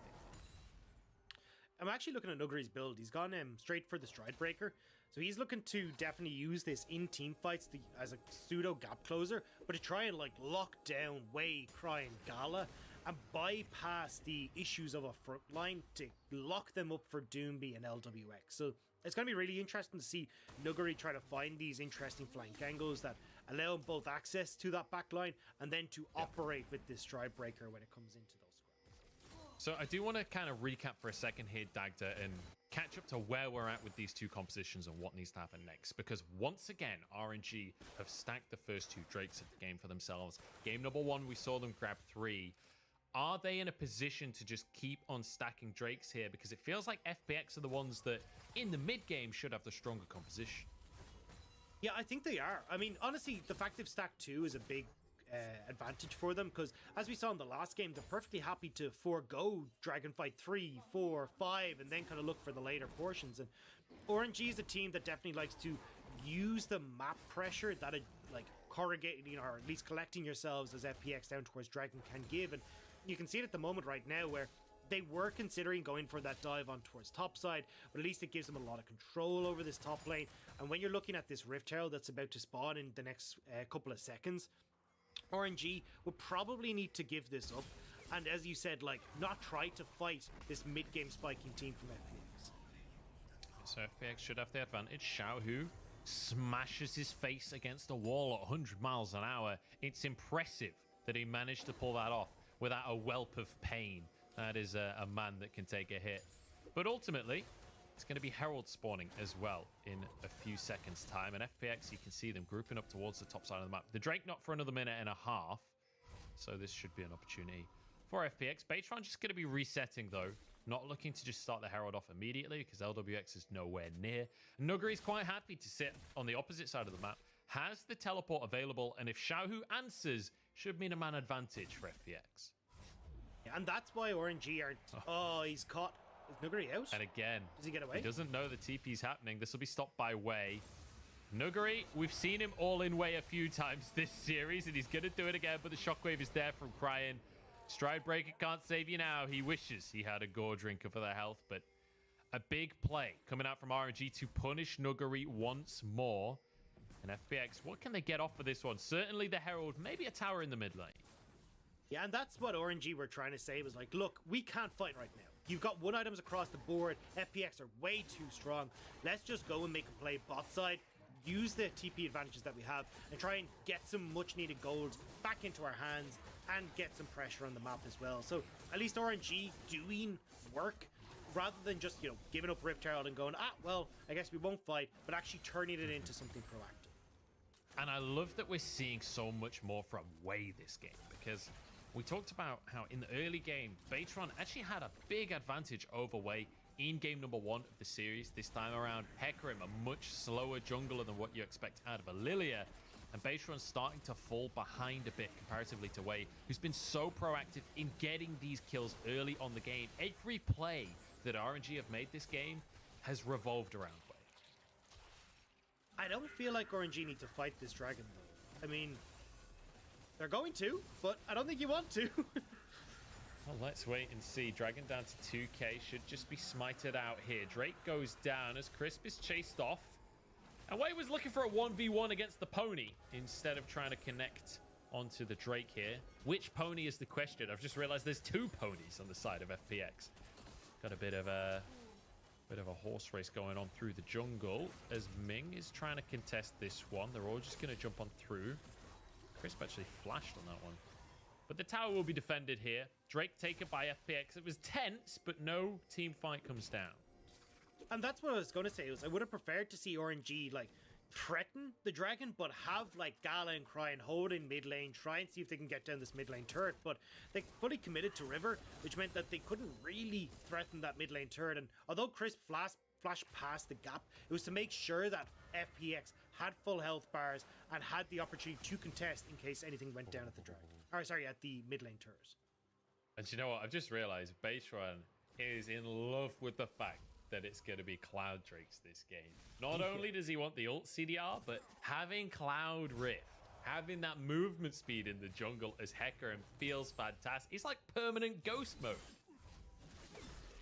I'm actually looking at Nuguri's build. He's gone straight for the Stride Breaker. So he's looking to definitely use this in team fights as a pseudo gap closer, but to try and like lock down Wei, Cry, and Gala and bypass the issues of a front line to lock them up for Doomby and LWX. So it's going to be really interesting to see Nuguri try to find these interesting flank angles that allow him both access to that back line and then to operate with this Stride Breaker when it comes into those squares. So I do want to kind of recap for a second here, Dagda, and catch up to where we're at with these two compositions and what needs to happen next. Because once again, RNG have stacked the first 2 Drakes of the game for themselves. Game number 1, we saw them grab 3. Are they in a position to just keep on stacking Drakes here? Because it feels like FPX are the ones that, in the mid-game, should have the stronger composition. Yeah, I think they are. I mean, honestly, the fact they've stacked 2 is a big advantage for them, because as we saw in the last game, they're perfectly happy to forego Dragonfight 3, 4, 5, and then kind of look for the later portions. And RNG is a team that definitely likes to use the map pressure that like corrugating or at least collecting yourselves as FPX down towards Dragon can give. And you can see it at the moment right now where they were considering going for that dive on towards top side, but at least it gives them a lot of control over this top lane. And when you're looking at this Rift Herald that's about to spawn in the next couple of seconds, RNG would probably need to give this up, and as you said, like, not try to fight this mid-game spiking team from FPX. So FPX should have the advantage. Xiaohu smashes his face against a wall at 100 miles an hour. It's impressive that he managed to pull that off without a whelp of pain. That is a man that can take a hit. But ultimately, it's going to be Herald spawning as well in a few seconds' time. And FPX, you can see them grouping up towards the top side of the map. The Drake not for another minute and a half. So this should be an opportunity for FPX. Baitron just going to be resetting, though. Not looking to just start the Herald off immediately because LWX is nowhere near. Nuguri is quite happy to sit on the opposite side of the map. Has the teleport available. And if Xiaohu answers, should mean a man advantage for FPX. And that's why RNG aren't... Oh, he's caught. Is Nuguri out? And again, does he get away? He doesn't know the TP's happening. This will be stopped by Wei. Nuguri, we've seen him all in Wei a few times this series, and he's going to do it again, but the shockwave is there from Crying. Stride Breaker can't save you now. He wishes he had a Gore Drinker for their health, but a big play coming out from RNG to punish Nuguri once more. And FPX, what can they get off for this one? Certainly the Herald, maybe a tower in the mid lane. Yeah, and that's what RNG were trying to say, was like, look, we can't fight right now. You've got 1 items across the board. FPX are way too strong. Let's just go and make a play bot side, use the TP advantages that we have, and try and get some much needed gold back into our hands and get some pressure on the map as well. So at least RNG doing work rather than just, you know, giving up Rift Herald and going, well, I guess we won't fight, but actually turning it into something proactive. And I love that we're seeing so much more from Wei this game, because we talked about how in the early game, Baitron actually had a big advantage over Wei in game number 1 of the series. This time around, Hecarim, a much slower jungler than what you expect out of a Lilia. And Baserun's starting to fall behind a bit comparatively to Wei, who's been so proactive in getting these kills early on the game. Every play that RNG have made this game has revolved around Wei. I don't feel like RNG need to fight this dragon, though. I mean, they're going to, but I don't think you want to. Well, let's wait and see. Dragon down to 2k. Should just be smited out here. Drake goes down as Crisp is chased off. And Wei was looking for a 1v1 against the pony instead of trying to connect onto the Drake here. Which pony is the question? I've just realized there's 2 ponies on the side of FPX. Got a bit of a horse race going on through the jungle as Ming is trying to contest this one. They're all just going to jump on through. Crisp actually flashed on that one. But the tower will be defended here. Drake taken by FPX. It was tense, but no team fight comes down. And that's what I was going to say. I would have preferred to see RNG like threaten the dragon, but have like Gala and Cryan hold in mid lane, try and see if they can get down this mid lane turret. But they fully committed to River, which meant that they couldn't really threaten that mid lane turret. And although Crisp flashed past the gap, it was to make sure that FPX had full health bars and had the opportunity to contest in case anything went down at the dragon. Or sorry, at the mid lane turret. And you know what? I've just realized Baserun is in love with the fact that it's going to be Cloud Drakes this game. Not only does he want the ult CDR, but having Cloud Rift, having that movement speed in the jungle as Hecarim feels fantastic. It's like permanent ghost mode.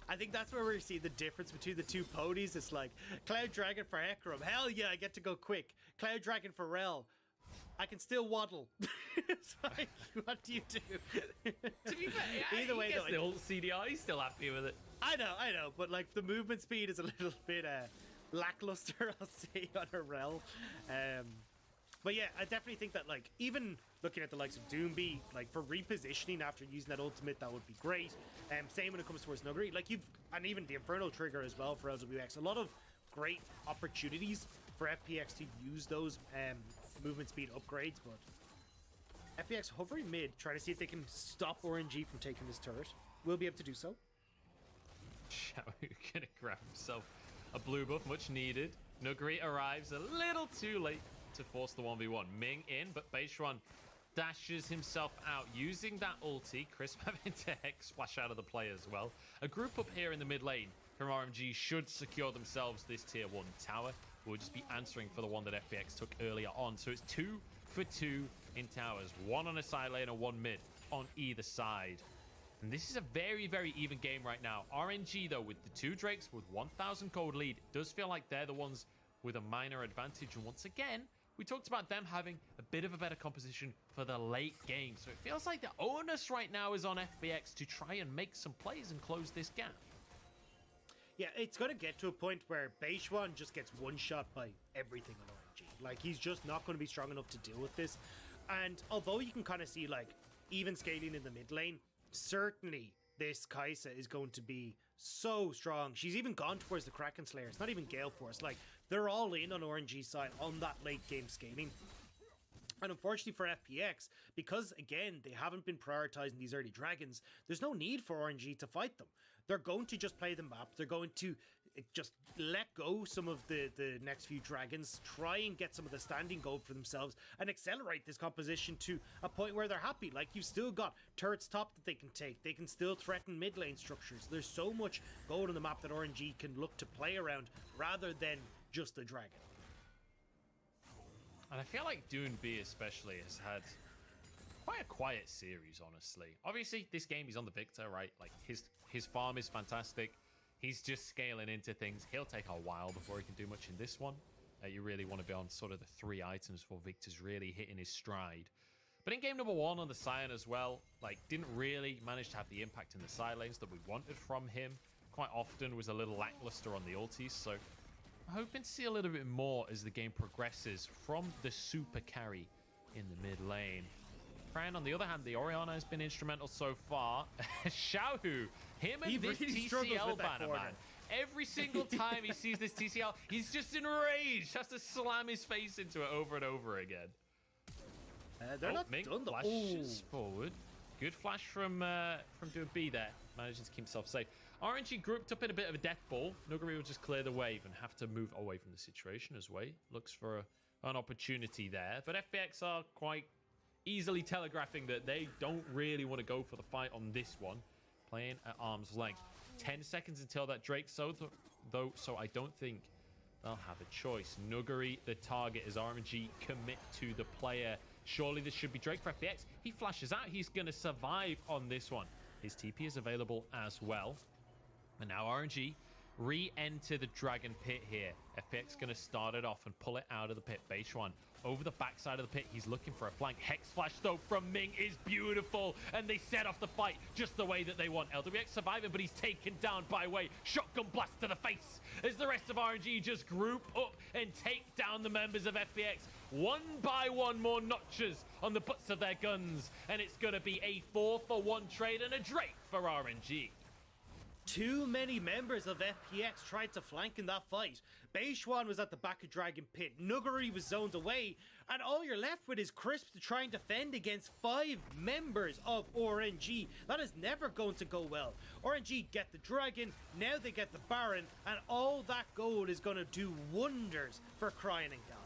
I think that's where we see the difference between the 2 ponies. It's like Cloud Dragon for Hecarim. Hell yeah, I get to go quick. Cloud Dragon for Rel. I can still waddle. It's like, what do you do? To be fair, either way, though, the ult CDR, he's still happy with it. I know, but like the movement speed is a little bit lackluster, I'll say, on a Rel. But yeah, I definitely think that like even looking at the likes of Doomby, like for repositioning after using that ultimate, that would be great. Same when it comes towards Nuggery, like and even the Infernal trigger as well for LWX. A lot of great opportunities for FPX to use those movement speed upgrades, but FPX hovering mid, trying to see if they can stop RNG from taking this turret. We'll be able to do so. Xiao gonna grab himself a blue buff, much needed. Nuggery arrives a little too late to force the 1v1. Ming in, but Baserun dashes himself out using that ulti. Crisp having to Hex splash out of the play as well. A group up here in the mid lane from RMG should secure themselves this tier 1 tower. We'll just be answering for the one that FPX took earlier on. So it's 2 for 2 in towers. 1 on a side lane and 1 mid on either side. And this is a very, very even game right now. RNG, though, with the 2 Drakes with 1,000 gold lead, does feel like they're the ones with a minor advantage. And once again, we talked about them having a bit of a better composition for the late game. So it feels like the onus right now is on FPX to try and make some plays and close this gap. Yeah, it's going to get to a point where Baserun just gets one-shot by everything on RNG. Like, he's just not going to be strong enough to deal with this. And although you can kind of see, like, even scaling in the mid lane, certainly this Kai'Sa is going to be so strong. She's even gone towards the Kraken Slayer. It's not even Gale Force. Like, they're all in on RNG's side on that late game scaling. And unfortunately for FPX, because, again, they haven't been prioritizing these early dragons, there's no need for RNG to fight them. They're going to just play the map. They're going to just let go some of the next few dragons, try and get some of the standing gold for themselves, and accelerate this composition to a point where they're happy. Like, you've still got turrets top that they can take. They can still threaten mid lane structures. There's so much gold on the map that RNG can look to play around rather than just the dragon. And I feel like Dune B especially has had quite a quiet series, honestly. Obviously, this game he's on the Victor, right? Like, his farm is fantastic. He's just scaling into things. He'll take a while before he can do much in this one. You really want to be on sort of the 3 items before Victor's really hitting his stride. But in game number 1 on the Scion as well, like, didn't really manage to have the impact in the side lanes that we wanted from him. Quite often was a little lackluster on the ultis, so I'm hoping to see a little bit more as the game progresses from the super carry in the mid lane. Cryan, on the other hand, the Orianna has been instrumental so far. Xiaohu, him and this really TCL banner, man. Every single time he sees this TCL, he's just enraged. Has to slam his face into it over and over again. They're not Ming done, flashes forward. Good flash from doing B there. Managing to keep himself safe. RNG grouped up in a bit of a death ball. Nuguri will just clear the wave and have to move away from the situation as Way looks for an opportunity there. But FPX are quite easily telegraphing that they don't really want to go for the fight on this one. Playing at arm's length. 10 seconds until that Drake though, so I don't think they'll have a choice. Nuguri, the target, as RNG commit to the player. Surely this should be Drake for FPX. He flashes out. He's going to survive on this one. His TP is available as well. And now RNG re-enter the Dragon Pit here. FPX going to start it off and pull it out of the pit. Beishuan over the backside of the pit. He's looking for a flank. Hex Flash, though, from Ming is beautiful. And they set off the fight just the way that they want. LWX surviving, but he's taken down by Way. Shotgun blast to the face as the rest of RNG just group up and take down the members of FPX. One by one, more notches on the butts of their guns. And it's going to be a 4-for-1 trade and a Drake for RNG. Too many members of FPX tried to flank in that fight. Beishuan was at the back of Dragon Pit. Nuguri was zoned away. And all you're left with is Crisp to try and defend against 5 members of RNG. That is never going to go well. RNG get the Dragon, now they get the Baron, and all that gold is going to do wonders for Cryin and Gala.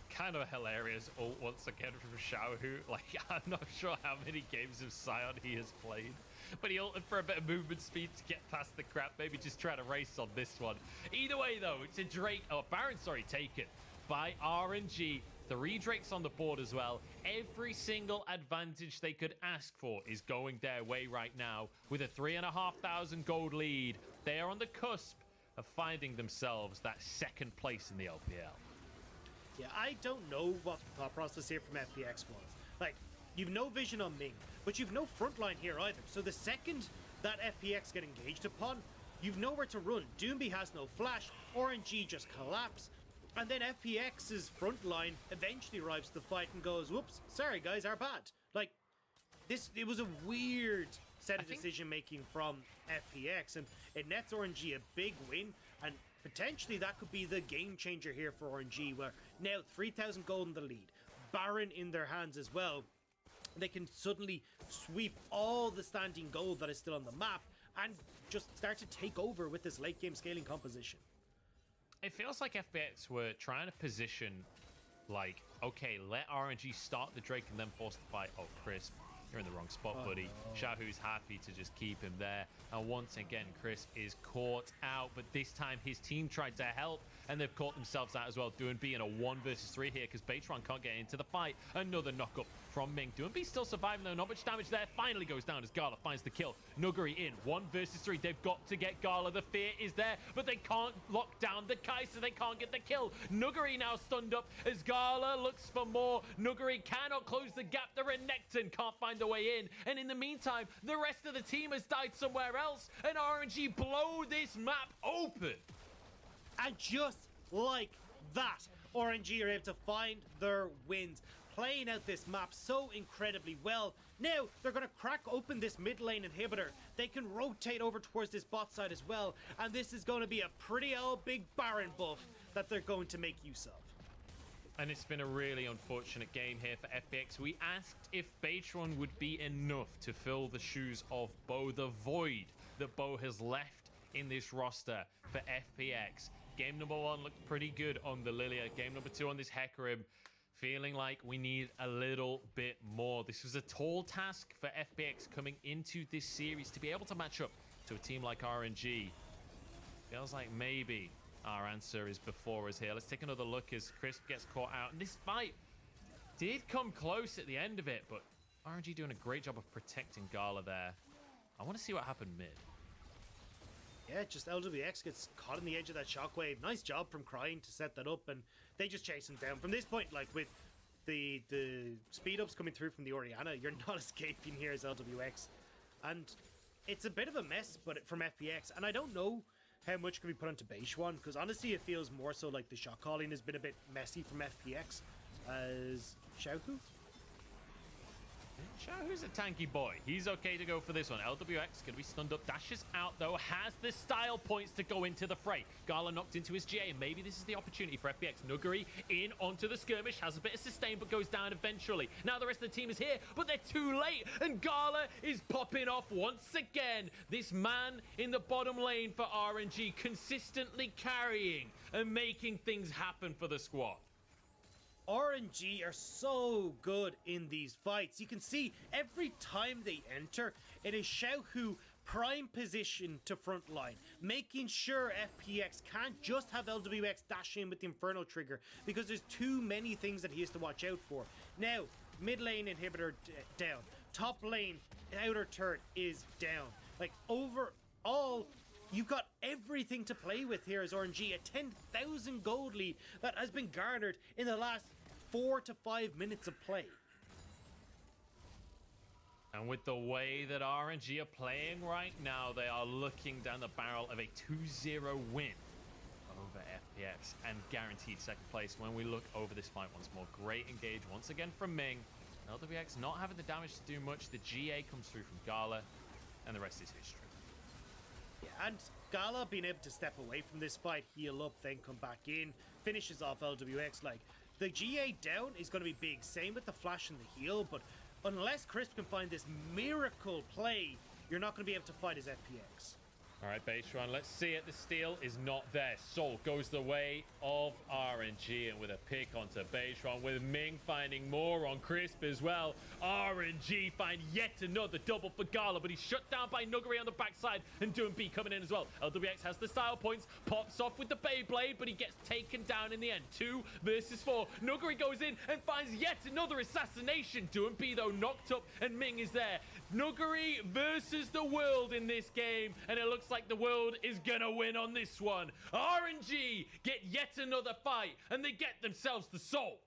Kind of hilarious ult once again from Xiaohu. Like, I'm not sure how many games of Sion he has played, but he ulted for a bit of movement speed to get past the crap. Maybe just try to race on this one. Either way, though, it's a Drake, Baron, sorry, taken by RNG. 3 Drakes on the board as well. Every single advantage they could ask for is going their way right now with a 3,500 gold lead. They are on the cusp of finding themselves that second place in the LPL. Yeah, I don't know what the thought process here from FPX was. Like, you've no vision on Ming, but you've no frontline here either. So the second that FPX get engaged upon, you've nowhere to run. Doomby has no flash, RNG just collapse, and then FPX's frontline eventually arrives to the fight and goes, whoops, sorry guys, our bad. Like, it was a weird set of decision making from FPX, and it nets RNG a big win, and potentially that could be the game changer here for RNG, where now 3,000 gold in the lead, Baron in their hands as well. They can suddenly sweep all the standing gold that is still on the map and just start to take over with this late game scaling composition. It feels like FPX were trying to position like, okay, let RNG start the Drake and then force the fight. Oh, Crisp, you're in the wrong spot, buddy. Xiaohu's happy to just keep him there. And once again, Crisp is caught out, but this time his team tried to help, and they've caught themselves out as well. Doomby in a 1 versus 3 here because Beitron can't get into the fight. Another knock-up from Ming. Doomby still surviving though, not much damage there. Finally goes down as Gala finds the kill. Nuguri in 1 versus 3. They've got to get Gala. The fear is there, but they can't lock down the Kai, so they can't get the kill. Nuguri now stunned up as Gala looks for more. Nuguri cannot close the gap. The Renekton can't find a way in, and in the meantime, the rest of the team has died somewhere else, and RNG blow this map open. And just like that, RNG are able to find their wins, playing out this map so incredibly well. Now they're going to crack open this mid lane inhibitor. They can rotate over towards this bot side as well, and this is going to be a pretty old big Baron buff that they're going to make use of. And it's been a really unfortunate game here for FPX. We asked if Beitron would be enough to fill the shoes of Bo, the void that Bo has left in this roster for FPX. Game number 1 looked pretty good on the Lilia. Game number 2 on this Hecarim, feeling like we need a little bit more. This was a tall task for FPX coming into this series to be able to match up to a team like RNG. Feels like maybe our answer is before us here. Let's take another look as Crisp gets caught out. And this fight did come close at the end of it, but RNG doing a great job of protecting Gala there. I want to see what happened mid. Yeah, just LWX gets caught on the edge of that shockwave. Nice job from Cryin to set that up, and they just chase him down. From this point, like with the speed ups coming through from the Orianna, you're not escaping here as LWX. And it's a bit of a mess but from FPX, and I don't know how much can be put onto Beishuan, because honestly it feels more so like the shot calling has been a bit messy from FPX as Xiaohu. Xiaohu's a tanky boy. He's okay to go for this one. LWX going to be stunned up. Dashes out, though. Has the style points to go into the fray. Gala knocked into his GA. Maybe this is the opportunity for FPX. Nuguri in onto the skirmish. Has a bit of sustain, but goes down eventually. Now the rest of the team is here, but they're too late. And Gala is popping off once again. This man in the bottom lane for RNG consistently carrying and making things happen for the squad. RNG are so good in these fights. You can see every time they enter, it is Xiaohu prime position to front line, making sure FPX can't just have LWX dash in with the Inferno trigger, because there's too many things that he has to watch out for. Now, mid lane inhibitor down. Top lane outer turret is down. Like, overall, you've got everything to play with here as RNG. A 10,000 gold lead that has been garnered in the last 4 to 5 minutes of play. And with the way that RNG are playing right now, they are looking down the barrel of a 2-0 win over FPX and guaranteed second place when we look over this fight once more. Great engage once again from Ming. LWX not having the damage to do much. The GA comes through from Gala, and the rest is history. Yeah, and Gala being able to step away from this fight, heal up, then come back in, finishes off LWX. Like, the GA down is going to be big. Same with the flash and the heal, but unless Crisp can find this miracle play, you're not going to be able to fight his FPX. All right, Beishuan, let's see it. The steal is not there. Soul goes the way of RNG, and with a pick onto Beishuan, with Ming finding more on Crisp as well. RNG find yet another double for Gala, but he's shut down by Nuguri on the backside, and Doom B coming in as well. LWX has the style points, pops off with the Beyblade, but he gets taken down in the end. 2 versus 4. Nuguri goes in and finds yet another assassination. Doom B, though, knocked up, and Ming is there. Nuguri versus the world in this game, and it looks like the world is gonna win on this one. RNG get yet another fight, and they get themselves the soul.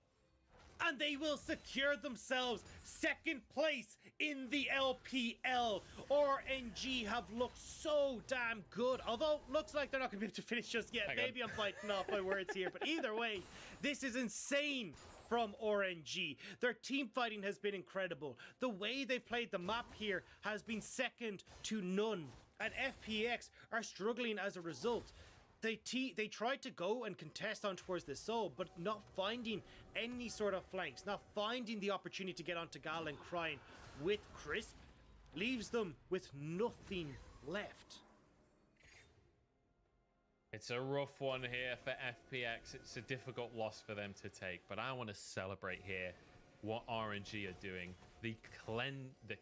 And they will secure themselves second place in the LPL. RNG have looked so damn good, although looks like they're not gonna be able to finish just yet. Maybe I'm fighting off my words here, but either way, this is insane from RNG. Their team fighting has been incredible. The way they've played the map here has been second to none. And FPX are struggling as a result. They tried to go and contest on towards the soul, but not finding any sort of flanks, not finding the opportunity to get onto Gal and Crying with Crisp, leaves them with nothing left. It's a rough one here for FPX. It's a difficult loss for them to take, but I want to celebrate here what RNG are doing. The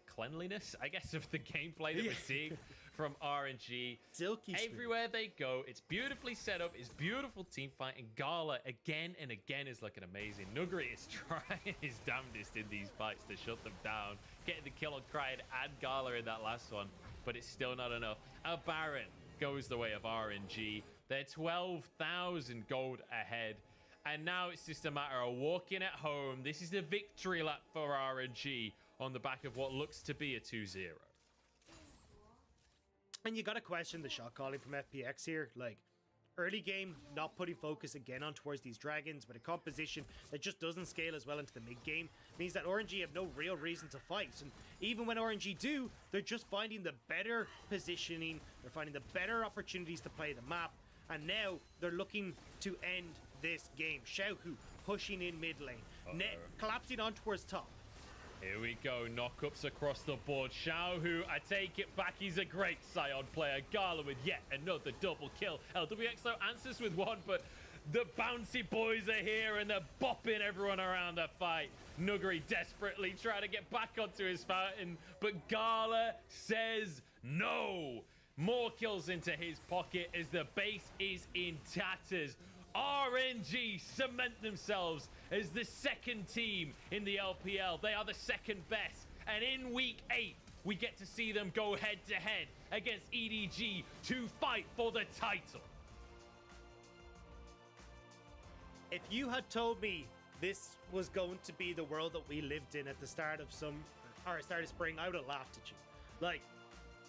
cleanliness, I guess, of the gameplay that we're seeing from RNG. Silky everywhere they go, it's beautifully set up, it's beautiful team fight, and Gala again and again is looking amazing. Nuguri is trying his damnedest in these fights to shut them down, getting the kill on Crying and Gala in that last one, but it's still not enough. A Baron goes the way of RNG. They're 12,000 gold ahead. And now it's just a matter of walking at home. This is the victory lap for RNG on the back of what looks to be a 2-0. And you got to question the shot calling from FPX here. Like, early game, not putting focus again on towards these dragons, with a composition that just doesn't scale as well into the mid game, means that RNG have no real reason to fight. And even when RNG do, they're just finding the better positioning, they're finding the better opportunities to play the map, and now they're looking to end this game. Xiaohu pushing in mid lane, collapsing on towards top. Here we go, knockups across the board. Xiaohu, I take it back, he's a great Sion player. Gala with yet another double kill. LWX though answers with one, but the bouncy boys are here and they're bopping everyone around the fight. Nuguri desperately trying to get back onto his fountain, but Gala says no. More kills into his pocket as the base is in tatters. RNG cement themselves as the second team in the LPL. They are the second best. And in week 8, we get to see them go head to head against EDG to fight for the title. If you had told me this was going to be the world that we lived in at the start of start of spring, I would have laughed at you. Like,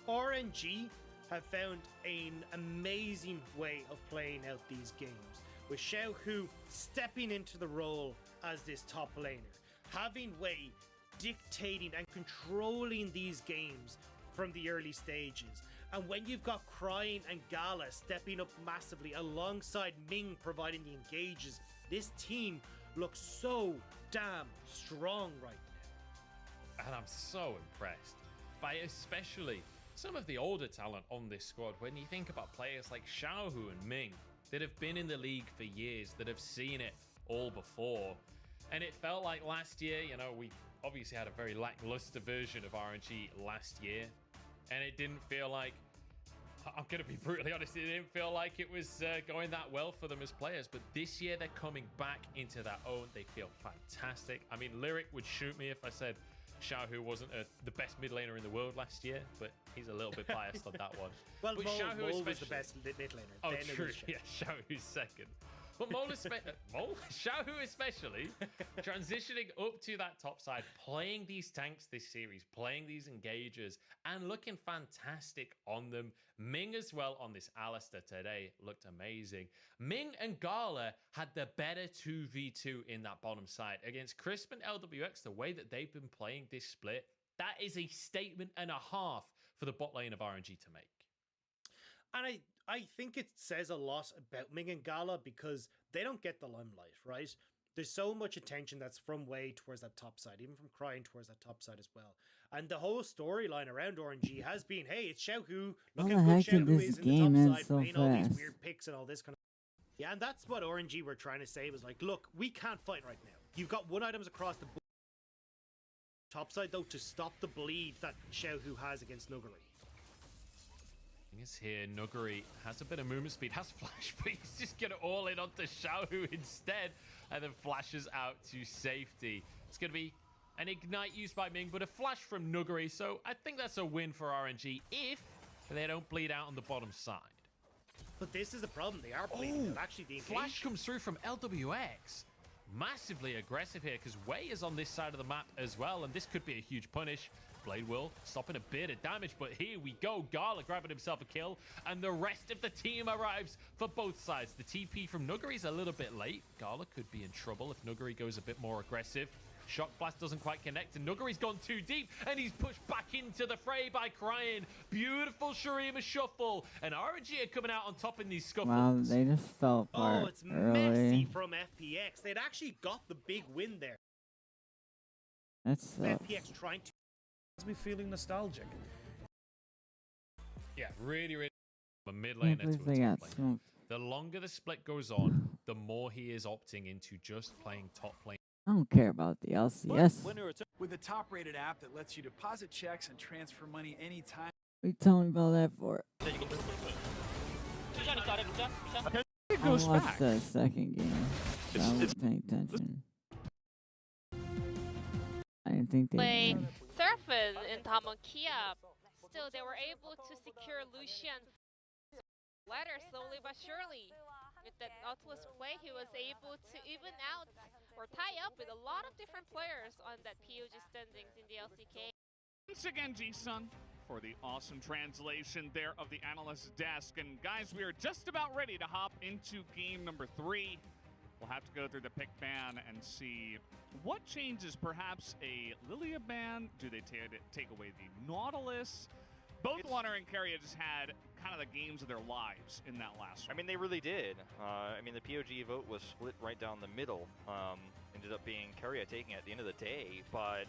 RNG have found an amazing way of playing out these games, with Xiaohu stepping into the role as this top laner, having Wei dictating and controlling these games from the early stages. And when you've got Crying and Gala stepping up massively alongside Ming providing the engages, this team looks so damn strong right now. And I'm so impressed by especially some of the older talent on this squad. When you think about players like Xiaohu and Ming that have been in the league for years, that have seen it all before. And it felt like last year, you know, we obviously had a very lackluster version of RNG last year. And it didn't feel like, I'm going to be brutally honest, it didn't feel like it was going that well for them as players. But this year, they're coming back into their own. They feel fantastic. I mean, Lyric would shoot me if I said Xiaohu wasn't the best mid laner in the world last year, but he's a little bit biased on that one. Well, but Mole was the best mid laner. Oh, true. Yeah, Xiaohu's second. But Xiaohu especially, transitioning up to that top side, playing these tanks this series, playing these engagers, and looking fantastic on them. Ming as well on this Alistair today looked amazing. Ming and Gala had the better 2v2 in that bottom side. Against Crisp and LWX, the way that they've been playing this split, that is a statement and a half for the bot lane of RNG to make. And I think it says a lot about Ming and Gala because they don't get the limelight, right? There's so much attention that's from Way towards that top side, even from Crying towards that top side as well. And the whole storyline around RNG has been, hey, it's Xiaohu. Look how good Xiaohu is in the top side, playing all these weird picks and all this kind of. Yeah, and that's what RNG were trying to say was like, look, we can't fight right now. You've got one items across the top side though to stop the bleed that Xiaohu has against Nuguri. Is here, Nuguri has a bit of movement speed, has flash, but he's just going to all in onto Xiaohu instead, and then flashes out to safety. It's going to be an ignite used by Ming, but a flash from Nuguri, so I think that's a win for RNG if they don't bleed out on the bottom side. But this is the problem, they are bleeding. Actually, the flash comes through from LWX. Massively aggressive here, because Way is on this side of the map as well, and this could be a huge punish. Blade will stopping a bit of damage, but here we go. Gala grabbing himself a kill, and the rest of the team arrives for both sides. The TP from Nuguri is a little bit late. Gala could be in trouble if Nuguri goes a bit more aggressive. Shock Blast doesn't quite connect, and Nuguri's gone too deep, and he's pushed back into the fray by Crying. Beautiful Shurima shuffle, and RNG are coming out on top in these scuffles. Wow, they just fell apart. Oh, it's early. messy from FPX. They'd actually got the big win there. That's FPX trying to me feeling nostalgic. Yeah, really a mid laner to a top lane. The longer the split goes on, the more he is opting into just playing top lane. I don't care about the LCS. With a top-rated app that lets you deposit checks and transfer money anytime. What are you telling me about that for? I watched the second game. So I wasn't paying attention. I didn't think they would. Surface in Tamokia. Still, they were able to secure Lucian ladder slowly but surely. With that Nautilus play, he was able to even out or tie up with a lot of different players on that POG standings in the LCK. Once again, G-Sun, for the awesome translation there of the analyst's desk. And guys, we are just about ready to hop into game number 3. We'll have to go through the pick ban and see what changes. Perhaps a Lilia ban? Do they take away the Nautilus? Both Lunner and Keria just had kind of the games of their lives in that last one. I mean, they really did. I mean, the POG vote was split right down the middle. Ended up being Keria taking it at the end of the day, but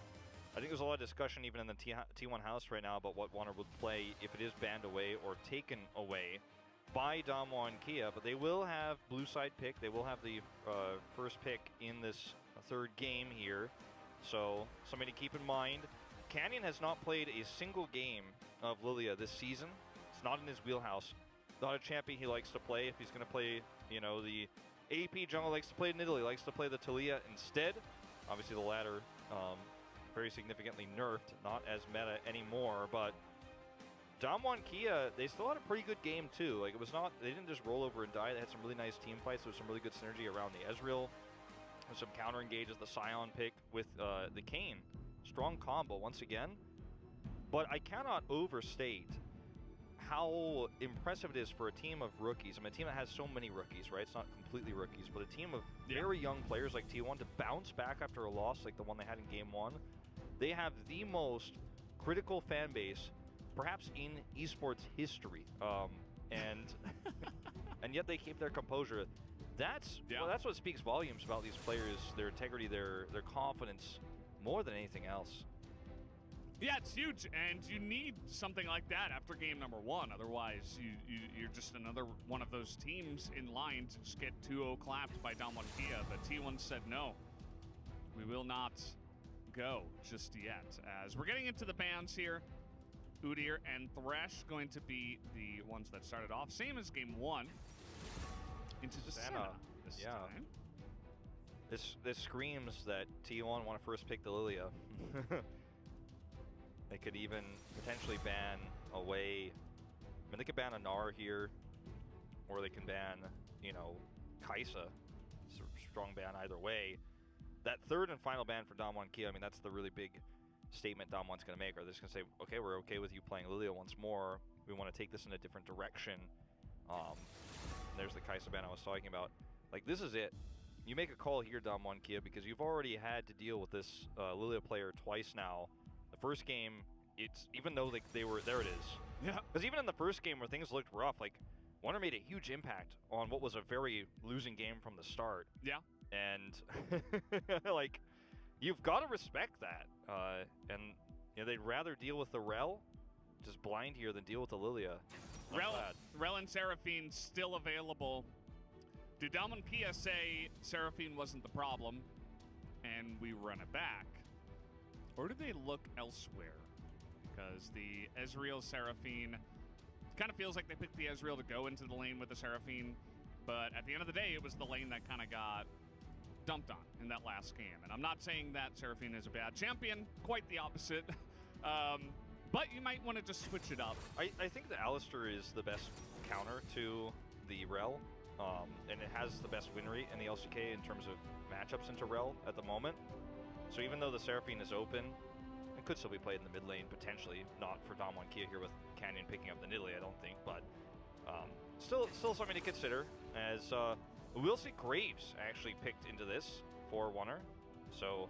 I think there's a lot of discussion even in the T1 house right now about what Warner would play if it is banned away or taken away by Damwon and Kia, but they will have blue side pick. They will have the first pick in this third game here, so something to keep in mind. Canyon has not played a single game of Lilia this season. It's not in his wheelhouse. Not a champion he likes to play. If he's going to play, you know, the AP jungle likes to play Nidalee, likes to play the Talia instead. Obviously the latter very significantly nerfed, not as meta anymore, but Damwon Kia, they still had a pretty good game too. Like, it was not, they didn't just roll over and die. They had some really nice team fights. There was some really good synergy around the Ezreal. There's some counter engages, the Scion pick with the Kayn. Strong combo once again. But I cannot overstate how impressive it is for a team of rookies. I mean, a team that has so many rookies, right? It's not completely rookies, but a team of very young players like T1 to bounce back after a loss like the one they had in game 1. They have the most critical fan base, perhaps in esports history, and and yet they keep their composure. Well, that's what speaks volumes about these players, their integrity, their confidence, more than anything else. Yeah, it's huge, and you need something like that after game number 1. Otherwise, you're just another one of those teams in line to just get 2-0 clapped by Damwon Kia. But T1 said no, we will not go just yet. As we're getting into the bans here, Udyr and Thresh going to be the ones that started off. Same as game 1. Into the Senna this time. This screams that T1 want to first pick the Lilia. They could even potentially ban away. I mean, they could ban a Gnar here, or they can ban, you know, Kai'Sa. Strong ban either way. That third and final ban for Damwon Kia, I mean, that's the really big statement Damwon's going to make. Are they just going to say, okay, we're okay with you playing Lilia once more. We want to take this in a different direction. There's the Kai'Sa ban I was talking about. Like, this is it. You make a call here, Damwon Kia, because you've already had to deal with this Lilia player twice now. The first game, it's even though they were there, it is. Yeah. Because even in the first game where things looked rough, like Wonder made a huge impact on what was a very losing game from the start. Yeah. And like, you've got to respect that. And you know, they'd rather deal with the Rel, just blind here, than deal with the Lilia. Rel and Seraphine still available. Did Damwon Kia say Seraphine wasn't the problem and we run it back? Or did they look elsewhere? Because the Ezreal Seraphine kind of feels like they picked the Ezreal to go into the lane with the Seraphine, but at the end of the day, it was the lane that kind of got dumped on in that last game. And I'm not saying that Seraphine is a bad champion, quite the opposite. But you might want to just switch it up. I think the Alistar is the best counter to the Rel, and it has the best win rate in the LCK in terms of matchups into Rel at the moment. So even though the Seraphine is open, it could still be played in the mid lane, potentially. Not for Damwon Kia here with Canyon picking up the Nidalee, I don't think, but still something to consider, as we'll see Graves actually picked into this for Wonder. So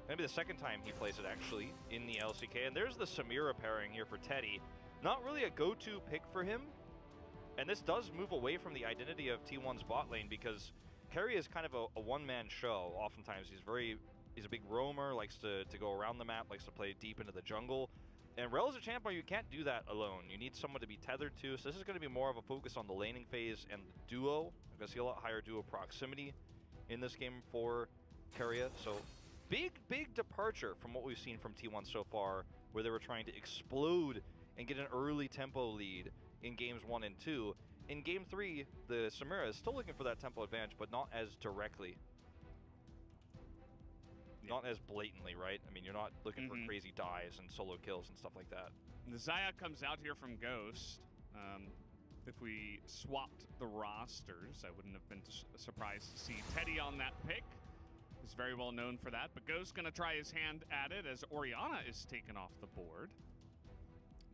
maybe the second time he plays it actually in the LCK. And there's the Samira pairing here for Teddy. Not really a go-to pick for him. And this does move away from the identity of T1's bot lane, because Carry is kind of a one-man show. Oftentimes he's a big roamer, likes to go around the map, likes to play deep into the jungle. And Rel is a champ where you can't do that alone. You need someone to be tethered to. So this is going to be more of a focus on the laning phase and the duo. You're going to see a lot higher duo proximity in this game for Keria. So big departure from what we've seen from T1 so far, where they were trying to explode and get an early tempo lead in games 1 and 2. In game 3, the Samira is still looking for that tempo advantage, but not as directly. Not as blatantly, right? I mean, you're not looking for crazy dives and solo kills and stuff like that. The Xayah comes out here from Ghost. If we swapped the rosters, I wouldn't have been surprised to see Teddy on that pick. He's very well known for that, but Ghost gonna try his hand at it as Orianna is taken off the board.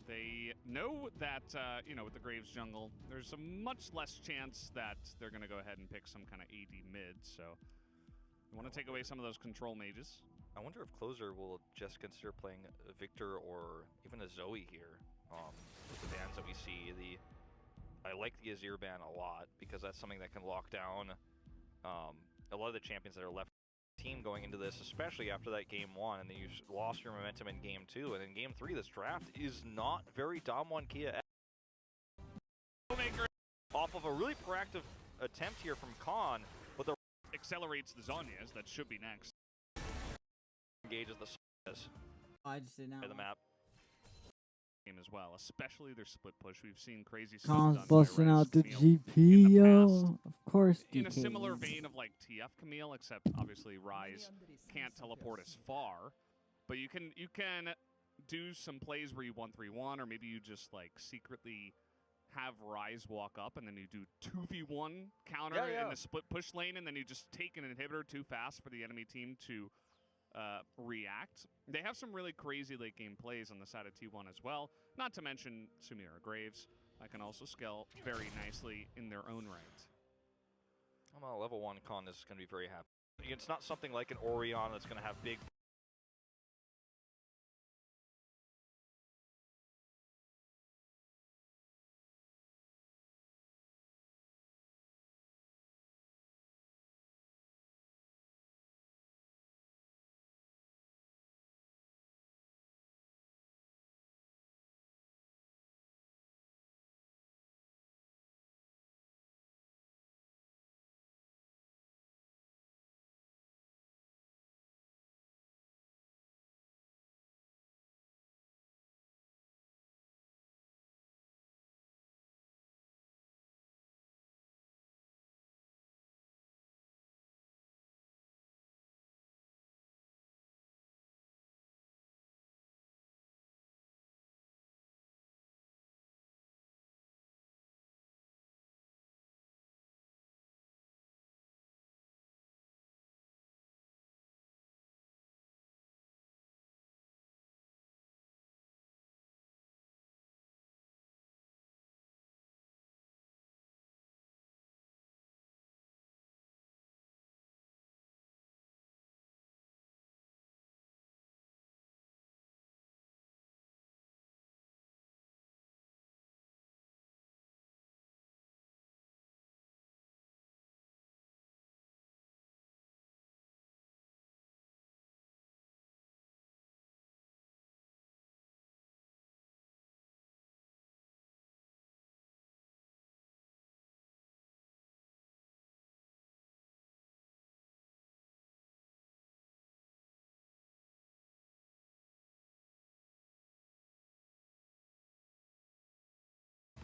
They know that, you know, with the Graves jungle, there's a much less chance that they're gonna go ahead and pick some kind of AD mid, so you want to take away some of those control mages. I wonder if Closer will just consider playing a Victor or even a Zoe here with the bans that we see. I like the Azir ban a lot, because that's something that can lock down a lot of the champions that are left team going into this, especially after that game 1, and then you lost your momentum in game 2, and in game 3 this draft is not very Damwon Kia. Off of a really proactive attempt here from Khan, but the accelerates the Zhonya's, that should be next. Engages the I just did not. the map. Game as well, especially their split push. We've seen crazy stuff Khan's done busting by out the Camille GP, in the yo. Of course, in a DK similar is. vein of like TF Camille, except obviously Ryze can't teleport as far. But you can do some plays where you 1-3-1, or maybe you just like secretly have Ryze walk up and then you do 2v1 counter in the split push lane, and then you just take an inhibitor too fast for the enemy team to react. They have some really crazy late game plays on the side of T1 as well, not to mention Samira Graves that can also scale very nicely in their own right. I'm on a level 1 Khan, this is going to be very happy. It's not something like an Orion that's going to have big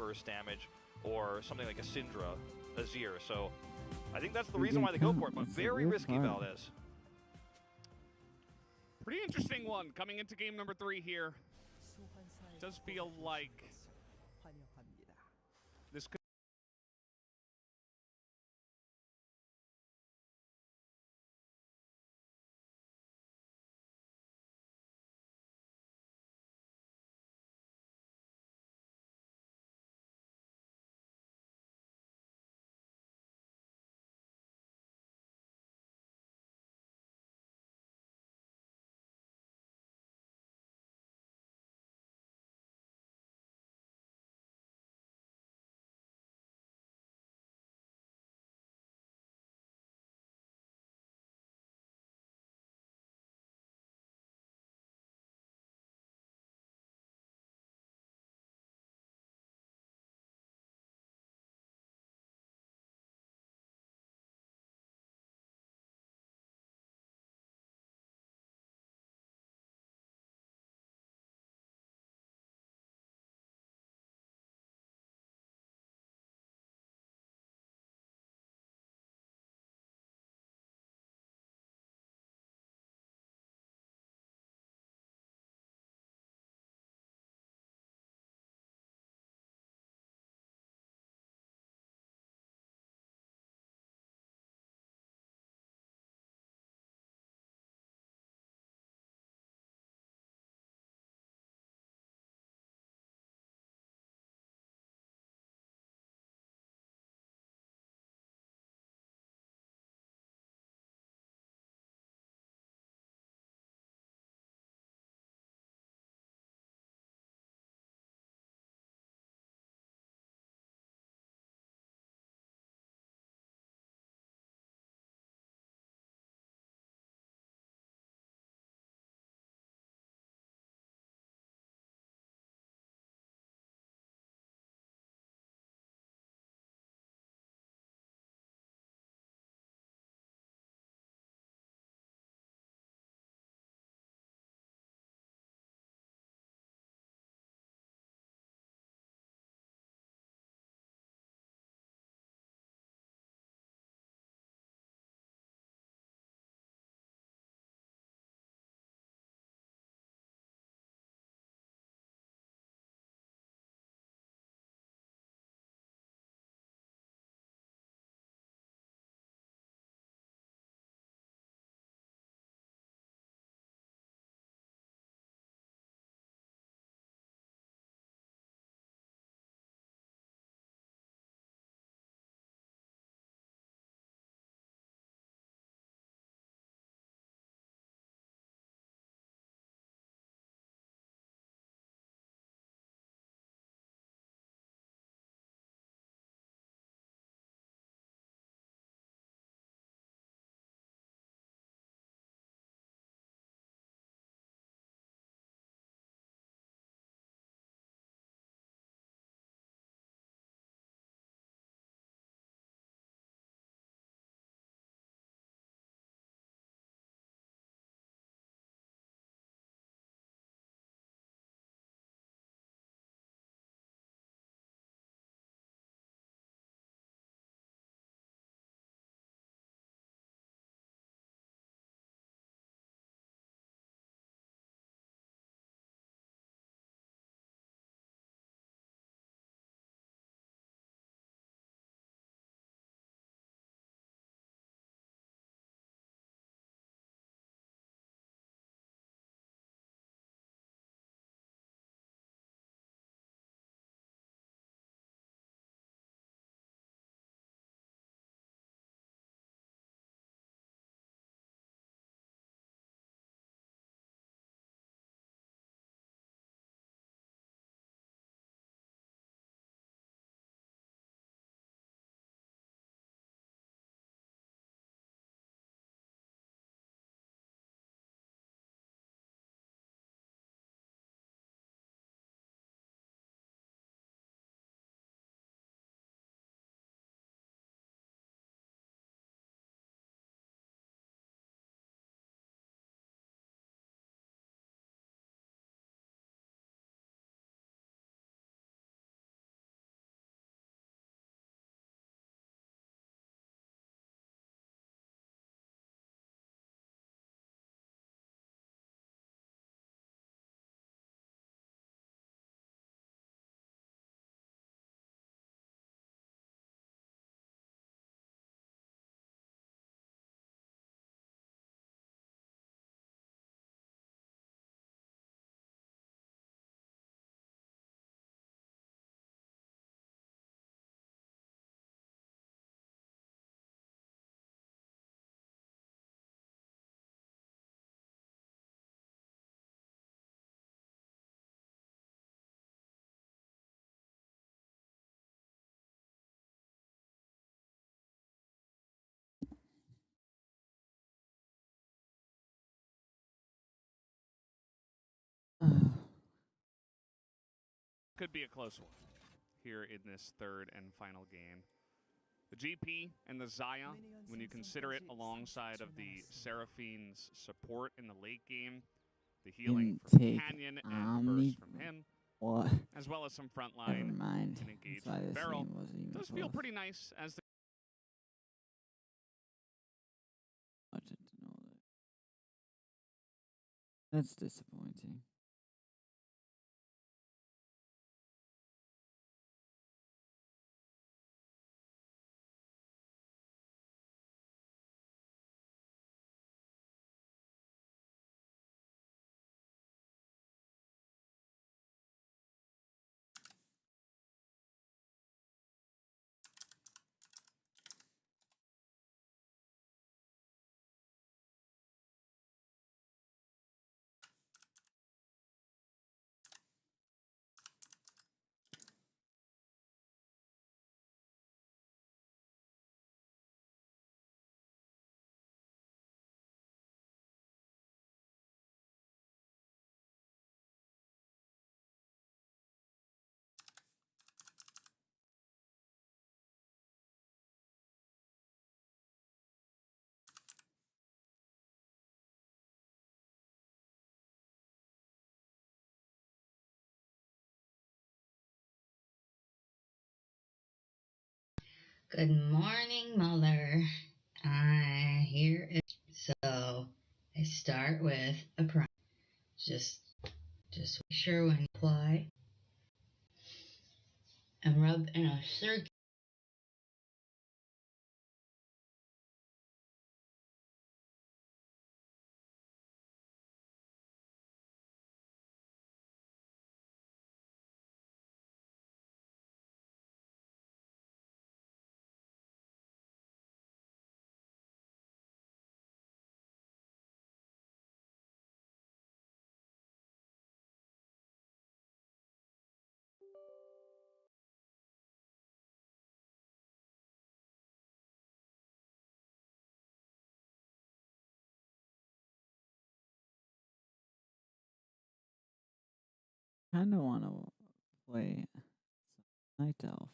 burst damage, or something like a Syndra, Azir. So I think that's the reason why they go for it, but very risky, Valdez. Pretty interesting one coming into game number 3 here. Does feel like this could could be a close one here in this third and final game. The GP and the Xayah, when you consider it alongside of the Seraphine's support in the late game, the healing from Intake Canyon and the burst from him, What? as well as some Never frontline mind. and engage That's why from this Beryl, game wasn't even does feel close. pretty nice as the Wanted to know that. That's disappointing. Good morning, Mother. Here is so I start with a prime. Just make sure when you apply and rub in a circle. Kind of want to play Night Elf.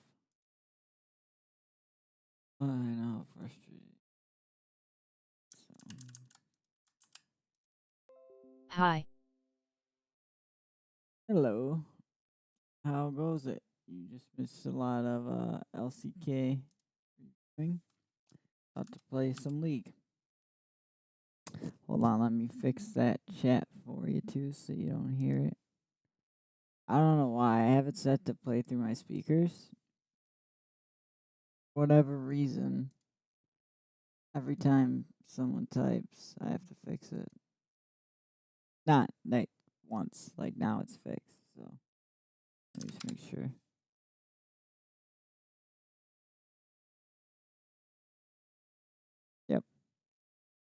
But I know, frustrated. So. Hi. Hello. How goes it? You just missed a lot of LCK. About to play some League. Hold on, let me fix that chat for you too so you don't hear it. I don't know why. I have it set to play through my speakers. For whatever reason, every time someone types, I have to fix it. Not like once, like now it's fixed. So let me just make sure. Yep.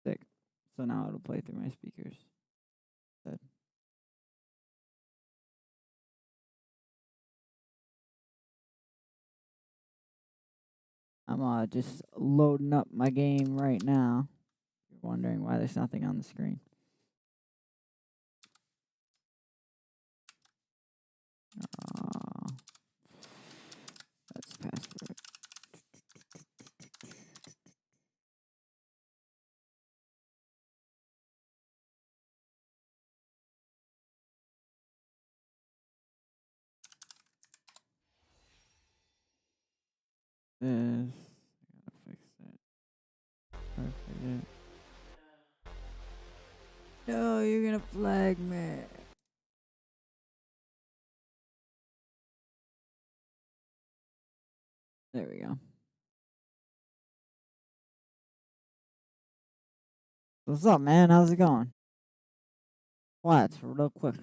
Sick. So now it'll play through my speakers. Good. I'm just loading up my game right now. You're wondering why there's nothing on the screen. That's password. This. I gotta fix that. Perfect. No, you're gonna flag me. There we go. What's up, man? How's it going? What? Real quick.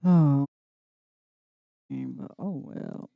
Oh, but oh well.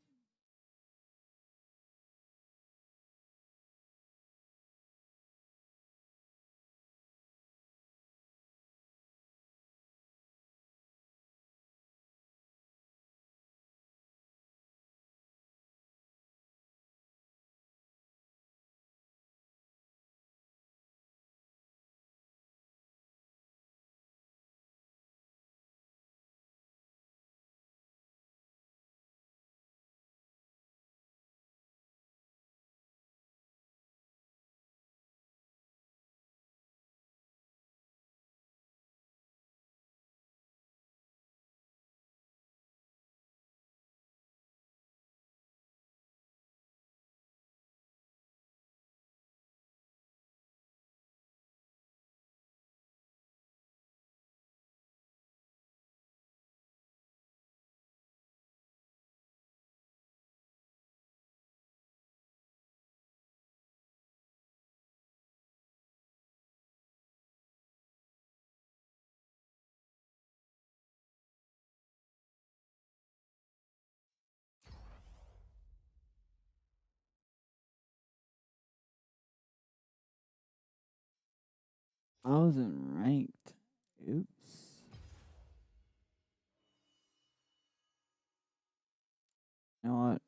I wasn't ranked. Oops. You know what?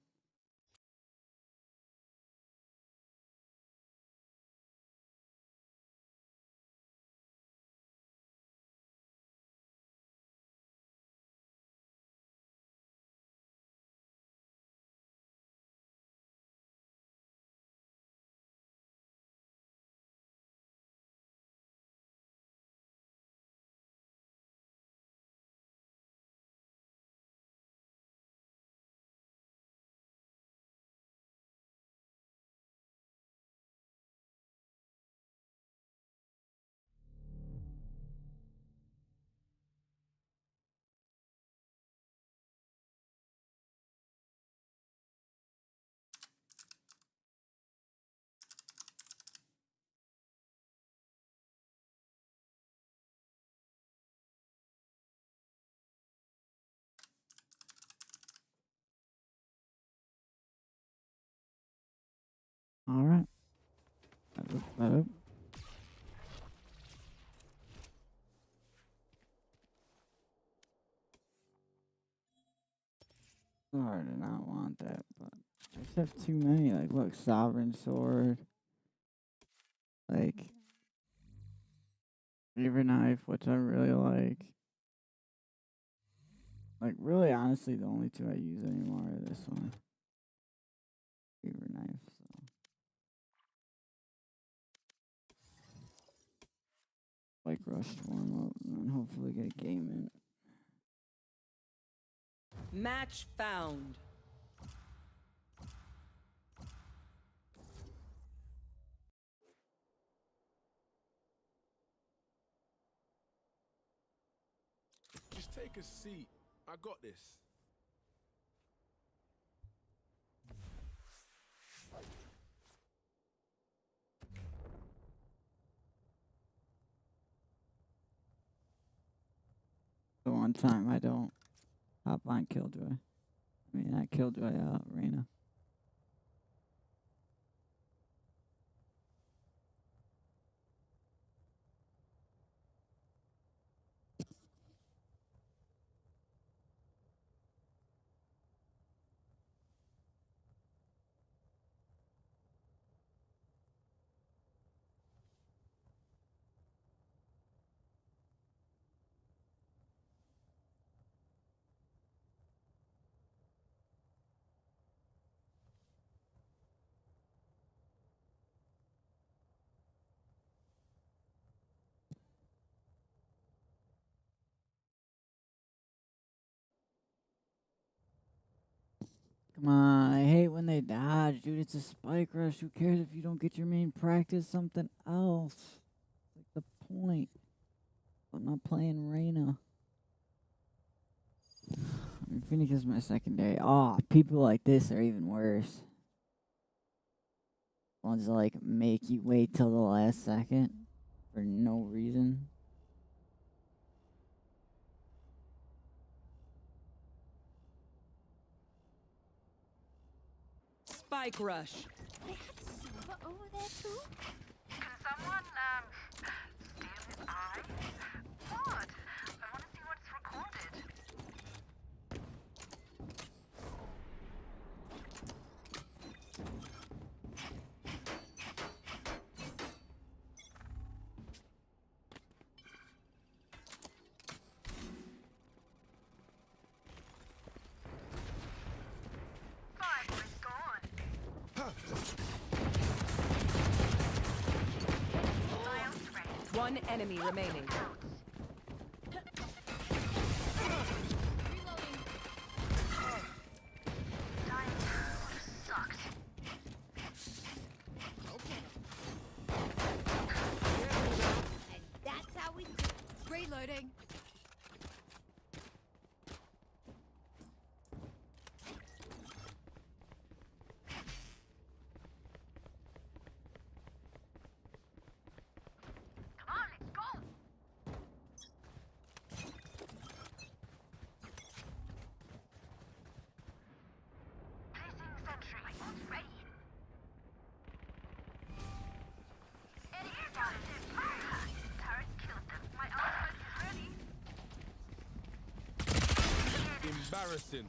All right. Better. I did not want that, but I just have too many. Like, look, Sovereign Sword, like, Favorite Knife, which I really like. Like, really, honestly, the only two I use anymore are this one. Favorite Knife, so. Like, rush to warm up, and then hopefully get a game in. Match found. Just take a seat. I got this. The one time I don't hop on Killjoy. I mean, not Killjoy, Reyna. Come on, I hate when they dodge, dude. It's a spike rush. Who cares if you don't get your main practice something else? Like the point. I'm not playing Reyna. I mean, Phoenix is my secondary. Oh, people like this are even worse. Ones that like make you wait till the last second for no reason. Spike rush. They have silver over there too? Can someone, steal his eye? What? I want to see what's recorded. One enemy remaining. And that's how we do it. Reloading. Embarrassing.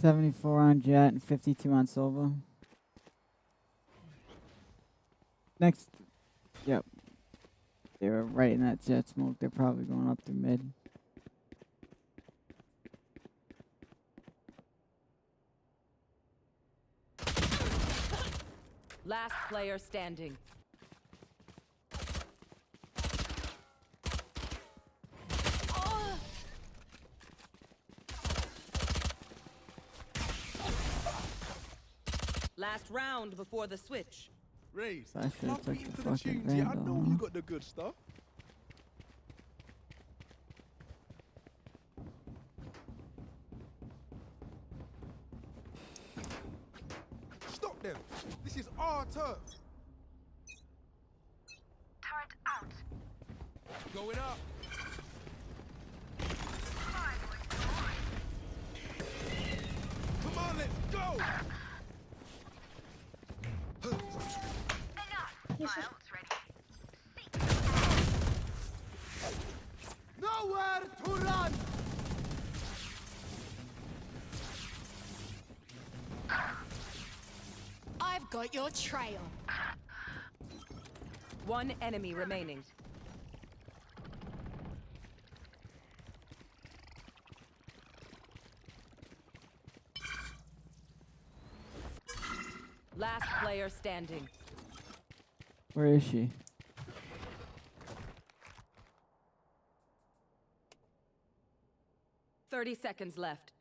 74 on Jet and 52 on Silva. Next, yep. They were right in that Jet smoke. They're probably going up to mid. Last player standing. Last round before the switch. Raise. I should have Love took beating the for the fucking tunes. Yeah, I know Vandal, you huh? got the good stuff. Stop them. This is our turf. Turret out. Going up. Come on, let's go. Enough. My ult's ready. Nowhere to run. I've got your trail. One enemy remaining. Last player standing. Where is she? Thirty seconds left.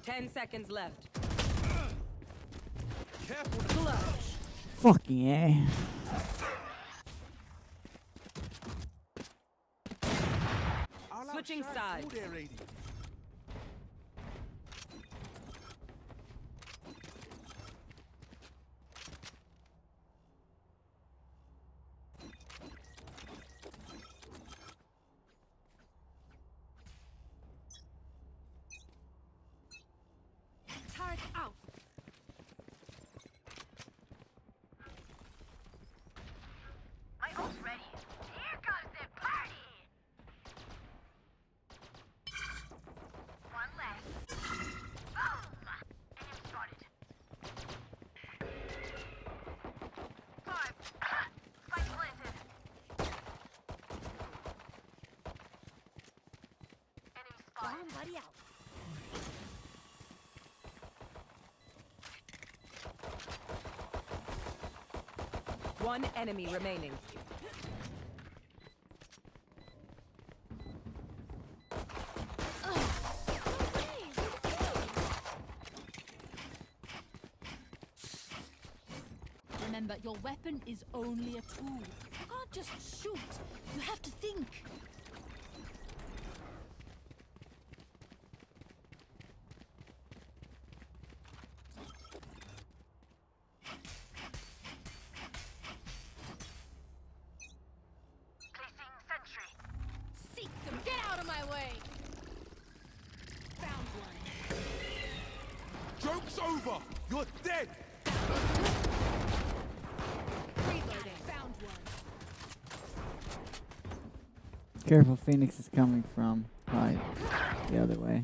Ten seconds left. Careful. Clutch. Fucking A. Switching outside sides. all their ladies. Turret out. My ult's ready. Here goes the party. One left. Boom! Enemy spotted. 5. Spike planted. Enemy spotted. Somebody out. One enemy remaining. Remember, your weapon is only a tool. You can't just shoot. You have to think. Joke's over! You're dead! Careful, Phoenix is coming from probably the other way.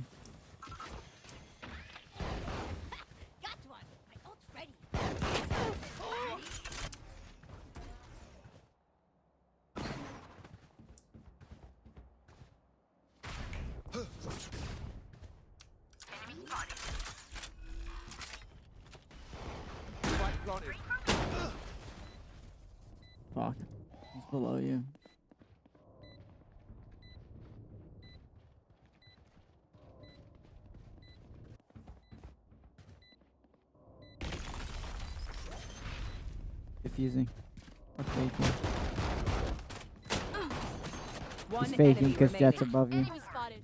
Got one. My ult's ready. Enemy spotted. Spike planted. Fuck. He's below you. Diffusing. Or faking. One He's faking enemy because Jet's remaining. above you. Enemy spotted.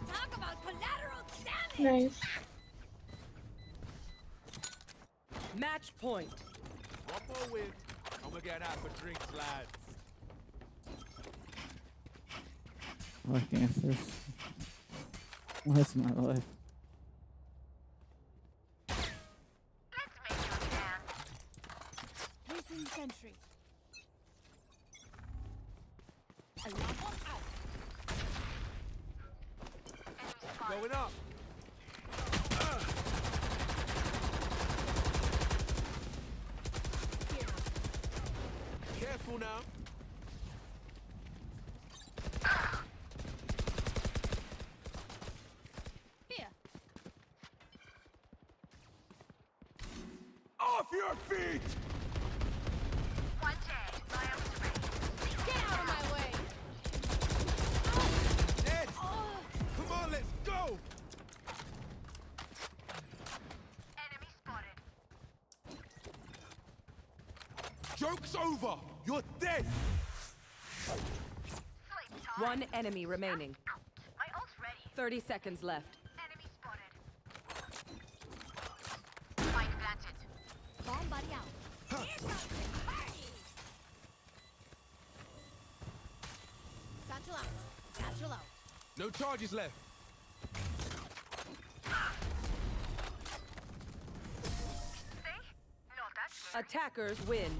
Talk about collateral damage. Nice. Match point. One more win. I'm gonna get out for drinks, lads. Looking at this. What's my life? Let's make you dance. Placing sentry. Alarm out. Enemy spotted. Going up. Careful now. Here. Off your feet! One day, my ult's ready. Get out of my way. Ed! Come on, let's go! Enemy spotted. Joke's over! You're dead! Sleep time. One enemy remaining. My ult's ready. 30 seconds left. Enemy spotted. Spike planted. Bomb buddy out. Here comes the party. Satchel out. Satchel out. No charges left. See? Not that good. Attackers win.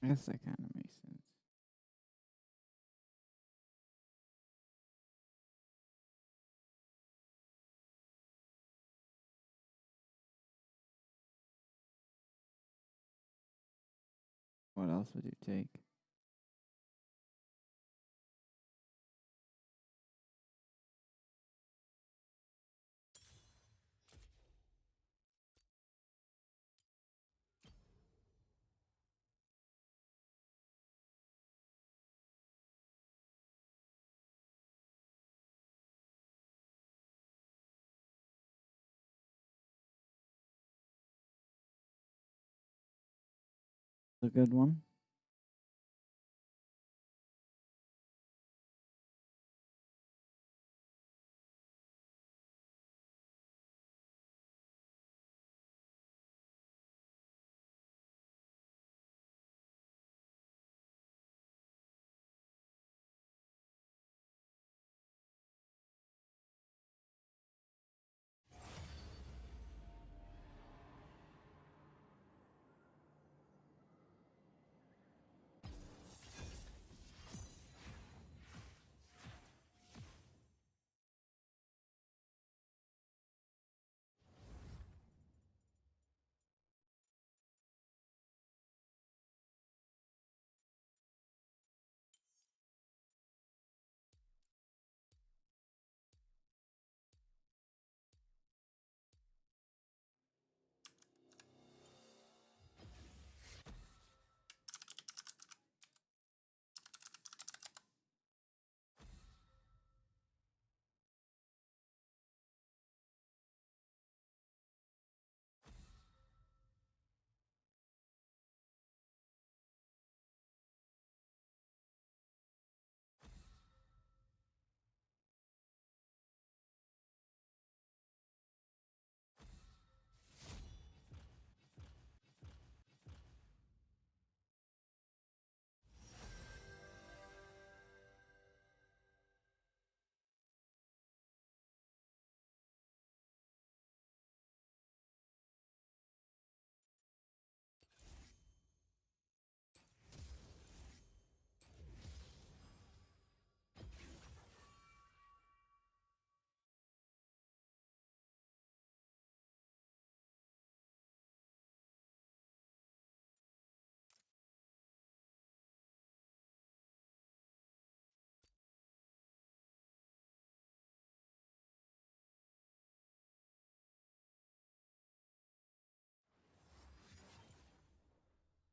I guess that kind of makes sense. What else would you take? A good one.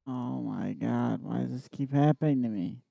Oh my god, why does this keep happening to me?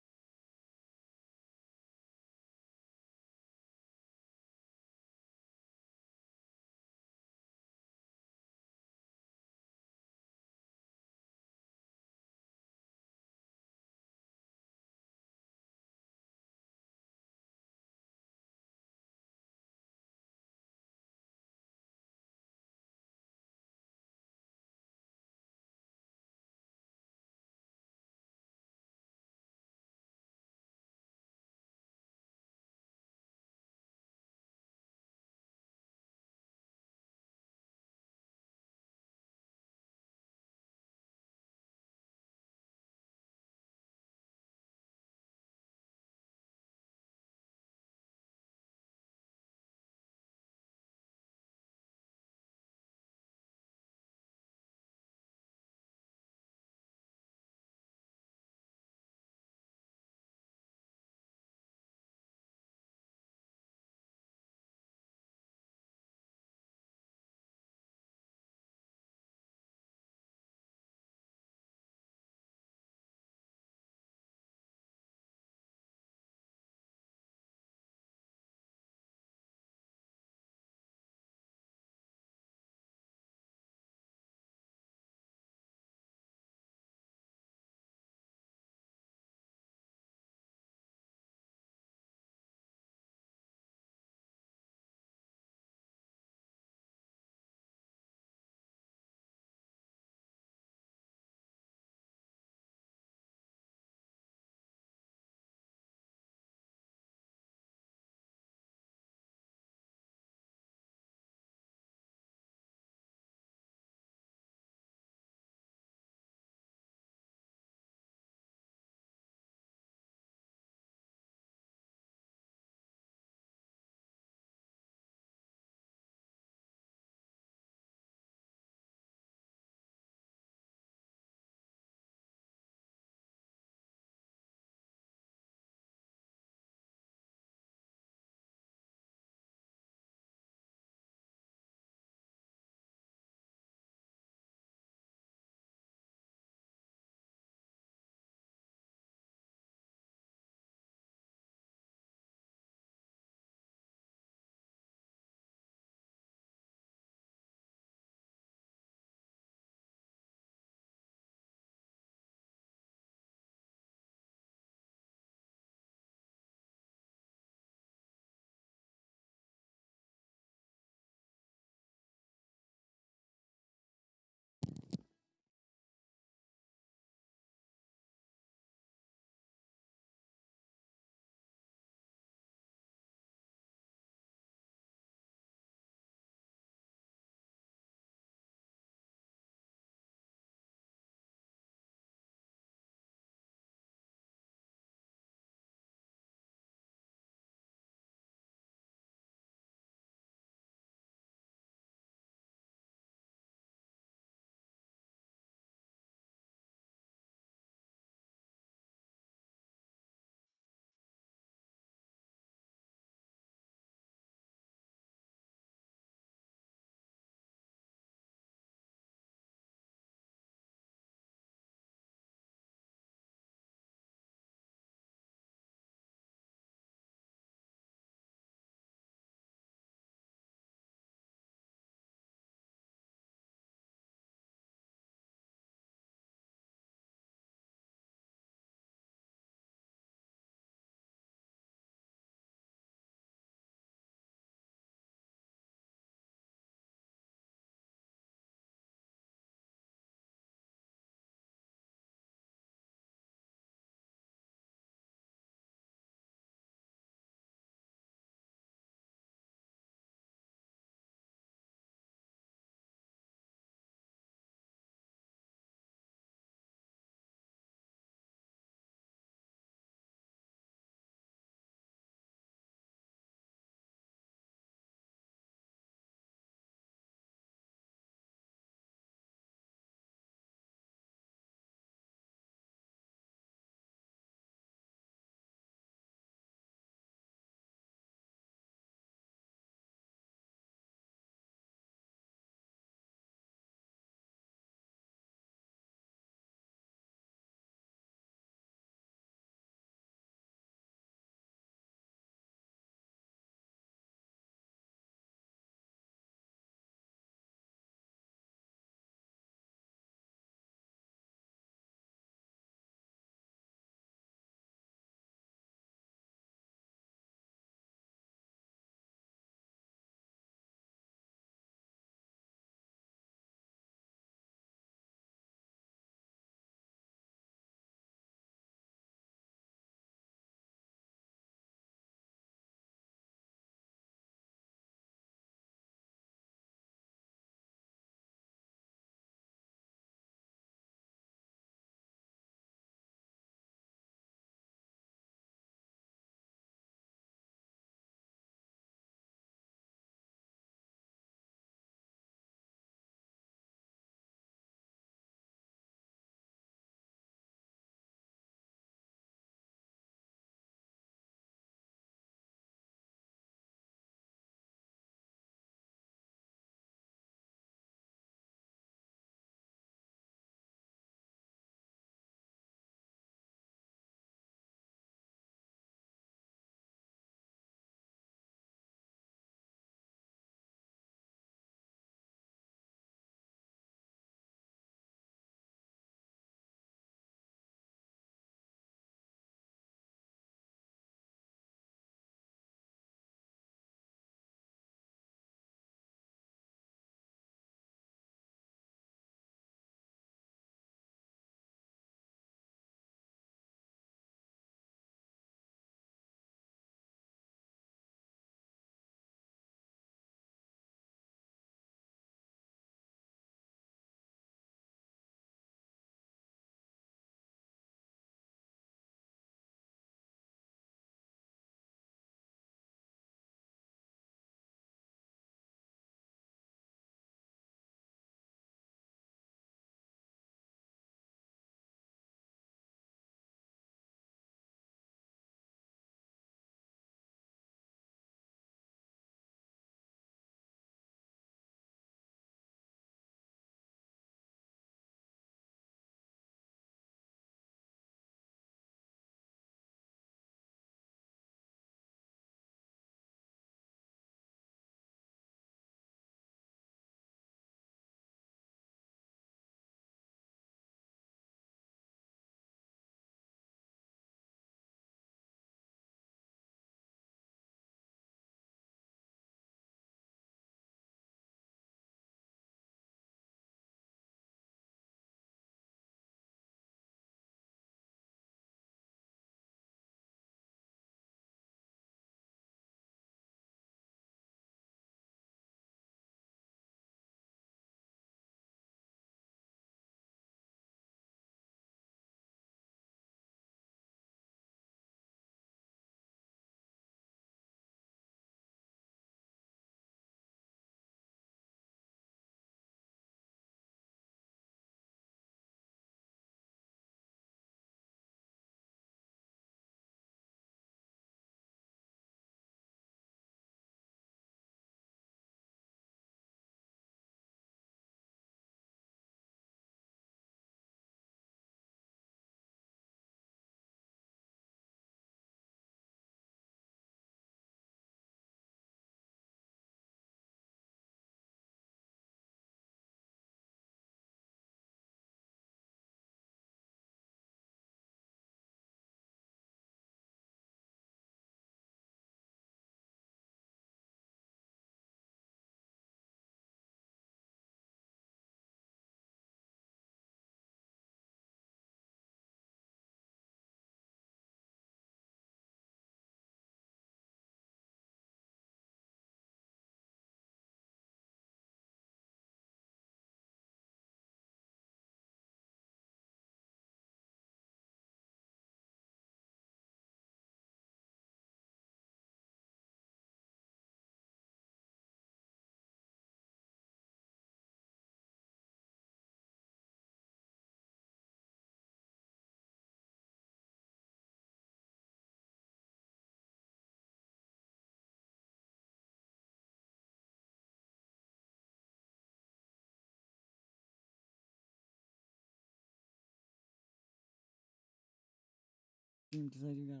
stream because I do gotta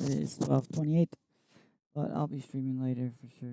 watch. It is 12:28, but I'll be streaming later for sure.